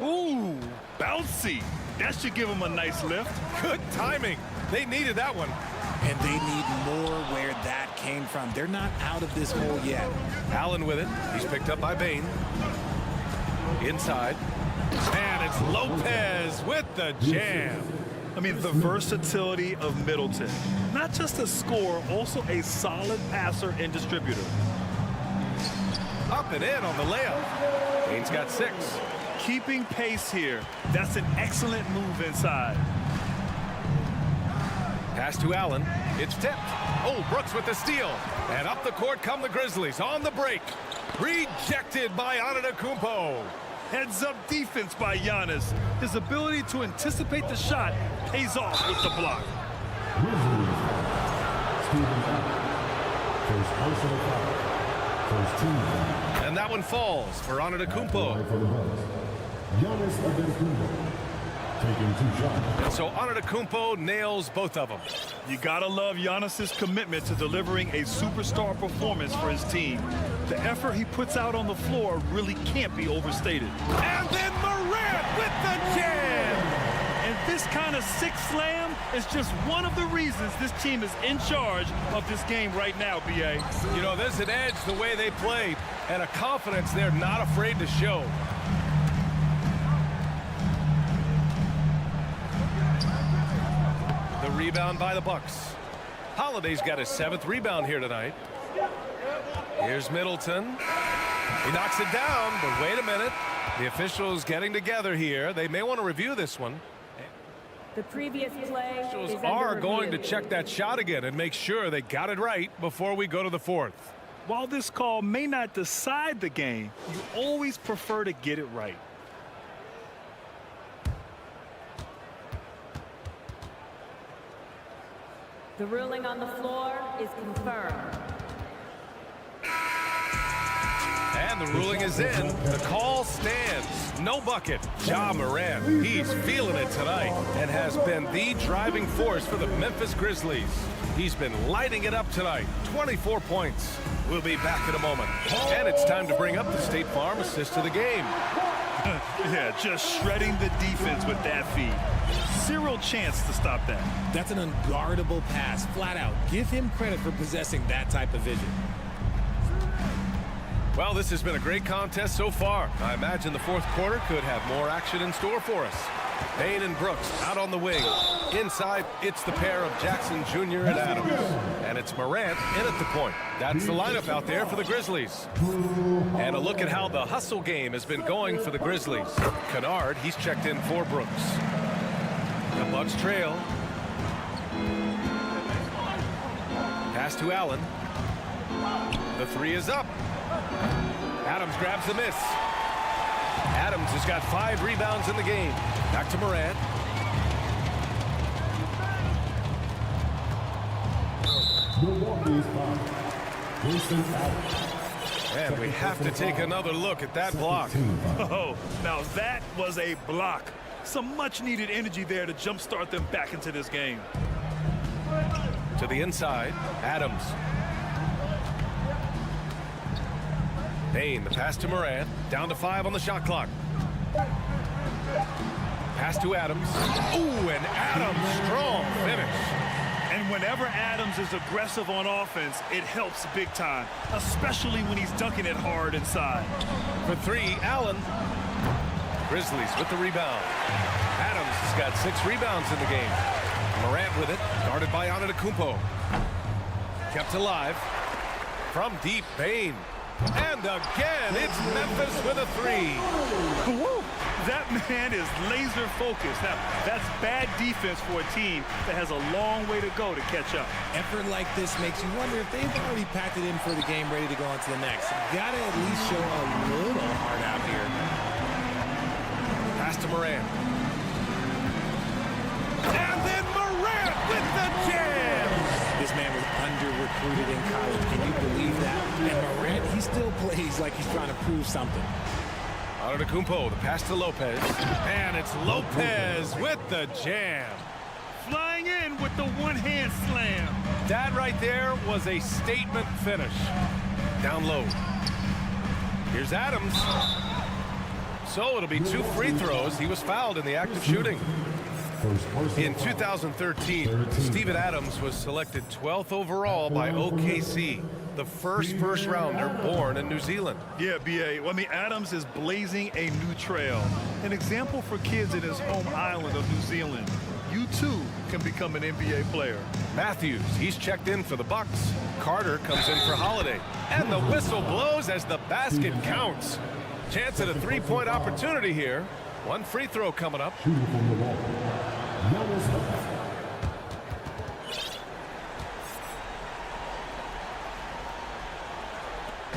Ooh, bouncy. That should give him a nice lift. Good timing. They needed that one. And they need more where that came from. They're not out of this hole yet. Allen with it. He's picked up by Bane. Inside. And it's Lopez with the jam. I mean, the versatility of Middleton. Not just a scorer, also a solid passer and distributor. Up and in on the layup. Bane's got 6. Keeping pace here. That's an excellent move inside. Pass to Allen. It's tipped. Oh, Brooks with the steal. And up the court come the Grizzlies on the break. Rejected by Antetokounmpo. Heads-up defense by Giannis. His ability to anticipate the shot pays off with the block. And that one falls for Antetokounmpo. And so Antetokounmpo nails both of them. You gotta love Giannis's commitment to delivering a superstar performance for his team. The effort he puts out on the floor really can't be overstated. And then Morant with the jam! And this kind of sick slam is just one of the reasons this team is in charge of this game right now, B.A. You know, there's an edge the way they play and a confidence they're not afraid to show. The rebound by the Bucks. Holiday's got his 7th rebound here tonight. Here's Middleton. He knocks it down, but wait a minute. The officials getting together here. They may want to review this one. The previous play Officials is are under going to review. check that shot again and make sure they got it right before we go to the 4th. While this call may not decide the game, you always prefer to get it right. The ruling on the floor is confirmed. And the ruling is in. The call stands. No bucket. Ja Morant. He's feeling it tonight and has been the driving force for the Memphis Grizzlies. He's been lighting it up tonight. 24 points. We'll be back in a moment. And it's time to bring up the State Farm assist of the game. Yeah, just shredding the defense with that feed. Zero chance to stop that. That's an unguardable pass, flat out. Give him credit for possessing that type of vision. Well, this has been a great contest so far. I imagine the fourth quarter could have more action in store for us. Payne and Brooks out on the wing. Inside, it's the pair of Jackson Jr. and Adams. And it's Morant in at the point. That's the lineup out there for the Grizzlies. And a look at how the hustle game has been going for the Grizzlies. Kennard, he's checked in for Brooks. The Bucks trail. Pass to Allen. The three is up. Adams grabs the miss. Adams has got 5 rebounds in the game. Back to Morant. And we have to take another look at that block. Oh, now that was a block. Some much-needed energy there to jumpstart them back into this game. To the inside, Adams. Payne, the pass to Morant. Down to 5 on the shot clock. Pass to Adams. Ooh, and Adams, strong finish. And whenever Adams is aggressive on offense, it helps big time, especially when he's dunking it hard inside. For 3, Allen. Grizzlies with the rebound. Adams has got 6 rebounds in the game. Morant with it, guarded by Antetokounmpo. Kept alive. From deep, Payne. And again, it's Memphis with a 3. Woo! That man is laser focused. Now, that's bad defense for a team that has a long way to go to catch up. Effort like this makes you wonder if they've already packed it in for the game, ready to go on to the next. Gotta at least show a little heart out here. Pass to Morant. And then Morant with the jam! This man was under-recruited in college. Can you believe that? And Morant, he still plays like he's trying to prove something. Antetokounmpo, the pass to Lopez. And it's Lopez with the jam. Flying in with the one-hand slam. That right there was a statement finish. Down low. Here's Adams. So it'll be 2 free throws. He was fouled in the act of shooting. In 2013, Steven Adams was selected 12th overall by OKC, the first rounder born in New Zealand. Yeah, B.A. Well, I mean, Adams is blazing a new trail. An example for kids in his home island of New Zealand. You, too, can become an NBA player. Matthews, he's checked in for the Bucks. Carter comes in for Holiday. And the whistle blows as the basket counts. Chance at a 3-point opportunity here. 1 free throw coming up.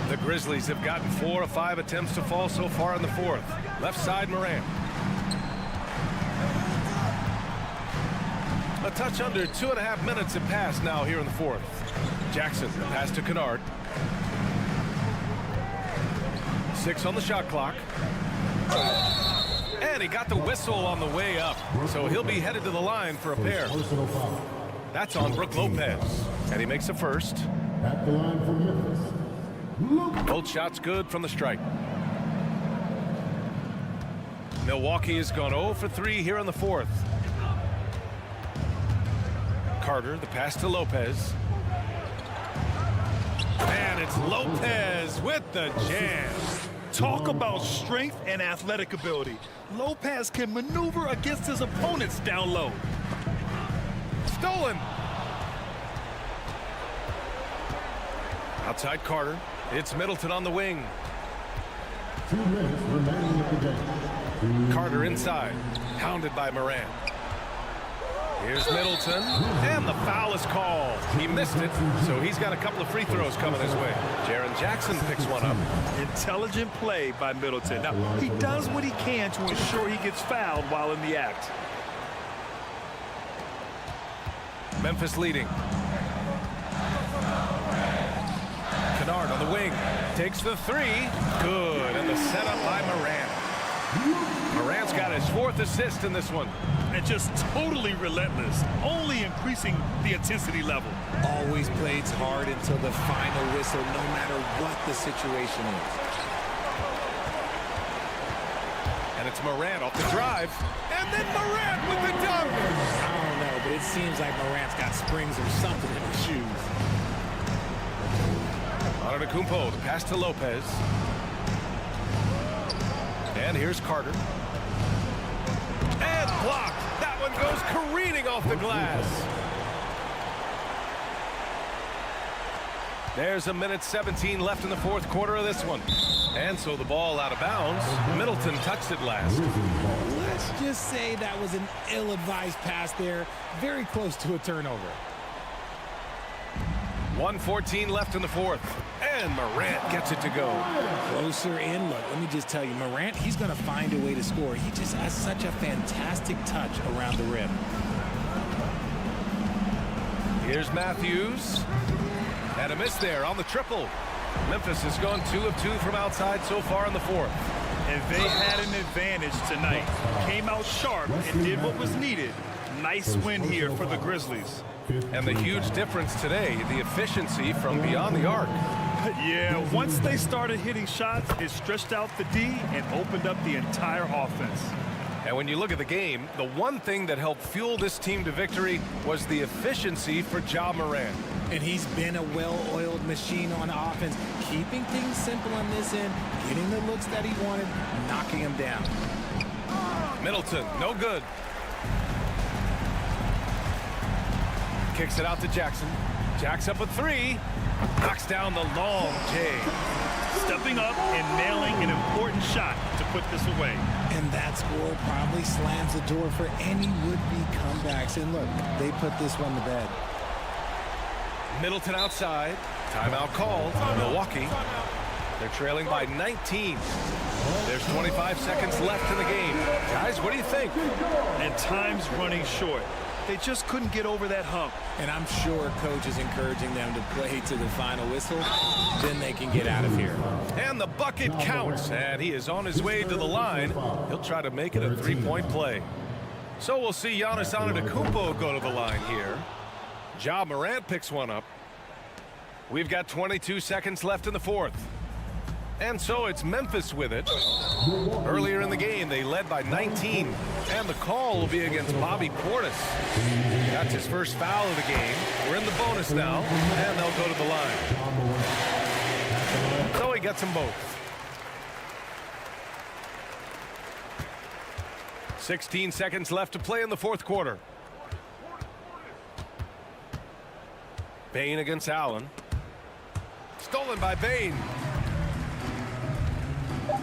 The Grizzlies have gotten 4 of 5 attempts to fall so far in the fourth. Left side, Morant. A touch under 2.5 minutes have passed now here in the fourth. Jackson, the pass to Kennard. 6 on the shot clock. And he got the whistle on the way up. So he'll be headed to the line for a pair. That's on Brook Lopez. And he makes a first. At the line for Memphis. Both shots good from the stripe. Milwaukee has gone 0 for 3 here in the fourth. Carter, the pass to Lopez. And it's Lopez with the jam. Talk about strength and athletic ability. Lopez can maneuver against his opponents down low. Stolen. Outside Carter. It's Middleton on the wing. 2 minutes remaining in the game. Carter inside. Hounded by Morant. Here's Middleton. And the foul is called. He missed it, so he's got a couple of free throws coming his way. Jaren Jackson picks one up. Intelligent play by Middleton. Now, he does what he can to ensure he gets fouled while in the act. Memphis leading. Kennard on the wing. Takes the 3. Good. And the setup by Morant. Morant's got his 4th assist in this one. And just totally relentless, only increasing the intensity level. Always plays hard until the final whistle, no matter what the situation is. And it's Morant off the drive. And then Morant with the dunk. I don't know, but it seems like Morant's got springs or something in his shoes. Antetokounmpo, the pass to Lopez. And here's Carter. And blocked. That one goes careening off the glass. There's 1:17 left in the fourth quarter of this one. And so the ball out of bounds. Middleton touched it last. Let's just say that was an ill-advised pass there. Very close to a turnover. 1:14 left in the fourth. And Morant gets it to go. Closer in. Look, let me just tell you, Morant, he's going to find a way to score. He just has such a fantastic touch around the rim. Here's Matthews. And a miss there on the triple. Memphis has gone 2 of 2 from outside so far in the fourth. And they had an advantage tonight. Came out sharp and did what was needed. Nice win here for the Grizzlies. And the huge difference today, the efficiency from beyond the arc. Yeah, once they started hitting shots, it stretched out the D and opened up the entire offense. And when you look at the game, the one thing that helped fuel this team to victory was the efficiency for Ja Morant. And he's been a well-oiled machine on offense, keeping things simple on this end, getting the looks that he wanted, knocking them down. Middleton, no good. Kicks it out to Jackson. Jacks up a three. Knocks down the long J. Stepping up and nailing an important shot to put this away. And that score probably slams the door for any would-be comebacks. And look, they put this one to bed. Middleton outside. Timeout called. Milwaukee. They're trailing by 19. There's 25 seconds left in the game. Guys, what do you think? And time's running short. They just couldn't get over that hump. And I'm sure coach is encouraging them to play to the final whistle. Then they can get out of here. And the bucket counts. And he is on his way to the line. He'll try to make it a three-point play. So we'll see Giannis Antetokounmpo go to the line here. Ja Morant picks one up. We've got 22 seconds left in the fourth. And so it's Memphis with it. Earlier in the game, they led by 19. And the call will be against Bobby Portis. That's his first foul of the game. We're in the bonus now, and they'll go to the line. So he gets them both. 16 seconds left to play in the fourth quarter. Bane against Allen. Stolen by Bane.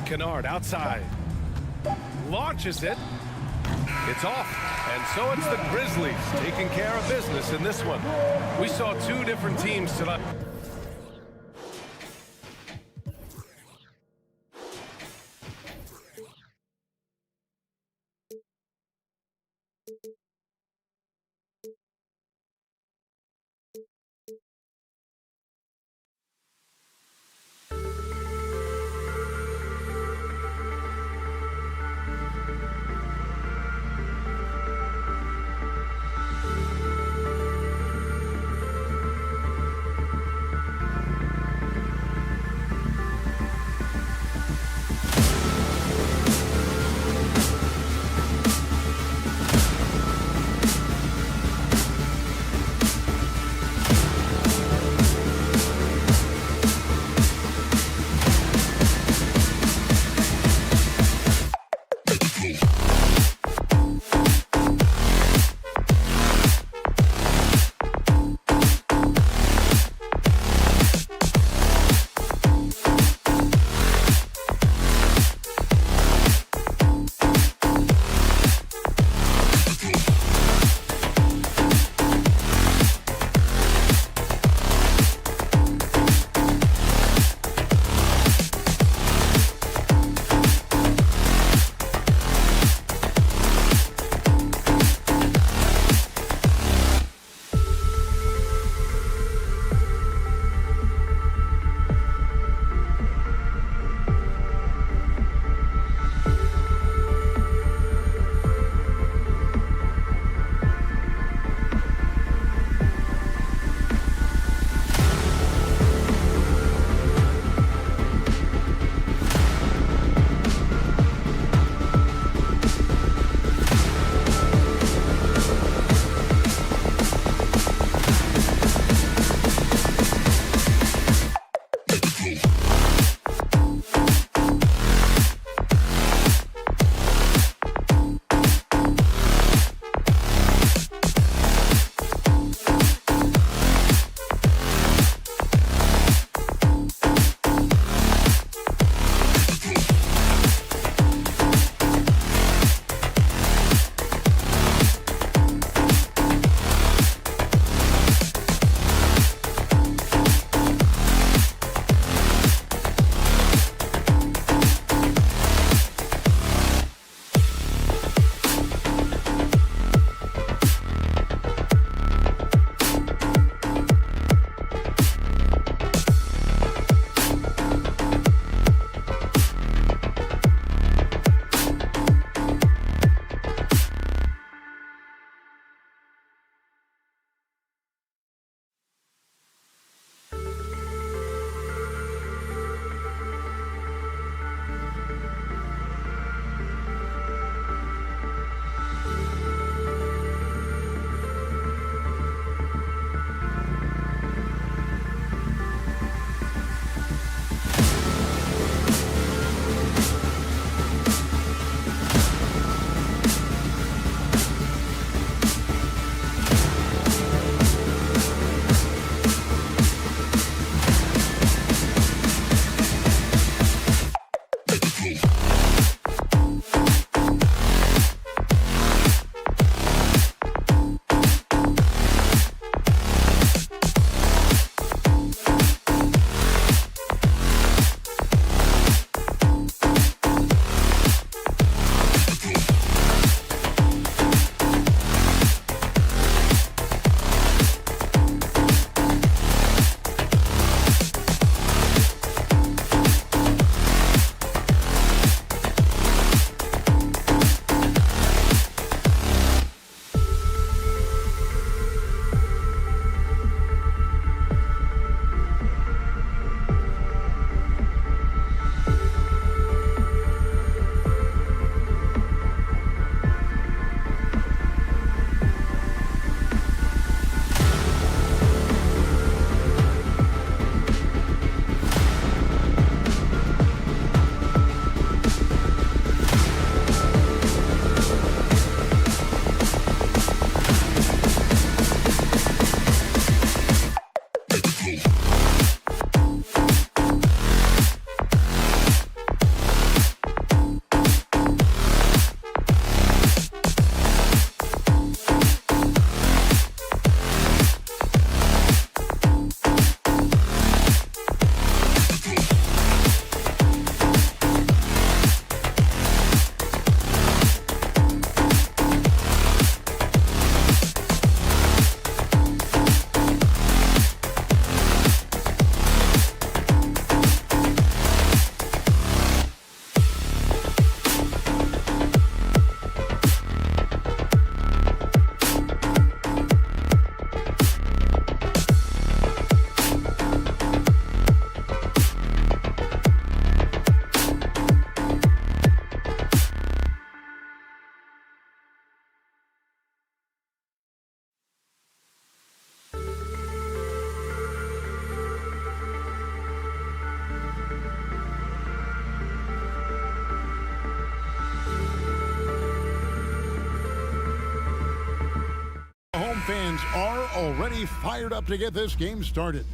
Kennard outside. Launches it. It's off. And so it's the Grizzlies taking care of business in this one. We saw two different teams tonight. Home fans are already fired up to get this game started.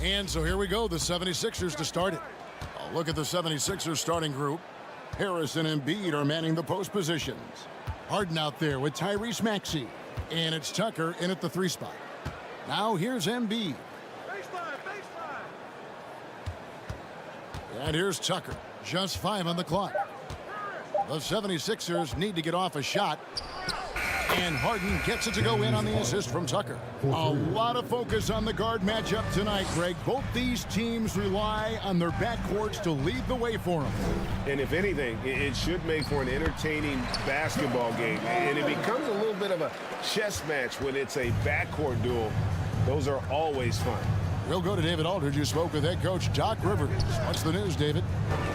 And so here we go, the 76ers to start it. A look at the 76ers starting group. Harris and Embiid are manning the post positions. Harden out there with Tyrese Maxey. And it's Tucker in at the 3 spot. Now here's Embiid. And here's Tucker. Just 5 on the clock. The 76ers need to get off a shot. And Harden gets it to go in on the assist from Tucker. A lot of focus on the guard matchup tonight, Greg. Both these teams rely on their backcourts to lead the way for them. And if anything, it should make for an entertaining basketball game. And it becomes a little bit of a chess match when it's a backcourt duel. Those are always fun. We'll go to David Aldridge, who spoke with head coach Doc Rivers. What's the news, David?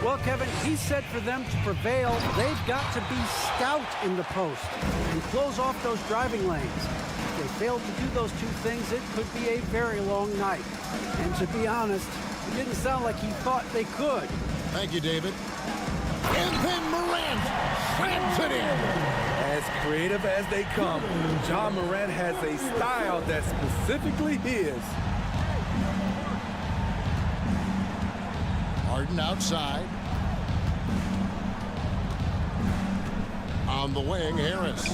Well, Kevin, he said for them to prevail, they've got to be stout in the post and close off those driving lanes. If they fail to do those 2 things, it could be a very long night. And to be honest, it didn't sound like he thought they could. Thank you, David. And then Morant slams it in. As creative as they come, Ja Morant has a style that's specifically his. Harden outside. On the wing, Harris.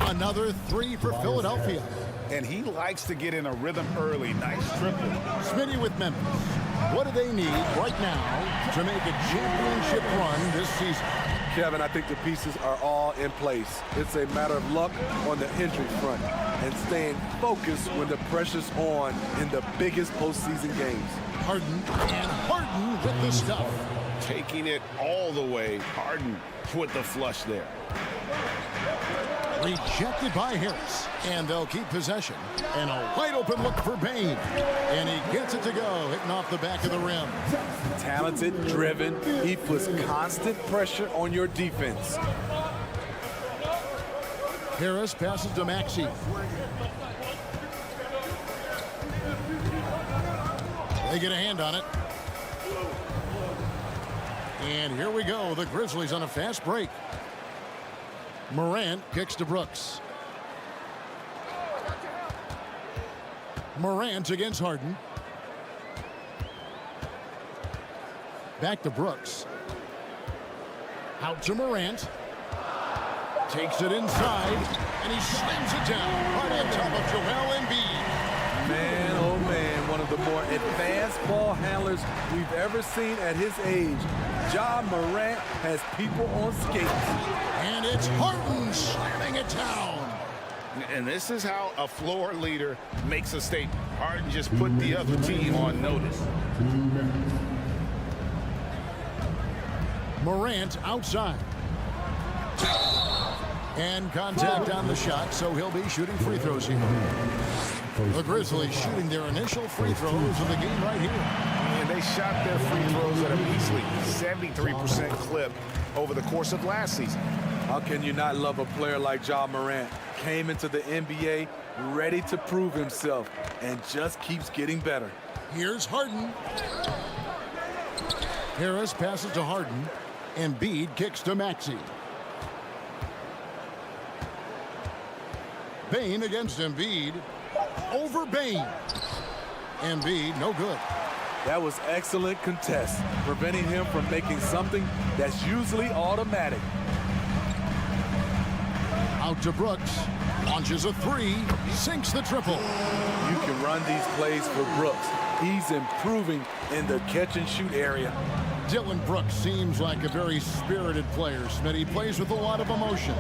Another 3 for Philadelphia. And he likes to get in a rhythm early. Nice triple. Smitty with Memphis. What do they need right now to make a championship run this season? Kevin, I think the pieces are all in place. It's a matter of luck on the injury front and staying focused when the pressure's on in the biggest postseason games. Harden and Harden with the stuff. Taking it all the way. Harden with the flush there. Rejected by Harris. And they'll keep possession. And a wide open look for Bane. And he gets it to go, hitting off the back of the rim. Talented, driven. He puts constant pressure on your defense. Harris passes to Maxey. They get a hand on it. And here we go. The Grizzlies on a fast break. Morant kicks to Brooks. Morant against Harden. Back to Brooks. Out to Morant. Takes it inside. And he slams it down right on top of Joel Embiid. Man, oh man, one of the more advanced ball handlers we've ever seen at his age. Ja Morant has people on skates. And it's Harden slamming it down. And this is how a floor leader makes a statement. Harden just put the other team on notice. Morant outside. And contact on the shot, so he'll be shooting free throws here. The Grizzlies shooting their initial free throws of the game right here. And they shot their free throws at a measly 73% clip over the course of last season. How can you not love a player like Ja Morant? Came into the NBA ready to prove himself and just keeps getting better. Here's Harden. Harris passes to Harden. Embiid kicks to Maxey. Bane against Embiid. Over Bane. Embiid, no good. That was excellent contest, preventing him from making something that's usually automatic. Out to Brooks. Launches a 3. Sinks the triple. You can run these plays for Brooks. He's improving in the catch-and-shoot area. Dylan Brooks seems like a very spirited player, Smitty. He plays with a lot of emotion.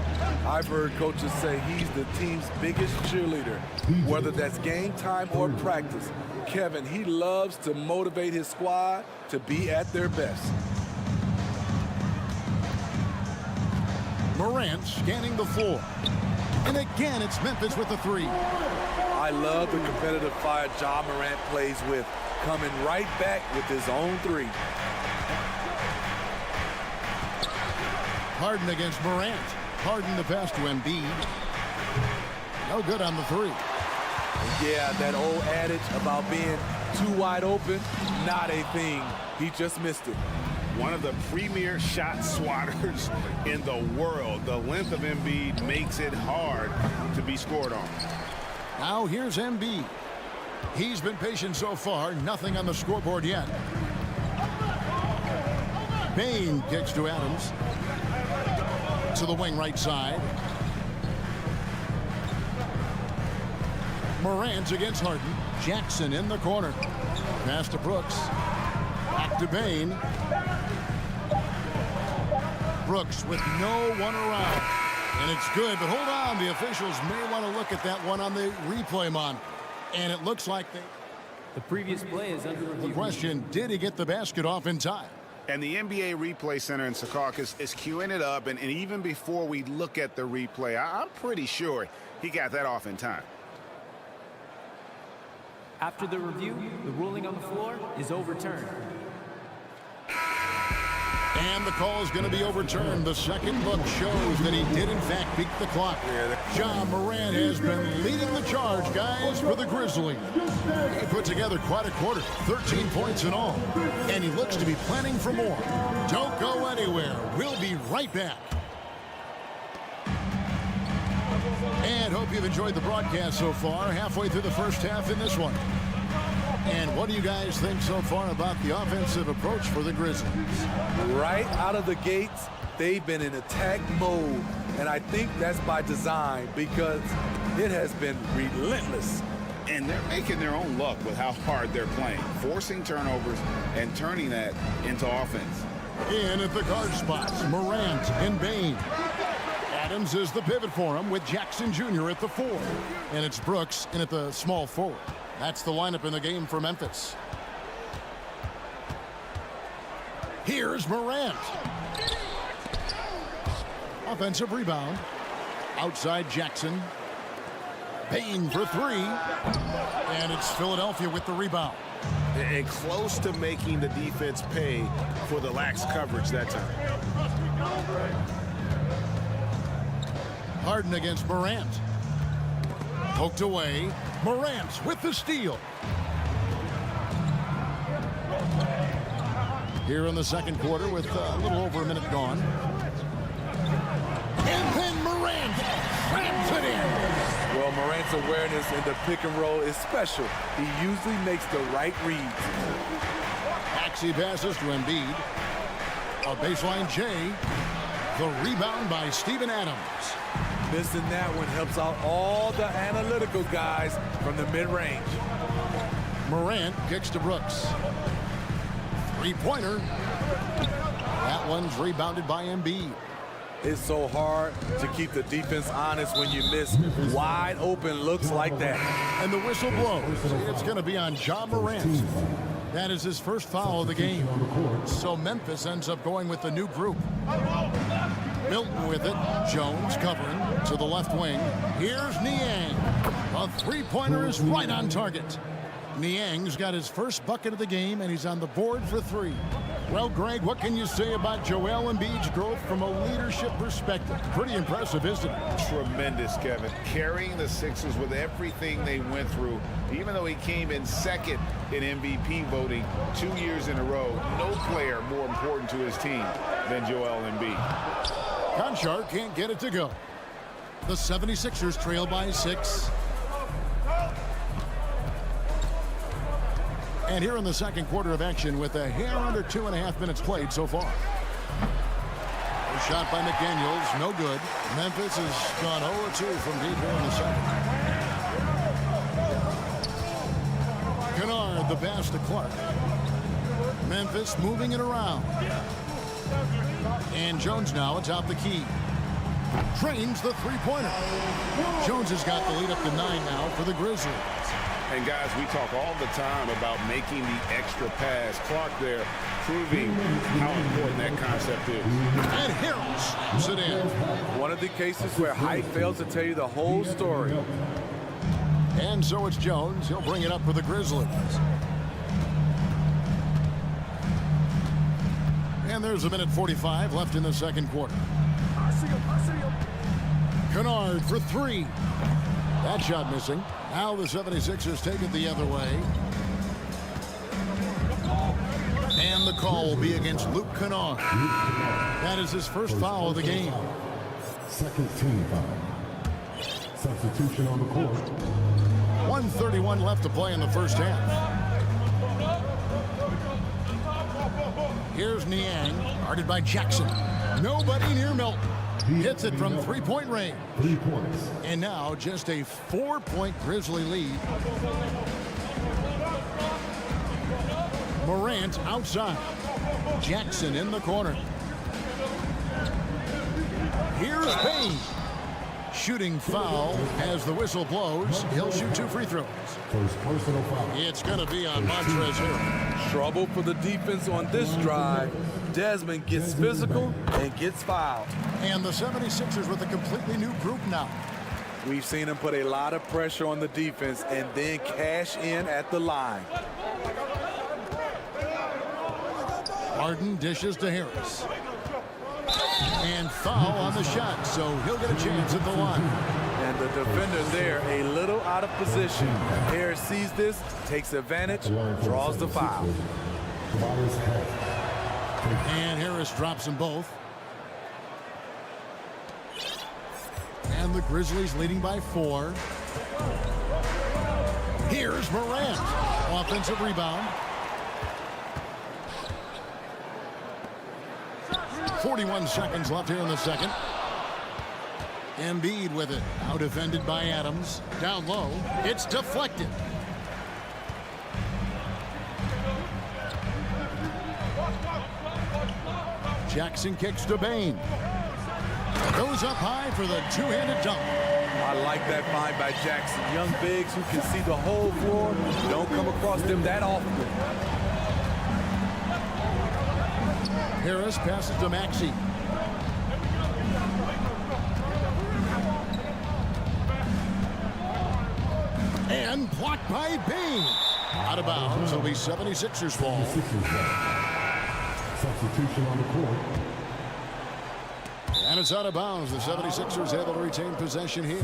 I've heard coaches say he's the team's biggest cheerleader, whether that's game time or practice. Kevin, he loves to motivate his squad to be at their best. Morant scanning the floor. And again, it's Memphis with the 3. I love the competitive fire Ja Morant plays with, coming right back with his own 3. Harden against Morant. Harden the pass to Embiid. No good on the 3. Yeah, that old adage about being too wide open, not a thing. He just missed it. one of the premier shot swatters in the world. The length of Embiid makes it hard to be scored on. Now here's Embiid. He's been patient so far. Nothing on the scoreboard yet. Bane kicks to Adams. To the wing right side. Morant against Harden. Jackson in the corner. Pass to Brooks. Back to Bane. Brooks with no one around. And it's good, but hold on. The officials may want to look at that one on the replay, Mon. And it looks like the previous play is under review. The question, did he get the basket off in time? And the NBA Replay Center in Secaucus is queuing it up. And even before we look at the replay, I'm pretty sure he got that off in time. After the review, the ruling on the floor is overturned. And the call is going to be overturned. The second look shows that he did, in fact, beat the clock. Ja Morant has been leading the charge, guys, for the Grizzlies. He put together quite a quarter, 13 points in all. And he looks to be planning for more. Don't go anywhere. We'll be right back. And hope you've enjoyed the broadcast so far. Halfway through the first half in this one. And what do you guys think so far about the offensive approach for the Grizzlies? Right out of the gates, they've been in attack mode. And I think that's by design because it has been relentless. And they're making their own luck with how hard they're playing, forcing turnovers and turning that into offense. In at the guard spots, Morant and Bane. Adams is the pivot for him with Jackson Jr. at the 4. And it's Brooks in at the small forward. That's the lineup in the game for Memphis. Here's Morant. Offensive rebound. Outside Jackson. Bane for 3. And it's Philadelphia with the rebound. And close to making the defense pay for the lax coverage that time. Harden against Morant. Poked away. Morant with the steal. Here in the second quarter with a little over a minute gone. And then Morant slams it in. Well, Morant's awareness in the pick and roll is special. He usually makes the right reads. Maxey passes to Embiid. A baseline J. The rebound by Steven Adams. Missing that one helps out all the analytical guys from the mid-range. Morant kicks to Brooks. Three-pointer. That one's rebounded by Embiid. It's so hard to keep the defense honest when you miss wide open looks like that. And the whistle blows. It's going to be on Ja Morant. That is his first foul of the game. So Memphis ends up going with the new group. Milton with it. Jones covering to the left wing. Here's Niang. A three-pointer is right on target. Niang's got his first bucket of the game, and he's on the board for 3. Well, Greg, what can you say about Joel Embiid's growth from a leadership perspective? Pretty impressive, isn't it? Tremendous, Kevin. Carrying the Sixers with everything they went through, even though he came in second in MVP voting 2 years in a row, no player more important to his team than Joel Embiid. Conchar can't get it to go. The 76ers trail by 6. And here in the second quarter of action with a hair under 2.5 minutes played so far. A shot by McDaniels, no good. Memphis has gone 0-2 from deep here in the second. Kennard, the pass to Clark. Memphis moving it around. And Jones now atop the key. Trains the three-pointer. Jones has got the lead up to 9 now for the Grizzlies. And guys, we talk all the time about making the extra pass. Clark there proving how important that concept is. And Harris slams it in. One of the cases where height fails to tell you the whole story. And so it's Jones. He'll bring it up for the Grizzlies. And there's a minute 45 left in the second quarter. Kennard for 3. That shot missing. Now the 76ers take it the other way. And the call will be against Luke Kennard. That is his first foul of the game. Second team foul. Substitution on the court. 1:31 left to play in the first half. Here's Niang, guarded by Jackson. Nobody near Milton. Hits it from three-point range. 3 points. And now just a 4-point Grizzly lead. Morant outside. Jackson in the corner. Here's Payne. Shooting foul as the whistle blows. He'll shoot 2 free throws. First personal foul. It's going to be on Montrezl Harrell. Trouble for the defense on this drive. Desmond gets physical and gets fouled. And the 76ers with a completely new group now. We've seen him put a lot of pressure on the defense and then cash in at the line. Harden dishes to Harris. And foul on the shot, so he'll get a chance at the line. And the defender there a little out of position. Harris sees this, takes advantage, draws the foul. And Harris drops them both. And the Grizzlies leading by 4. Here's Morant. Offensive rebound. 41 seconds left here in the second. Embiid with it. Now defended by Adams. Down low. It's deflected. Jackson kicks to Bane. Goes up high for the two-handed dunk. I like that find by Jackson. Young bigs who can see the whole floor. Don't come across them that often. Harris passes to Maxey. And blocked by Bane. Out of bounds. It'll be 76ers ball. Substitution on the court. And it's out of bounds. The 76ers able to retain possession here.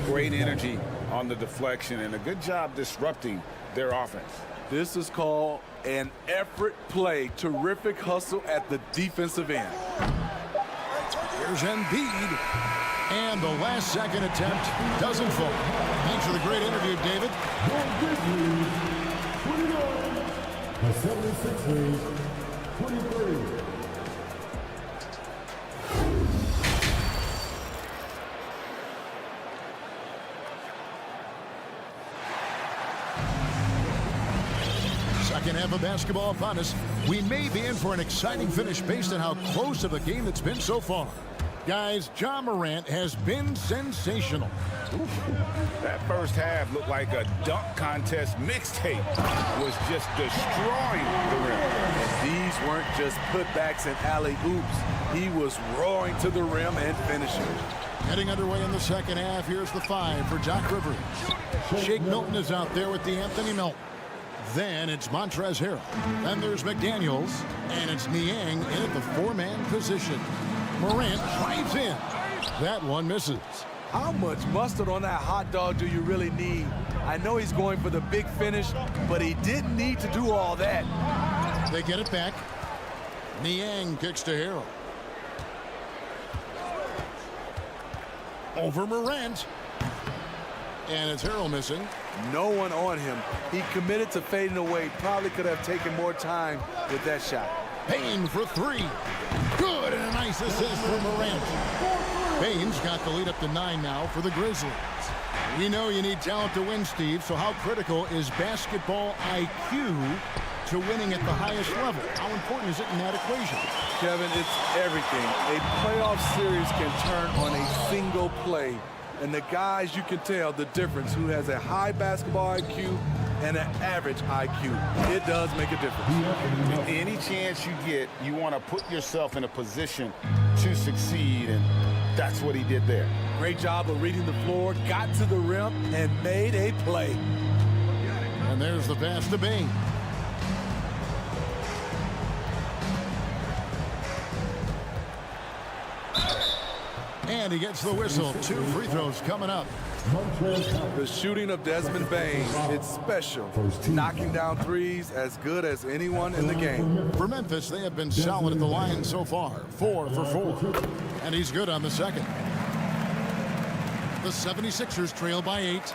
Great energy on the deflection and a good job disrupting their offense. This is called an effort play. Terrific hustle at the defensive end. Here's Embiid. And the last second attempt doesn't fall. Thanks for the great interview, David. The 76ers, 23. Second half of basketball upon us. We may be in for an exciting finish based on how close of a game it's been so far. Guys, Ja Morant has been sensational. That first half looked like a dunk contest mixtape. Was just destroying the rim. And these weren't just putbacks and alley-oops. He was roaring to the rim and finishing. Heading underway in the second half. Here's the 5 for Doc Rivers. Shake Milton is out there with the Anthony Milton. Then it's Montrezl Harrell. Then there's McDaniels. And it's Niang in at the 4-man position. Morant drives in. That one misses. How much mustard on that hot dog do you really need? I know he's going for the big finish, but he didn't need to do all that. They get it back. Niang kicks to Harrell. Over Morant. And it's Harrell missing. No one on him. He committed to fading away. Probably could have taken more time with that shot. Payne for 3. Good, and a nice assist from Morant. Payne's got the lead up to 9 now for the Grizzlies. We know you need talent to win, Steve, so how critical is basketball IQ to winning at the highest level? How important is it in that equation? Kevin, it's everything. A playoff series can turn on a single play. And the guys, you can tell the difference who has a high basketball IQ and an average IQ. It does make a difference. Any chance you get, you want to put yourself in a position to succeed, and that's what he did there. Great job of reading the floor, got to the rim, and made a play. And there's the pass to Bane. And he gets the whistle. 2 free throws coming up. The shooting of Desmond Bane, it's special. Knocking down threes as good as anyone in the game. For Memphis, they have been solid at the line so far. 4 for 4. And he's good on the second. The 76ers trail by 8.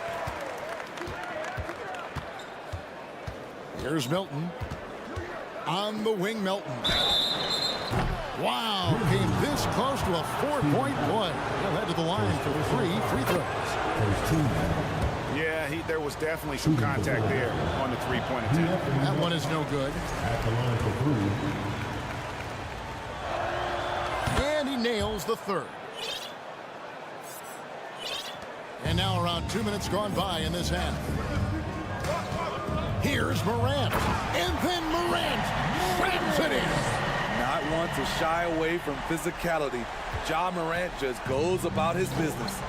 Here's Milton. On the wing, Milton. Wow, came this close to a 4-point play. He'll head to the line for 3 free throws. Yeah, there was definitely some contact there on the three-point attempt. That one is no good. At the line for 3. And he nails the third. And now around 2 minutes gone by in this half. Here's Morant. And then Morant slams it in. Not one to shy away from physicality. Ja Morant just goes about his business.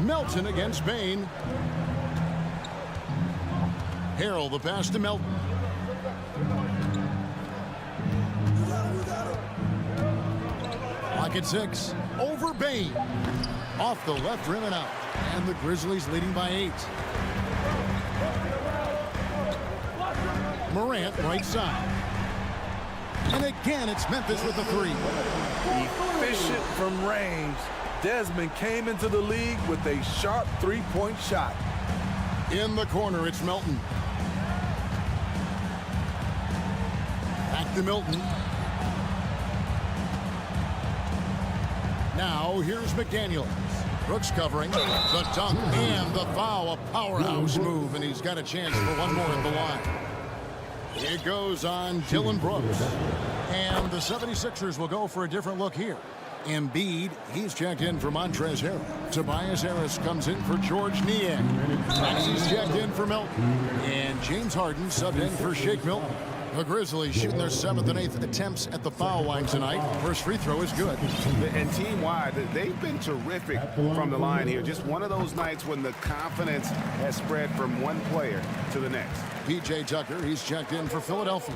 Melton against Bane. Harrell the pass to Melton. Lock at 6. Over Bane. Off the left rim and out. And the Grizzlies leading by 8. Morant right side. And again, it's Memphis with the 3. Efficient from range. Desmond came into the league with a sharp three-point shot. In the corner, it's Melton. Back to Milton. Now, here's McDaniels. Brooks covering. The dunk and the foul. A powerhouse move, and he's got a chance for one more at the line. It goes on Dylan Brooks. And the 76ers will go for a different look here. Embiid, he's checked in for Montrezl Harrell. Tobias Harris comes in for George Niang. Maxey's checked in for Milton. And James Harden subbed in for Shake Milton. The Grizzlies shooting their 7th and 8th attempts at the foul line tonight. First free throw is good. And team-wide, they've been terrific from the line here. Just one of those nights when the confidence has spread from one player to the next. P.J. Tucker, he's checked in for Philadelphia.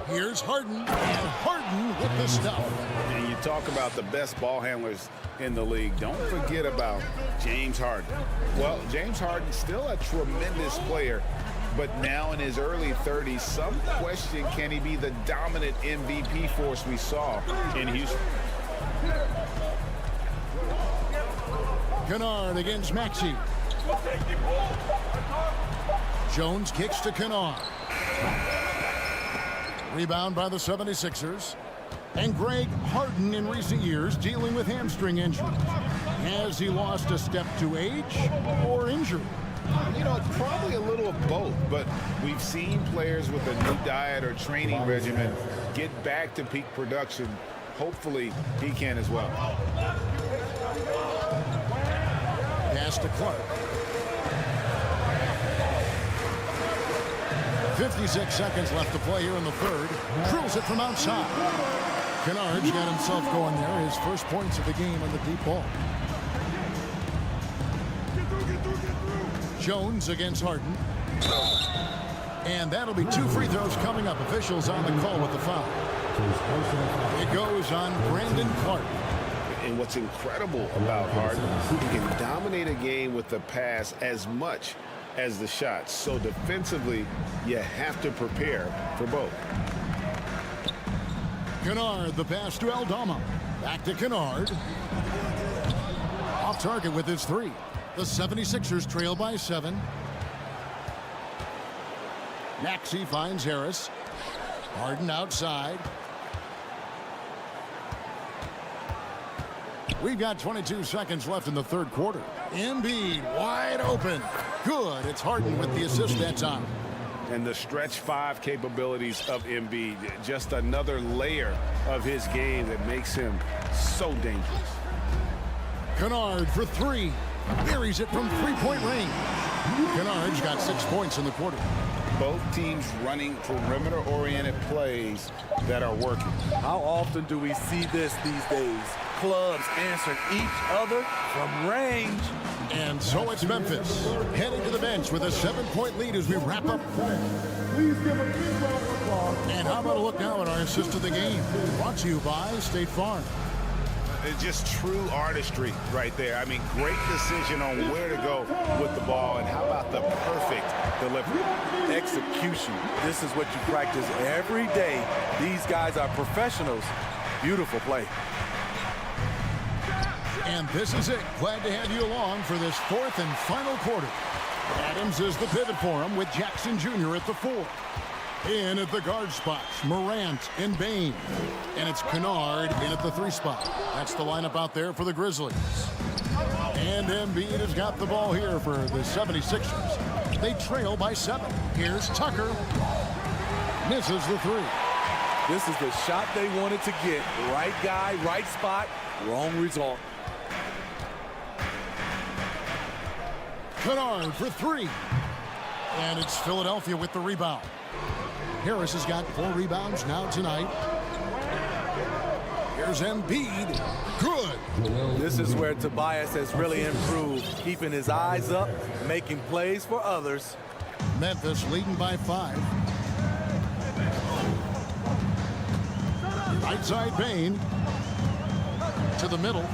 Here's Harden, and Harden with the stuff. And you talk about the best ball handlers in the league. Don't forget about James Harden. Well, James Harden's still a tremendous player, but now in his early 30s, some question, can he be the dominant MVP force we saw in Houston? Kennard against Maxey. Jones kicks to Kennard. Rebound by the 76ers. And Greg Harden in recent years dealing with hamstring injuries. Has he lost a step to age or injury? You know, it's probably a little of both, but we've seen players with a new diet or training regimen get back to peak production. Hopefully, he can as well. Pass to Clark. 56 seconds left to play here in the third. Drills it from outside. Kennard's got himself going there. His first points of the game on the deep ball. Jones against Harden. And that'll be 2 free throws coming up. Officials on the call with the foul. It goes on Brandon Clark. And what's incredible about Harden, he can dominate a game with the pass as much as the shots. So defensively, you have to prepare for both. Kennard, the pass to Aldama. Back to Kennard. Off target with his 3. The 76ers trail by 7. Maxey finds Harris. Harden outside. We've got 22 seconds left in the third quarter. Embiid wide open. Good. It's Harden with the assist that time. And the stretch 5 capabilities of Embiid, just another layer of his game that makes him so dangerous. Kennard for 3. Buries it from 3-point range. Kennard's got 6 points in the quarter. Both teams running perimeter-oriented plays that are working. How often do we see this these days? Clubs answering each other from range. And so it's Memphis heading to the bench with a 7-point lead as we wrap up. Please give a big round of applause And how about a look now at our assist of the game? Brought to you by State Farm. It's just true artistry right there. I mean, great decision on where to go with the ball, and how about the perfect delivery? Execution. This is what you practice every day. These guys are professionals. Beautiful play. And this is it. Glad to have you along for this fourth and final quarter. Adams is the pivot for him with Jackson Jr. at the 4. In at the guard spots, Morant and Bain. And it's Kennard in at the 3 spot. That's the lineup out there for the Grizzlies. And Embiid has got the ball here for the 76ers. They trail by 7. Here's Tucker. Misses the 3. This is the shot they wanted to get. Right guy, right spot, wrong result. Kennard for 3. And it's Philadelphia with the rebound. Harris has got 4 rebounds now tonight. Here's Embiid. Good. This is where Tobias has really improved, keeping his eyes up, making plays for others. Memphis leading by 5. Right side Bain. To the middle.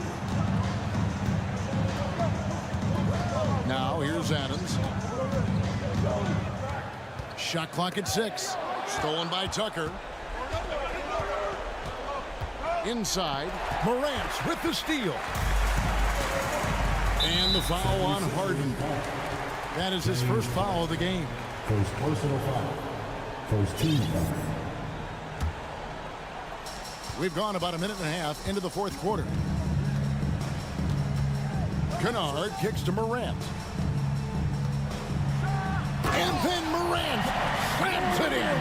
Now here's Adams. Shot clock at 6. Stolen by Tucker. Inside. Morant with the steal. And the foul on Harden. That is his first foul of the game. First personal foul. First team foul. We've gone about a minute and a half into the fourth quarter. Kennard kicks to Morant. And then Morant slams it in.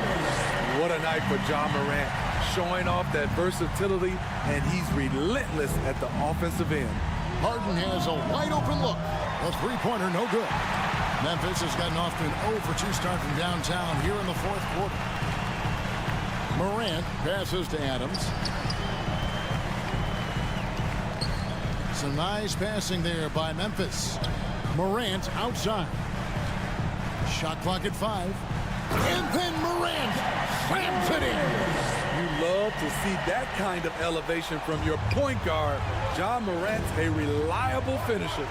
What a night for John Morant, showing off that versatility, and he's relentless at the offensive end. Harden has a wide open look. A three-pointer, no good. Memphis has gotten off to an 0 for 2 start from downtown here in the fourth quarter. Morant passes to Adams. Some nice passing there by Memphis. Morant outside. Shot clock at 5. And then Morant slams it in. You love to see that kind of elevation from your point guard. John Morant's a reliable finisher.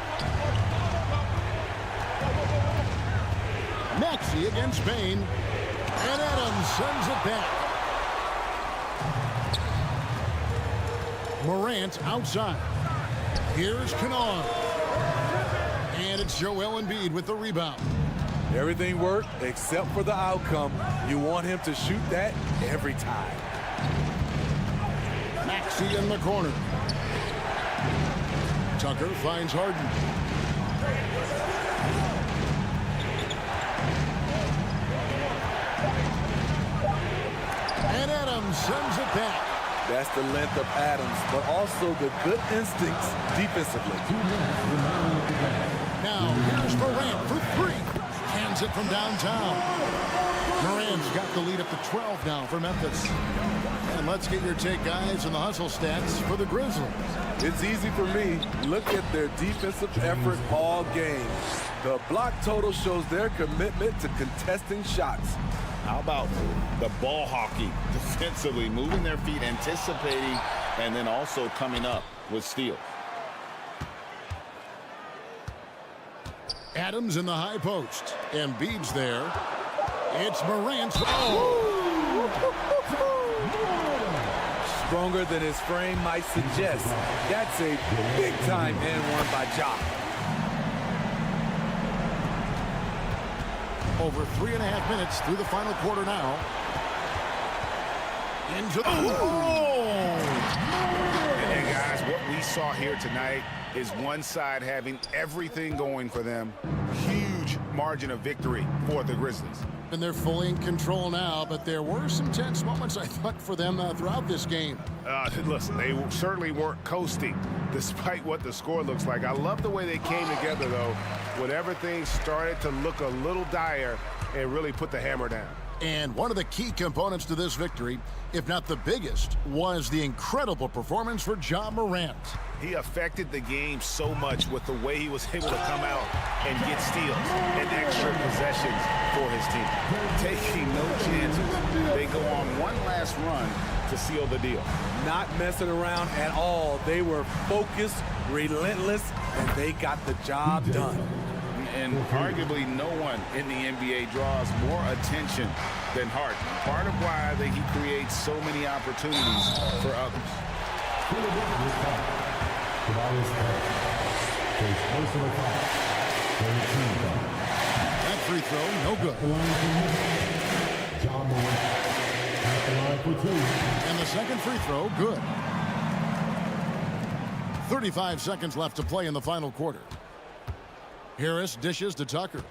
Maxey against Bain. And Adams sends it back. Morant outside. Here's Kennard. And it's Joel Embiid with the rebound. Everything worked except for the outcome. You want him to shoot that every time. Maxey in the corner. Tucker finds Harden. And Adams sends it back. That's the length of Adams, but also the good instincts defensively. Now here's Morant for 3. Hands it from downtown. Morant's got the lead up to 12 now for Memphis. And let's get your take, guys, on the hustle stats for the Grizzlies. It's easy for me. Look at their defensive effort all game. The block total shows their commitment to contesting shots. How about the ball hockey defensively, moving their feet, anticipating, and then also coming up with steals. Adams in the high post. Embiid's there. It's Morant. Oh! Stronger than his frame might suggest. That's a big-time and one by Ja. Over 3.5 minutes through the final quarter now. Into the... And guys, what we saw here tonight is one side having everything going for them. Huge margin of victory for the Grizzlies. And they're fully in control now, but there were some tense moments, I thought, for them throughout this game. Listen, they certainly weren't coasting, despite what the score looks like. I love the way they came together, though. Whenever things started to look a little dire, and really put the hammer down. And one of the key components to this victory, if not the biggest, was the incredible performance for Ja Morant. He affected the game so much with the way he was able to come out and get steals and extra possessions for his team. Taking no chances. They go on one last run to seal the deal. Not messing around at all. They were focused, relentless, and they got the job done. And arguably no one in the NBA draws more attention than Harden. Part of why he creates so many opportunities for others. That free throw, no good. And the second free throw, good. 35 seconds left to play in the final quarter. Harris dishes to Tucker.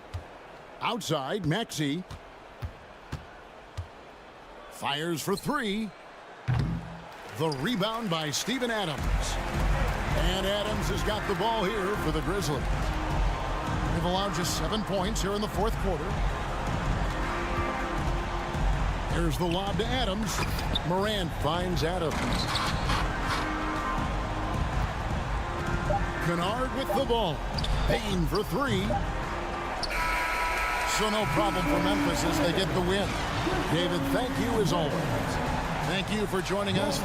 Outside, Maxey. Fires for three. The rebound by Steven Adams. And Adams has got the ball here for the Grizzlies. They've allowed just 7 points here in the fourth quarter. Here's the lob to Adams. Morant finds Adams. Kennard with the ball. Payne for three. So no problem for Memphis as they get the win. David, thank you as always. Thank you for joining us.